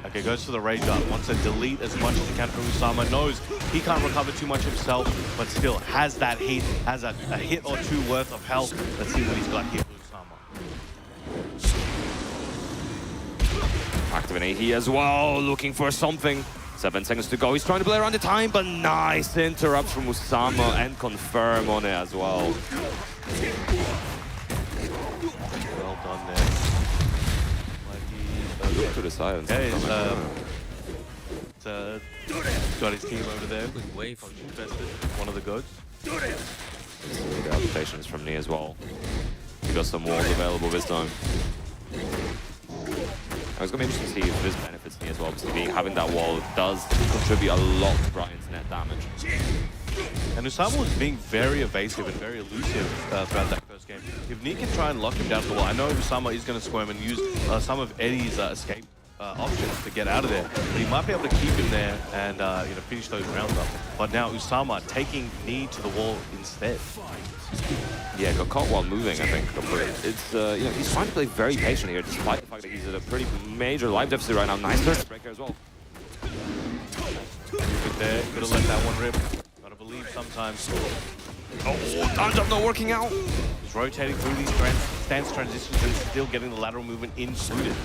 Okay, goes to the Rage Art. Wants to delete as much as he can from Usama. Knows he can't recover too much himself, but still has that heat, has a hit or 2 worth of health. Let's see what he's got here for Usama. Active an AT as well, looking for something. 7 seconds to go. He's trying to play around the time, but nice interrupt from Usama and confirm on it as well. Well done there. Look to the side. Yeah, he's got his team over there. Good wave. One of the goats. The patience from Knee as well. He got some walls available this time. I was going to be interested to see if this benefits Knee as well, because having that wall does contribute a lot to Brian's net damage. And Usama was being very evasive and very elusive throughout that first game. If Knee can try and lock him down to the wall, I know Usama is going to squirm and use some of Eddie's escape options to get out of there, but he might be able to keep him there and you know, finish those rounds up. But now Usama taking Knee to the wall instead. Yeah, got caught while moving, I think. It's you know, he's trying to play very patient here, despite the fact that he's at a pretty major life deficit right now. Nice turret breaker as well. Good there, could have let that one rip. Gotta believe sometimes. Oh, down jump not working out. He's rotating through these stance transitions and still getting the lateral movement included.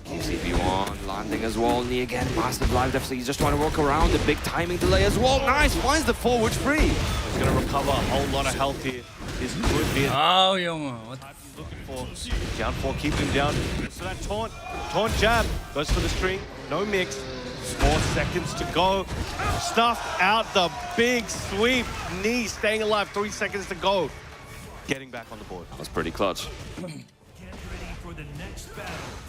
CP1 landing as well. Knee again, massive life deficit. He's just trying to work around the big timing delay as well. Nice, finds the forward free. He's gonna recover a whole lot of health here. This could be Oh, Jongen. What the he's looking for. Down 4, keep him down. So that taunt jab, goes for the string, no mix. 4 seconds to go. Stuffed out the big sweep. Knee staying alive, 3 seconds to go. Getting back on the board. That was pretty clutch.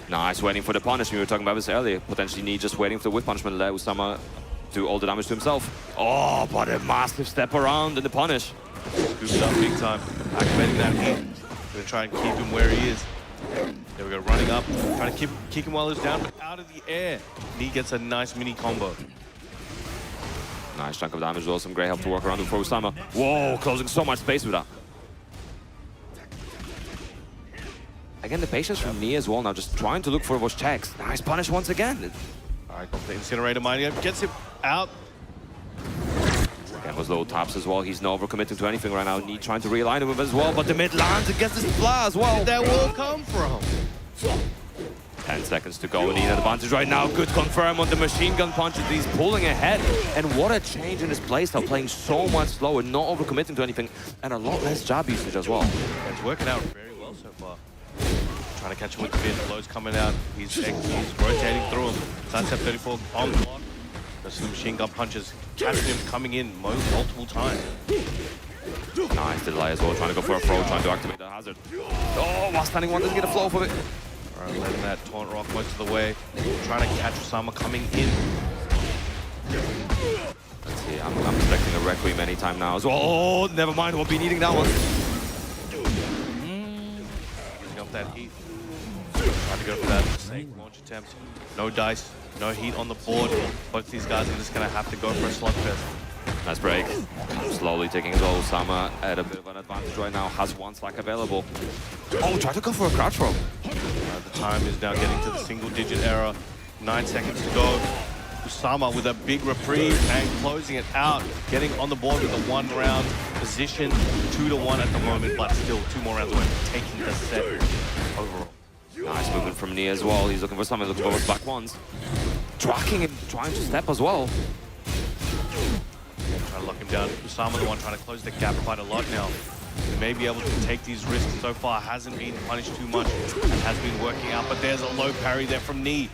Nice, waiting for the punish. We were talking about this earlier. Potentially Knee just waiting for the whip punishment. Let Usama do all the damage to himself. Oh, but a massive step around in the punish. Scooped up big time. Activating that heat. Gonna try and keep him where he is. There we go, running up. Trying to kick him while he's down, but out of the air. Knee gets a nice mini combo. Nice chunk of damage as well. Some great help to work around him for Usama. Whoa, closing so much space with that. Again, the patience from Knee as well now, just trying to look for those checks. Nice punish once again. All right, the Incinerator mining up, gets him out. Again, those low taps as well. He's not overcommitting to anything right now. Knee trying to realign him with as well, but the mid lands and gets this fly as well. Where did that will come from? 10 seconds to go. Knee an advantage right now. Good confirm on the machine gun punches. He's pulling ahead. And what a change in his playstyle, playing so much slower, not overcommitting to anything, and a lot less jab usage as well. Yeah, it's working out very well so far. Trying to catch him with the mid, blows coming out. He's rotating through him. Sunset 34 on block. There's some machine gun punches catching him coming in multiple times. Nice delay as well, trying to go for a throw, trying to activate the hazard. Oh, while standing one doesn't get a flow for it. All right, letting that taunt rock most of the way. Trying to catch Usama coming in. Let's see, I'm expecting a Requiem anytime now as well. Oh, never mind, we'll be needing that one. Using up that heat. Trying to go for that snake launch attempt. No dice, no heat on the board. Both these guys are just going to have to go for a slugfest. Nice break. Slowly taking as well. Usama at a bit of an advantage right now. Has one slack available. Oh, try to go for a crouch throw. The time is now getting to the single-digit error. 9 seconds to go. Usama with a big reprieve and closing it out. Getting on the board with a 1-round position. 2-1 at the moment, but still 2 more rounds away from taking the set overall. Nice movement from Knee as well. He's looking for something, looking for those back ones. Tracking him, trying to step as well. Trying to lock him down. Usama the one trying to close the gap quite a lot now. He may be able to take these risks so far. Hasn't been punished too much and has been working out. But there's a low parry there from Knee.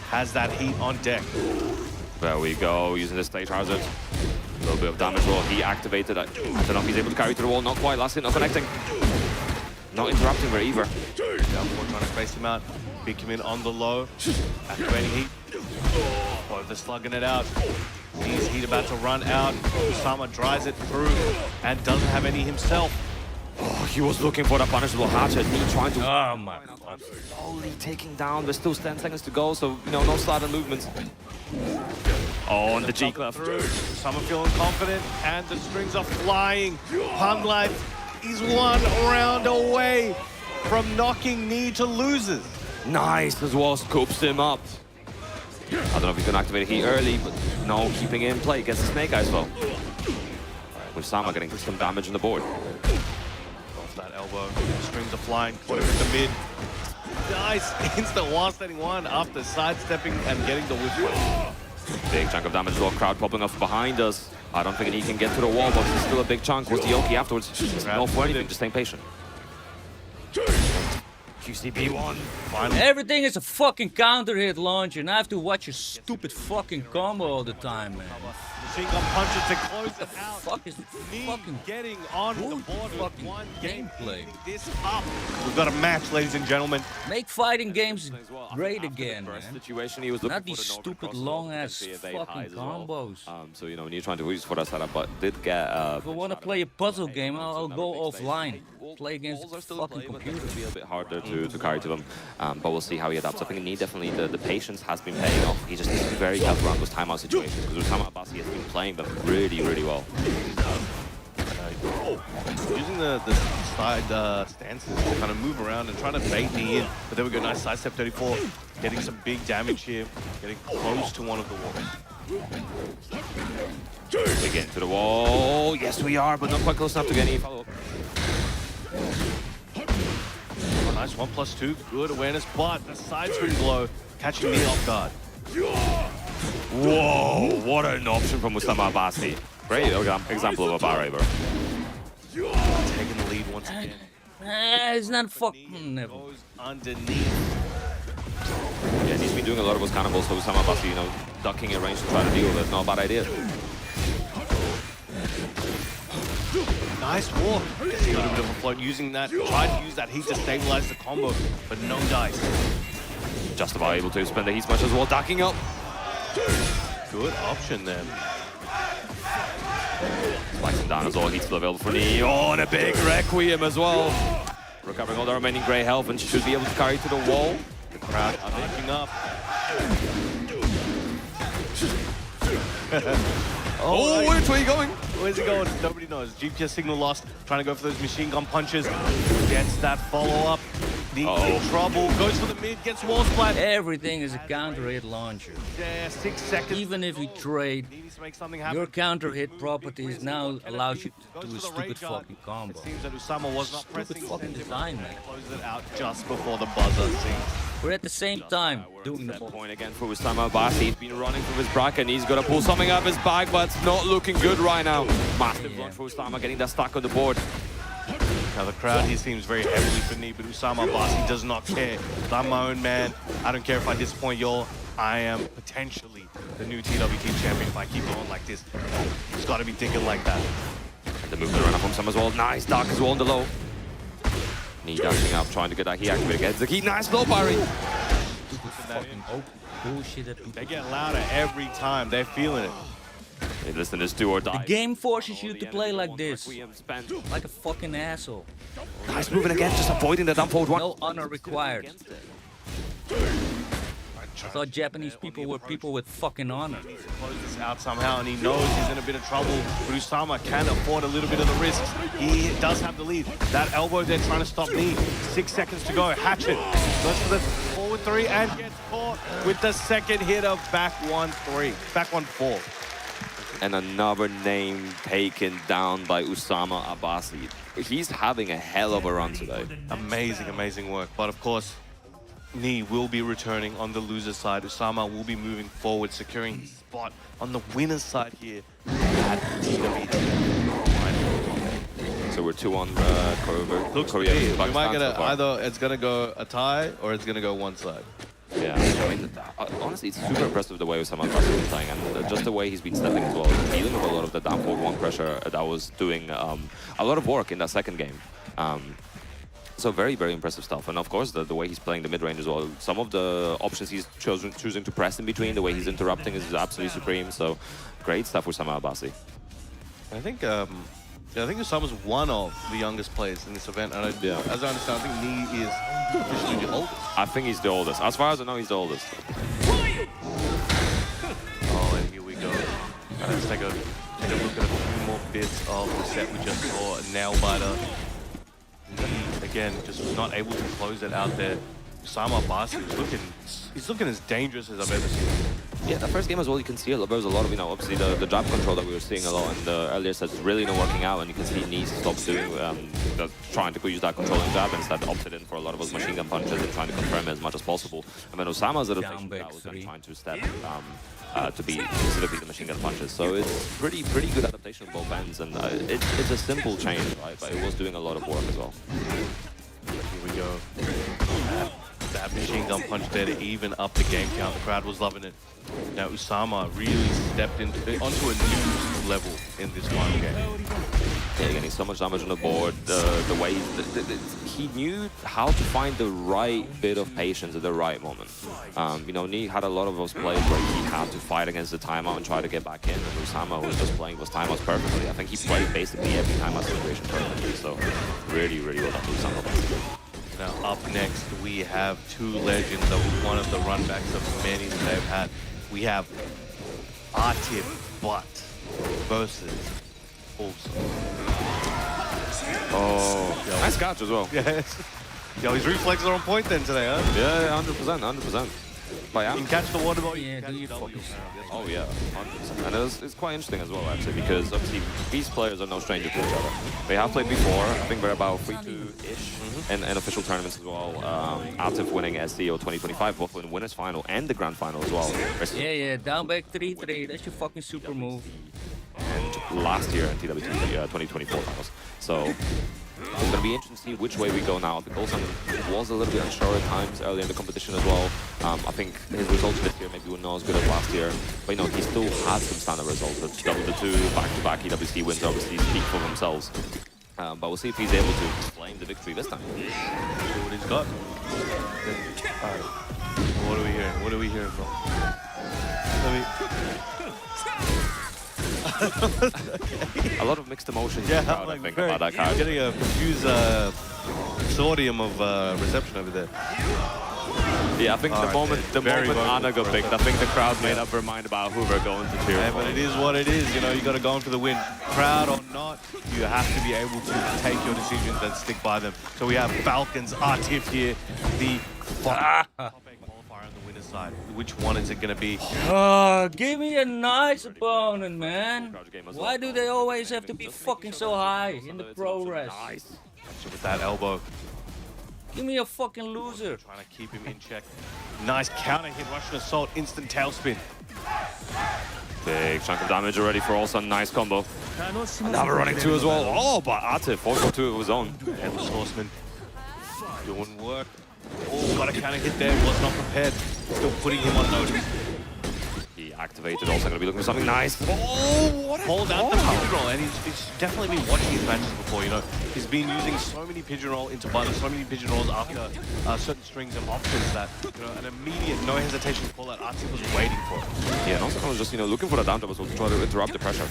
Has that heat on deck. There we go, using the stage hazard. A little bit of damage roll. He activated it. I don't know if he's able to carry to the wall. Not quite. Last hit, not connecting. Not interrupting there either. Downpour trying to space him out. Pick him in on the low. Activating heat. Both are slugging it out. Knee's heat about to run out. Usama dries it through and doesn't have any himself. Oh, he was looking for the punishable hatchet. Knee trying to... Oh my God. Slowly taking down. There's still 10 seconds to go, so, you know, no sudden movements. Oh, and the G-clef. Usama feeling confident, and the strings are flying. Pun Life is 1 round away from knocking Knee to losers. Nice as well, scoops him up. I don't know if he can activate heat early, but no, keeping it in play. Gets the Snake Eyes though. With Sama getting some damage on the board. Off that elbow, strings are flying, put him in the mid. Nice instant one-standing one after sidestepping and getting the whip. Big chunk of damage as well. Crowd popping up behind us. I don't think he can get to the wall, but it's still a big chunk. Where's the Yoki afterwards? Not for anything, just staying patient. QCB1. Finally. Everything is a fucking counter hit launcher, and I have to watch your stupid fucking combo all the time, man. Machine gun punches to close it out. Fuck is fucking getting on the board with fucking one gameplay. This up. We've got a match, ladies and gentlemen. Make fighting games great again, man. Situation, he was looking Not these stupid long-ass fucking combos. So, you know, when you're trying to use for that setup, but did get... If I want to play a puzzle game, I'll go offline. Play against the fucking computer. It'll be a bit harder to carry to them, but we'll see how he adapts. I think he definitely the patience has been paying off. He just needs to be very careful around those timeout situations because Usama Abbasi has been playing them really, really well. Using the side stances to kind of move around and trying to bait me in. But there we go, nice sidestep 34. Getting some big damage here. Getting close to one of the walls. We get into the wall. Yes, we are, but not quite close enough to get any follow-up. Oh, nice 1+2. Good awareness, but the side swing blow catching me off guard. Whoa, what an option from Usama Abbasi. Great example of a bar raver. Taking the lead once again. It's not fucking never. Goes underneath. Yeah, he's been doing a lot of those cannibals, so Usama Abbasi, you know, ducking a range to try to deal with it. Not a bad idea. Nice walk. Gets a little bit of a float using that. Tried to use that heat to stabilize the combo, but no dice. Just about able to spend the heat smash as well, ducking up. Good option there. Spikes him down as well, he's still available for knee. Oh, and a big Requiem as well. Recovering all the remaining grey health and should be able to carry to the wall. The crowd are making up. Oh, which way are you going? Where's he going? Nobody knows. GPS signal lost. Trying to go for those machine gun punches. Gets that follow-up. In trouble. Goes for the mid. Gets wall splat. Everything is a counter hit launcher. Yeah, 6 seconds. Even if you trade, your counter hit properties now allows you to do a stupid fucking combo. It seems that Usama was not pressing fucking design, man. Closes it out just before the buzzer sings. We're at the same time doing the point again for Usama Abbasi. He's been running through his bracket and he's got to pull something out of his bag, but it's not looking good right now. Massive run for Usama, getting that stack on the board. Now the crowd here seems very heavily for me, but Usama Abbasi does not care. I'm my own man. I don't care if I disappoint y'all. I am potentially the new TWT champion if I keep going like this. He's got to be thinking like that. And the movement run up from some as well. Nice dark as well on the low. Knee dashing up, trying to get that heat activated. Gets the key. Nice low parry. Bullshit. They get louder every time. They're feeling it. Hey, listen, this do or die. The game forces you to play like this. Like a fucking asshole. Nice moving again, just avoiding the downforward one. No honor required. I thought Japanese people were people with fucking honor. Close this out somehow, and he knows he's in a bit of trouble. But Usama can afford a little bit of the risks. He does have the lead. That elbow there trying to stop me. 6 seconds to go. Hatchet goes for the forward 3 and gets caught with the second hit of back 1-3. Back 1-4. And another name taken down by Usama Abbasi. He's having a hell of a run today. Amazing, amazing work. But of course, Knee will be returning on the loser's side. Usama will be moving forward, securing his spot on the winner's side here at TWT. So we're 2-1 Looks Korea. we might get either it's going to go a tie or it's going to go one side. Yeah, I mean, honestly, it's super impressive the way Usama Abbasi has been playing, and just the way he's been stepping as well, dealing with a lot of the down forward 1 pressure that was doing a lot of work in that second game. So very, very impressive stuff. And of course, the way he's playing the mid-range as well. Some of the options he's choosing to press in between, the way he's interrupting is absolutely supreme. So great stuff with Usama Abbasi. I think Usama's one of the youngest players in this event. And as I understand, I think Knee is officially the oldest. I think he's the oldest. As far as I know, he's the oldest. Oh, and here we go. Let's take a look at a few more bits of the set we just saw. Nailbiter. Knee, again, just not able to close it out there. Usama Abbasi is looking as dangerous as I've ever seen him. Yeah, the first game as well, you can see there was a lot of, obviously the jab control that we were seeing a lot in the earlier sets is really not working out, and you can see Knee stops doing, trying to use that controlling jab, instead opted in for a lot of those machine gun punches and trying to confirm it as much as possible. And then Usama's little patient that was trying to step to be specifically the machine gun punches. So it's pretty good adaptation on both ends, and it's a simple change, right? But it was doing a lot of work as well. Here we go. That machine gun punch there to even up the game count. The crowd was loving it. Now Usama really stepped onto a new level in this final game. Yeah, getting so much damage on the board. The way he knew how to find the right bit of patience at the right moment. You know, Nee had a lot of those plays where he had to fight against the timeout and try to get back in. And Usama was just playing those timeouts perfectly. I think he played basically every timeout situation perfectly. So really well done to Usama. Now up next we have two legends of one of the runbacks of many that they've had. We have Atif Butt versus also. Oh, nice catch as well. Yes. Yo, his reflexes are on point then today, huh? Yeah, 100%. But yeah. You can catch the water ball, yeah, do you focus? Oh yeah, 100%. And it's quite interesting as well, actually, because obviously these players are no stranger to each other. They have played before. I think they're about 3-2-ish in official tournaments as well. Atif winning SCO 2025, both in the winners final and the grand final as well. Yeah, down back 3-3. That's your fucking super move. And last year in TWT 2024 finals. So it's going to be interesting to see which way we go now. The Golson was a little bit unsure at times early in the competition as well. I think his results this year maybe were not as good as last year. But, you know, he still had some standard results. The two back-to-back EWC wins obviously speak for themselves. But we'll see if he's able to claim the victory this time. See what he's got. All right. What are we hearing? What are we hearing from? A lot of mixed emotions. Yeah, crowd, I think, about that card. I'm getting a confused consortium of reception over there. Yeah, I think the moment Anna got picked, I think the crowd made up their mind about who they're going to cheer for. But it is what it is. You know, you got to go in for the win. Crowd or not, you have to be able to take your decisions and stick by them. So we have Falcons, Atif here, the top 8 qualifier on the winner's side. Which one is it going to be? Give me a nice opponent, man. Why do they always have to be fucking so high in the progress? Nice. With that elbow. Give me a fucking loser. Trying to keep him in check. Nice counter hit, Russian assault, instant tailspin. Big chunk of damage already for Olsen. Nice combo. Another running two as well. Oh, but Atif also two of his own. Headless Horseman doing work. Oh, got a counter hit there. Was not prepared. Still putting him on notice. He activated. Also going to be looking for something nice. Oh, what a hold out the pigeonhole, and he's definitely been watching his matches before. You know, he's been using so many pigeonhole into buttons, so many pigeonholes after certain strings and options that an immediate, no hesitation call that Atif was waiting for. Yeah, and also was just looking for the down as well to try to interrupt the pressure.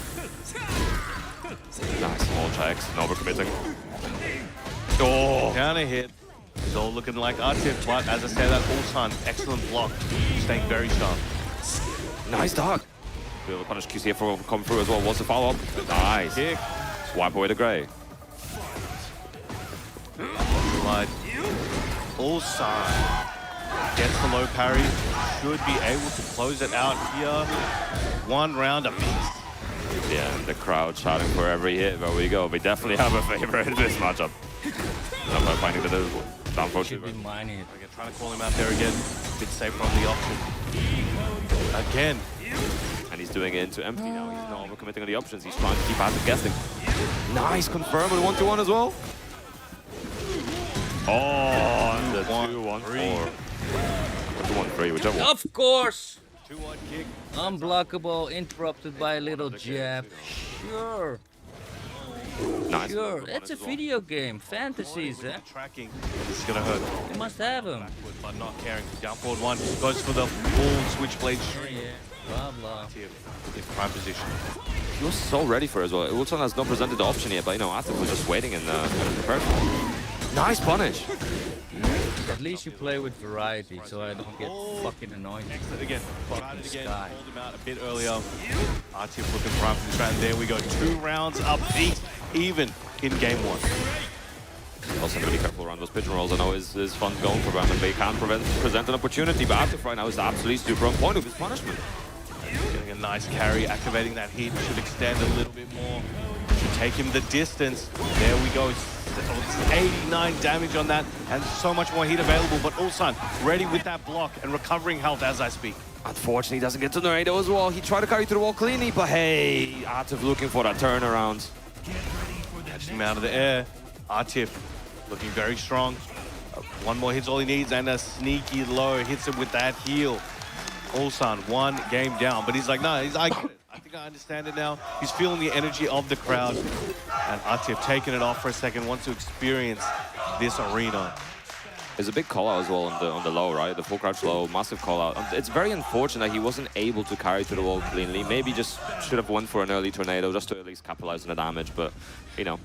Nice small checks, and overcommitting. Oh, counter hit. It's all looking like Atif, but as I said, that Ulsan, excellent block, staying very sharp. Nice dog. Be able to punish QCF for coming through as well. What's the follow-up? Nice. Kick. Swipe away the gray. Slide. Ulsan gets the low parry. Should be able to close it out here. One round apiece. Yeah, and the crowd shouting for every hit. There we go. We definitely have a favorite in this matchup. I'm finding that there's down for should be mine here. Again, trying to call him out there again. Bit safe from the option. Again. And he's doing it into empty now. He's not overcommitting on the options. He's trying to keep Atif guessing. Nice confirm with 1-2-1 as well. Oh, the 2-1-4. 2-1-3, whichever one. Of course. 2-1 kick. Unblockable, interrupted by a little jab. Sure. Nice. Sure, it's a video game. Fantasies, eh? Tracking. This is gonna hurt. You must have him. Backward, but not caring. Down forward one. Goes for the full switchblade string. Yeah. Blah blah. In prime position. He was so ready for it as well. Ulsan has not presented the option yet, but Atif was just waiting and prepared for it. Nice punish. At least you play with variety, so I don't get fucking annoyed. Excellent again. Tried it again. Pulled him out a bit earlier. Atif looking prime for this round. There we go. 2 rounds up, even in game 1. Also going to be careful around those pigeon rolls. I know his fun's going for them, and they can present an opportunity, but Atif right now is absolutely super on point of his punishment. Getting a nice carry, activating that heat. Should extend a little bit more. Should take him the distance. There we go. It's 89 damage on that, and so much more heat available, but Ulsan ready with that block and recovering health as I speak. Unfortunately, he doesn't get to tornado as well. He tried to carry through the wall cleanly, but hey, Atif looking for that turnaround. Catching him out of the air. Atif looking very strong. One more hit's all he needs, and a sneaky low hits him with that heel. Ulsan, one game down, but he's like, no, I get it. I think I understand it now. He's feeling the energy of the crowd. And Atif taking it off for a second, wants to experience this arena. There's a big call out as well on the low, right? The full crouch low, massive call out. It's very unfortunate that he wasn't able to carry to the wall cleanly. Maybe just should have went for an early tornado just to at least capitalize on the damage. But, you know,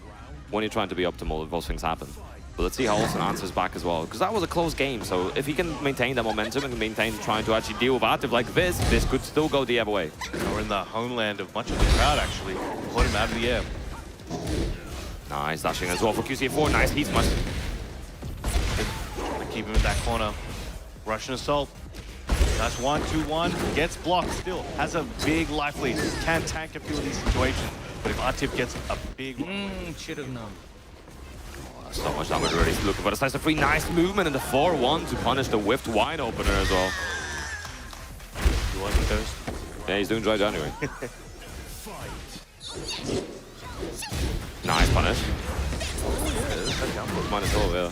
when you're trying to be optimal, those things happen. But let's see how Olsen answers back as well, because that was a close game. So if he can maintain that momentum and maintain trying to actually deal with Atif like this could still go the other way. We're in the homeland of much of the crowd, actually. Put him out of the air. Nice dashing as well for QC4. Nice heat smash. Keep him in that corner. Russian assault. That's 1-2-1. Gets blocked still. Has a big life lead. Can tank a few of these situations. But if Atif gets a big... should have known. So much damage already. He's looking for the slice of free. Nice movement in the 4-1 to punish the whiffed wine opener as well. You want the thirst? Yeah, he's doing dry January. Nice punish. Minus 12, yeah.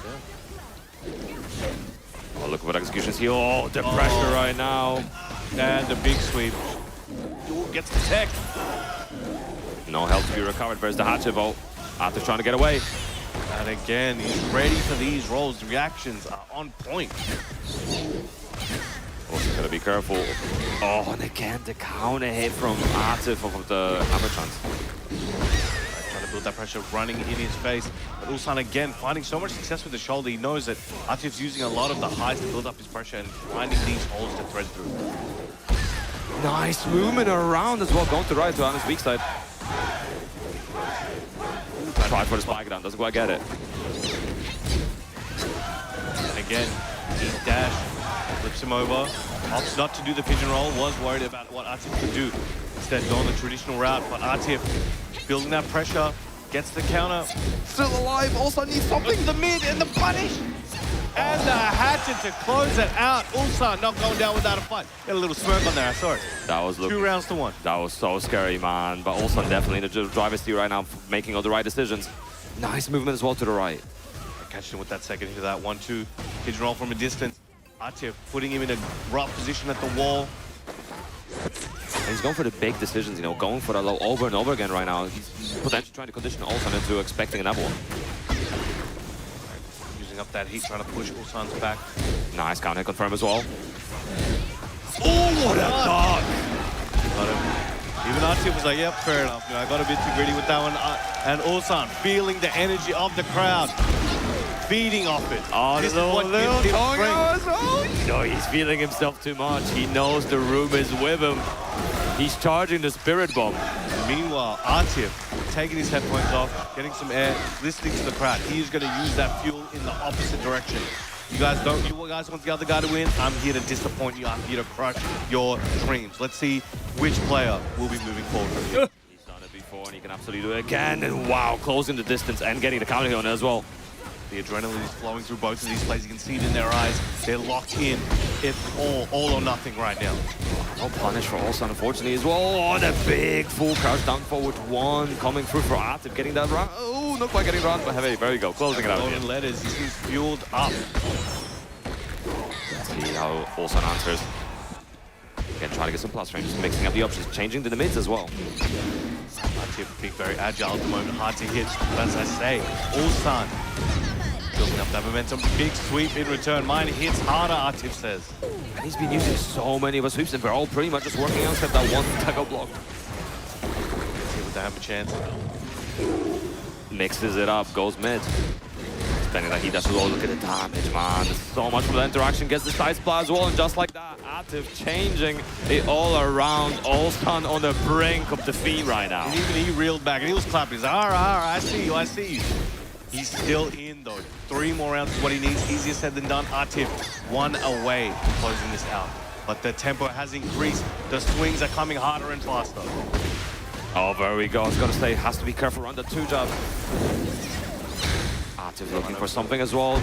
Oh, look at what executions here. Oh, the pressure right now. And the big sweep. Gets the tech. No health to be recovered. There's the hatchet vault. Atif trying to get away. And again, he's ready for these rolls. The reactions are on point. Also gotta be careful. Oh, and again, the counter hit from Atif of the hammer chance. Trying to build that pressure, running in his face. But Ulsan again, finding so much success with the shoulder. He knows that Atif's using a lot of the highs to build up his pressure and finding these holes to thread through. Nice movement around as well, going to right to on his weak side. Try for the spike down, doesn't quite get it. Again, he dash, flips him over, opts not to do the pigeon roll, was worried about what Atif could do. Instead, going the traditional route, but Atif building that pressure, gets the counter. Still alive, also needs something. The mid and the punish. And the hatchet to close it out. Ulsan not going down without a fight. Got a little smirk on there, I saw it. That was 2 rounds to 1. That was so scary, man. But Ulsan definitely in the driver's seat right now, making all the right decisions. Nice movement as well to the right. Catching him with that second hit of that 1-2. Pigeon roll from a distance. Atif putting him in a rough position at the wall. And he's going for the big decisions, you know, going for the low over and over again right now. He's potentially trying to condition Ulsan into expecting another one. Up that heat, trying to push Ulsan's back. Nice counter confirm as well. Oh, what a dog! Got him. Even Atif was like, yep, fair enough. You know, I got a bit too greedy with that one. And Ulsan feeling the energy of the crowd, feeding off it. Oh, this is what gives him strength. You know, he's feeling himself too much. He knows the room is with him. He's charging the spirit bomb. Meanwhile, Atif taking his headphones off, getting some air, listening to the crowd. He's going to use that fuel in the opposite direction. You guys want the other guy to win? I'm here to disappoint you. I'm here to crush your dreams. Let's see which player will be moving forward from here. He's done it before and he can absolutely do it again. And wow, closing the distance and getting the counter hit on it as well. The adrenaline is flowing through both of these players. You can see it in their eyes. They're locked in. It's all or nothing right now. No punish for Ulsan, unfortunately, as well. Oh, the big full crouch down forward 1 coming through for Atif, getting that round. Oh, not quite getting round, but heavy. There we go, closing it out. Golden letters, he's fueled up. Let's see how Ulsan answers. Again, trying to get some plus range, mixing up the options, changing to the mids as well. Atif being very agile at the moment, hard to hit. But as I say, Ulsan building up that momentum. Big sweep in return. Mine hits harder, Atif says. And he's been using so many of his sweeps, and they're all pretty much just working out except that one tackle block. Let's see what they have a chance. Mixes it up, goes mid. Spending that heat dash as well. Look at the damage, man. There's so much for the interaction. Gets the side splat as well, and just like that, Atif changing it all around. Ulsan on the brink of defeat right now. And even he reeled back, and he was clapping. He's like, all right, I see you, I see you. He's still in, though. 3 more rounds is what he needs. Easier said than done. Atif 1 away from closing this out. But the tempo has increased. The swings are coming harder and faster. Oh, there we go. It's going to stay. Has to be careful around the 2 jab. Atif looking for something as well.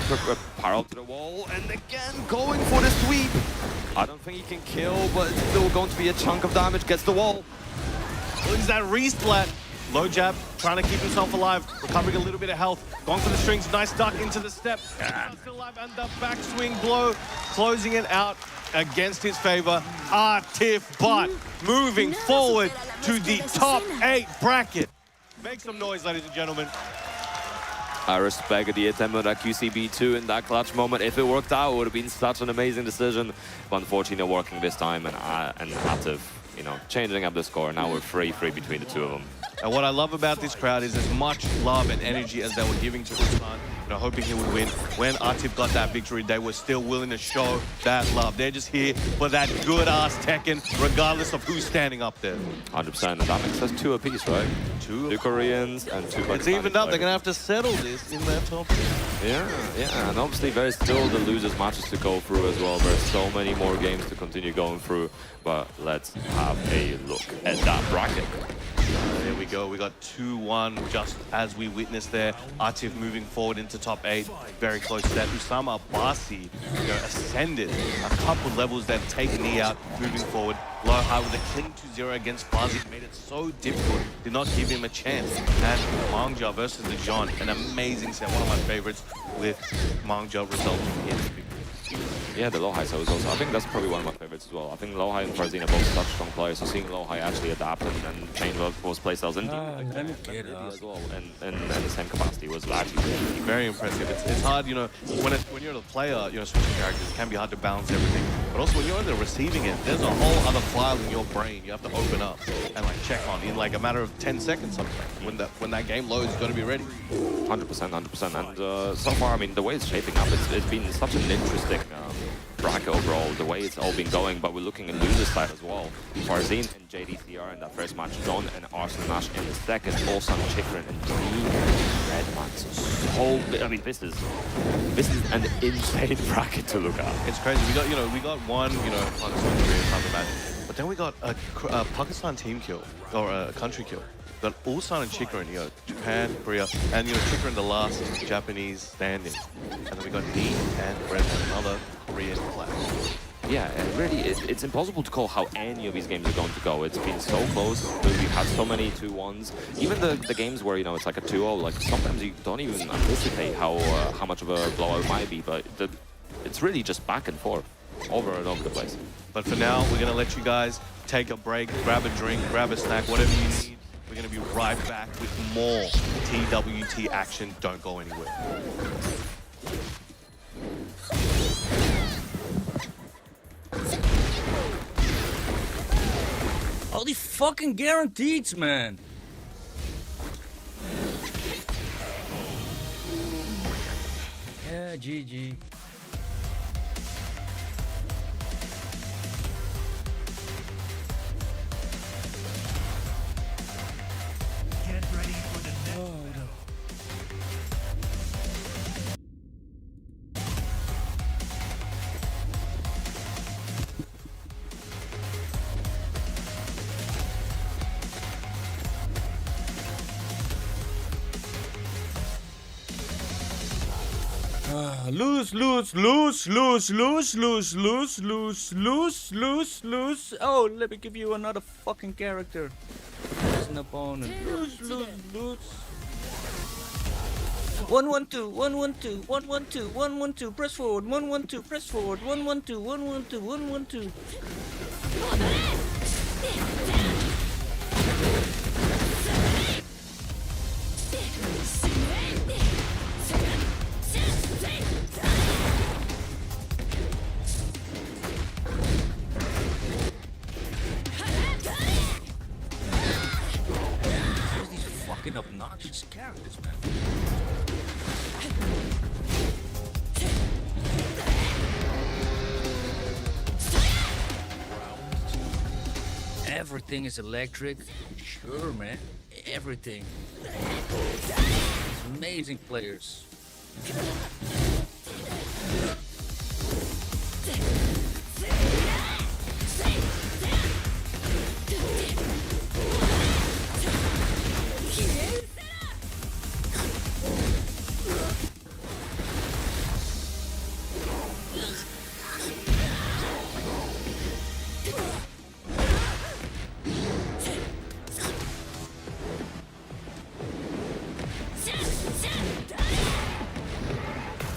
Parallel to the wall, and again going for the sweep. I don't think he can kill, but it's still going to be a chunk of damage. Gets the wall. Look at that re-splat. Low jab, trying to keep himself alive, recovering a little bit of health. Going for the strings, nice duck into the step. Still alive, and the backswing blow, closing it out against his favor. Atif, but moving forward to the top 8 bracket. Make some noise, ladies and gentlemen. I respect the attempt on that QCB2 in that clutch moment. If it worked out, it would have been such an amazing decision. But unfortunately, working this time, and Atif, you know, changing up the score. Now we're 3-3 between the two of them. And what I love about this crowd is as much love and energy as they were giving to Ruslan, you know, hoping he would win. When Atif got that victory, they were still willing to show that love. They're just here for that good-ass Tekken, regardless of who's standing up there. 100%, and that makes us 2 apiece, right? 2 Koreans and 2 Pakistani. It's evened up. They're going to have to settle this in their top. Yeah, and obviously there's still the losers matches to go through as well. There's so many more games to continue going through, but let's have a look at that bracket. There we go. We got 2-1 just as we witnessed there. Atif moving forward into top 8. Very close to that. Usama Abbasi, you know, ascended a couple levels that take knee out moving forward. Low high with a clean 2-0 against Bazi made it so difficult. Did not give him a chance. And Mangja versus the John, an amazing set. One of my favorites with Mangja resulting in the victory. Yeah, the Lowhigh set was also, I think that's probably one of my favorites as well. I think Lowhigh and Farzin are both such strong players, so seeing Lowhigh actually adapt and change both playstyles and as well, and the same capacity was actually very impressive. It's hard, you know, when you're a player, you know, switching characters, it can be hard to balance everything. But also when you're on the receiving end, there's a whole other file in your brain you have to open up and like check on in like a matter of 10 seconds sometimes. When that game loads, you've got to be ready. 100%. And so far, I mean, the way it's shaping up, it's been such an interesting bracket overall, the way it's all been going, but we're looking at loser side as well. Farzin and JDCR in that first match, John and Arsenal Nash in the second, Olsan, Chikrin and Redmans. So, I mean, this is an insane bracket to look at. It's crazy. We got one, you know, Pakistan Korea type of match, but then we got a Pakistan team kill or a country kill. We got Ulsan and Chikrin, you know, Japan, Korea, and you know, Chikrin the last Japanese standing, and then we got Ni and Red, another Korean clash. Yeah, and really, it's impossible to call how any of these games are going to go. It's been so close. We've had so many 2-1s. Even the games where, you know, it's like a 2-0, like sometimes you don't even anticipate how much of a blowout it might be, but it's really just back and forth, over and over the place. But for now, we're going to let you guys take a break, grab a drink, grab a snack, whatever you need. We're going to be right back with more TWT action. Don't go anywhere. All these fucking guarantees, man. Yeah, GG. Get ready for the next battle. Lose. Oh, let me give you another fucking character. As an opponent. Lose. 1-1-2, 1-1-2, 1-1-2, 1-1-2, press forward, 1-1-2, press forward, 1-1-2, 1-1-2, 1-1-2. Fucking obnoxious characters, man. Everything is electric. Sure, man. Everything. Amazing players.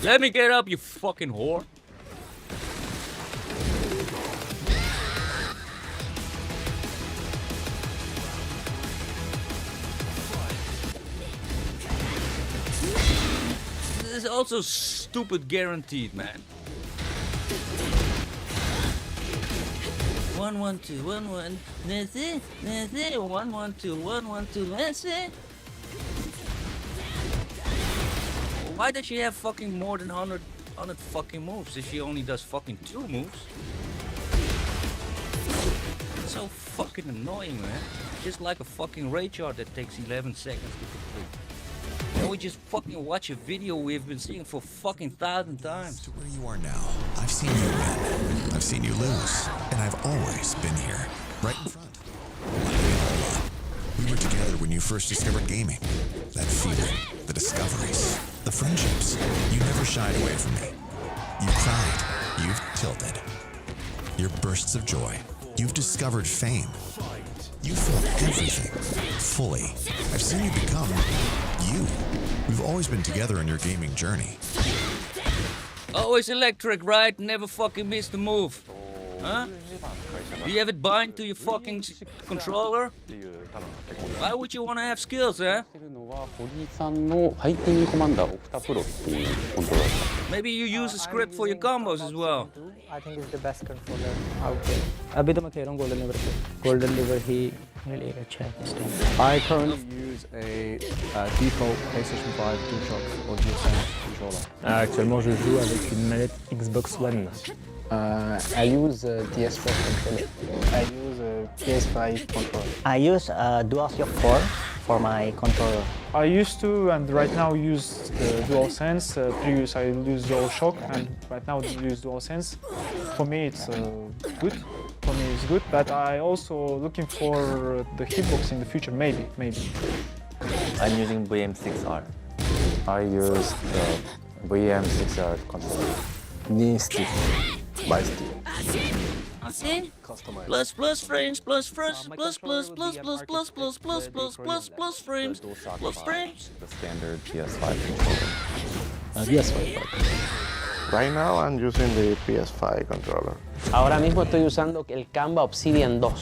Let me get up, you fucking whore. This is also stupid guaranteed, man. 1 1 2 1 1. That's it. That's it. 1 1 2 1 1 2. That's it. Why does she have fucking more than 100 fucking moves if she only does fucking 2 moves? It's so fucking annoying, man. Just like a fucking raid chart that takes 11 seconds to complete. And we just fucking watch a video we've been seeing for fucking 1,000 times. To where you are now, I've seen you win, I've seen you lose, and I've always been here, right in front. We were together when you first discovered gaming. That feeling, the discoveries, the friendships. You never shied away from me. You cried, you've tilted. Your bursts of joy. You've discovered fame. You felt everything, fully. I've seen you become you. We've always been together on your gaming journey. Always electric, right? Never fucking miss the move. Huh? Do you have it bind to your fucking controller? Why would you want to have skills, huh? Maybe you use a script for your combos as well. I think it's the best controller out there. अभी तो मैं खेल रहा हूँ Golden Liver पे. Golden Liver ही really अच्छा है इस time. I currently use a default PlayStation 5 DualShock or DualSense controller. Actuellement, je joue avec une manette Xbox One. I use DS4 controller. I use PS5 controller. I use DualShock 4 for my controller. I used to, and right now use the DualSense. Previous I use DualShock, and right now I use DualSense. For me, it's good. For me, it's good. But I also looking for the hitbox in the future. Maybe. I'm using VM6R. I use the VM6R controller. Knee stick, by stick. See? Plus frames, plus frames, plus frames. The standard PS5 controller. PS5. Right now I'm using the PS5 controller. Ahora mismo estoy usando el Canva Obsidian 2.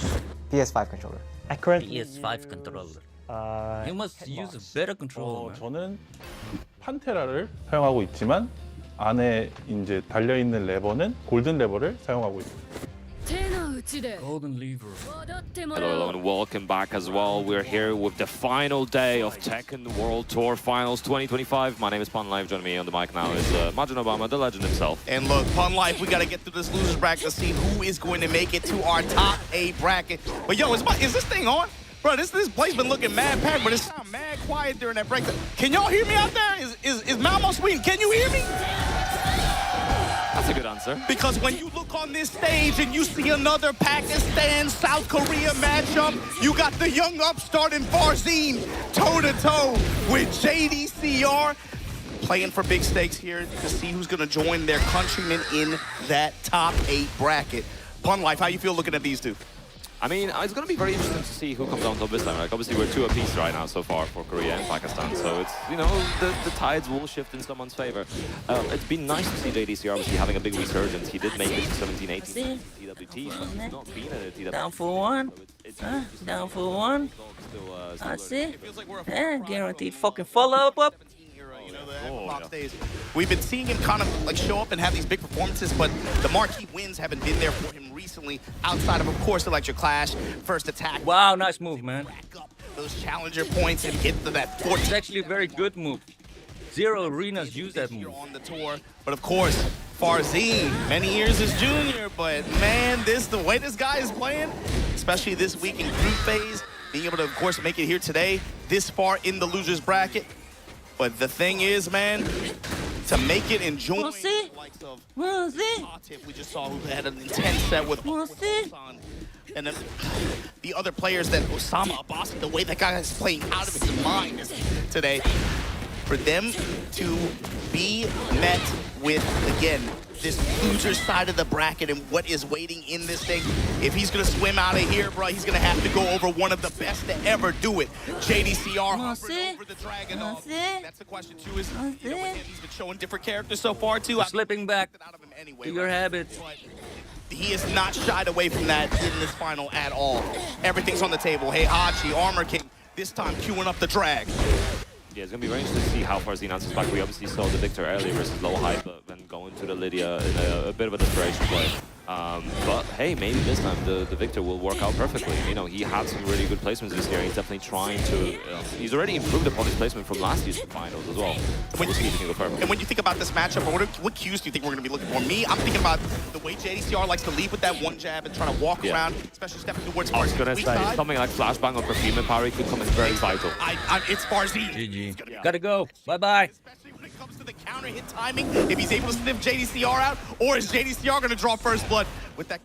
PS5 controller. I currently PS5 controller. You must use a better controller. 저는 판테라를 사용하고 있지만 안에 이제 달려 있는 레버는 골든 레버를 사용하고 있습니다. Golden lever. Hello and welcome back as well. We're here with the final day of Tekken World Tour Finals 2025. My name is Pun Life. Joining me on the mic now is Majin Obama, the legend himself. And look, Pun Life, we got to get through this losers bracket to see who is going to make it to our top 8 bracket. But yo, is this thing on? Bro, this place been looking mad packed, but it sound mad quiet during that break. Can y'all hear me out there? Is Malmo Sweden? Can you hear me? That's a good answer. Because when you look on this stage and you see another Pakistan-South Korea matchup, you got the young upstart in Farzeen toe-to-toe with JDCR. Playing for big stakes here to see who's going to join their countrymen in that top 8 bracket. Pun Life, how you feel looking at these two? I mean, it's going to be very interesting to see who comes on top this time. Like, obviously, we're 2 apiece right now so far for Korea and Pakistan. So it's, you know, the tides will shift in someone's favor. It's been nice to see JDCR obviously having a big resurgence. He did make it to 17-18 TWT. He's not been at a TWT. Down for one. Down for one. I see. Yeah, guaranteed fucking follow-up. We've been seeing him kind of like show up and have these big performances, but the marquee wins haven't been there for him recently, outside of course, Electric Clash, first attack. Wow, nice move, man. Those challenger points and get to that fourth. It's actually a very good move. 0 arenas use that move. On the tour, but of course, Farzeen, many years as junior, but man, the way this guy is playing, especially this week in group phase, being able to, of course, make it here today, this far in the losers bracket. But the thing is, man, to make it and join the likes of we just saw who had an intense set with and then the other players that Osama Abbasi, the way that guy is playing out of his mind today. for them to be met with, again, this loser side of the bracket and what is waiting in this thing. If he's gonna swim out of here, bro, he's gonna have to go over one of the best to ever do it. JDCR hovering over the Dragon. That's the question too, is, you know, with him, he's been showing different characters so far too. Slipping back to your habits. He has not shied away from that in this final at all. Everything's on the table. Hey, Hachi, Armor King, this time queuing up the drag. Yeah, it's going to be very interesting to see how far Xenon is back. We obviously saw the Victor earlier versus Low Hype, but then going to the Lydia in a bit of a desperation play. But hey, maybe this time the Victor will work out perfectly. You know, he had some really good placements this year. He's definitely trying to... he's already improved upon his placement from last year's finals as well. When you think about this matchup, what cues do you think we're going to be looking for? Me, I'm thinking about the way JDCR likes to lead with that one jab and try to walk around, especially stepping towards I was going to weak say, side. something like Flashbang or Perfume and Parry could come in very vital. It's Farzine. GG. Gotta go. Bye-bye. When it comes to the counter hit timing, if he's able to sniff JDCR out, or is JDCR going to draw first blood with that...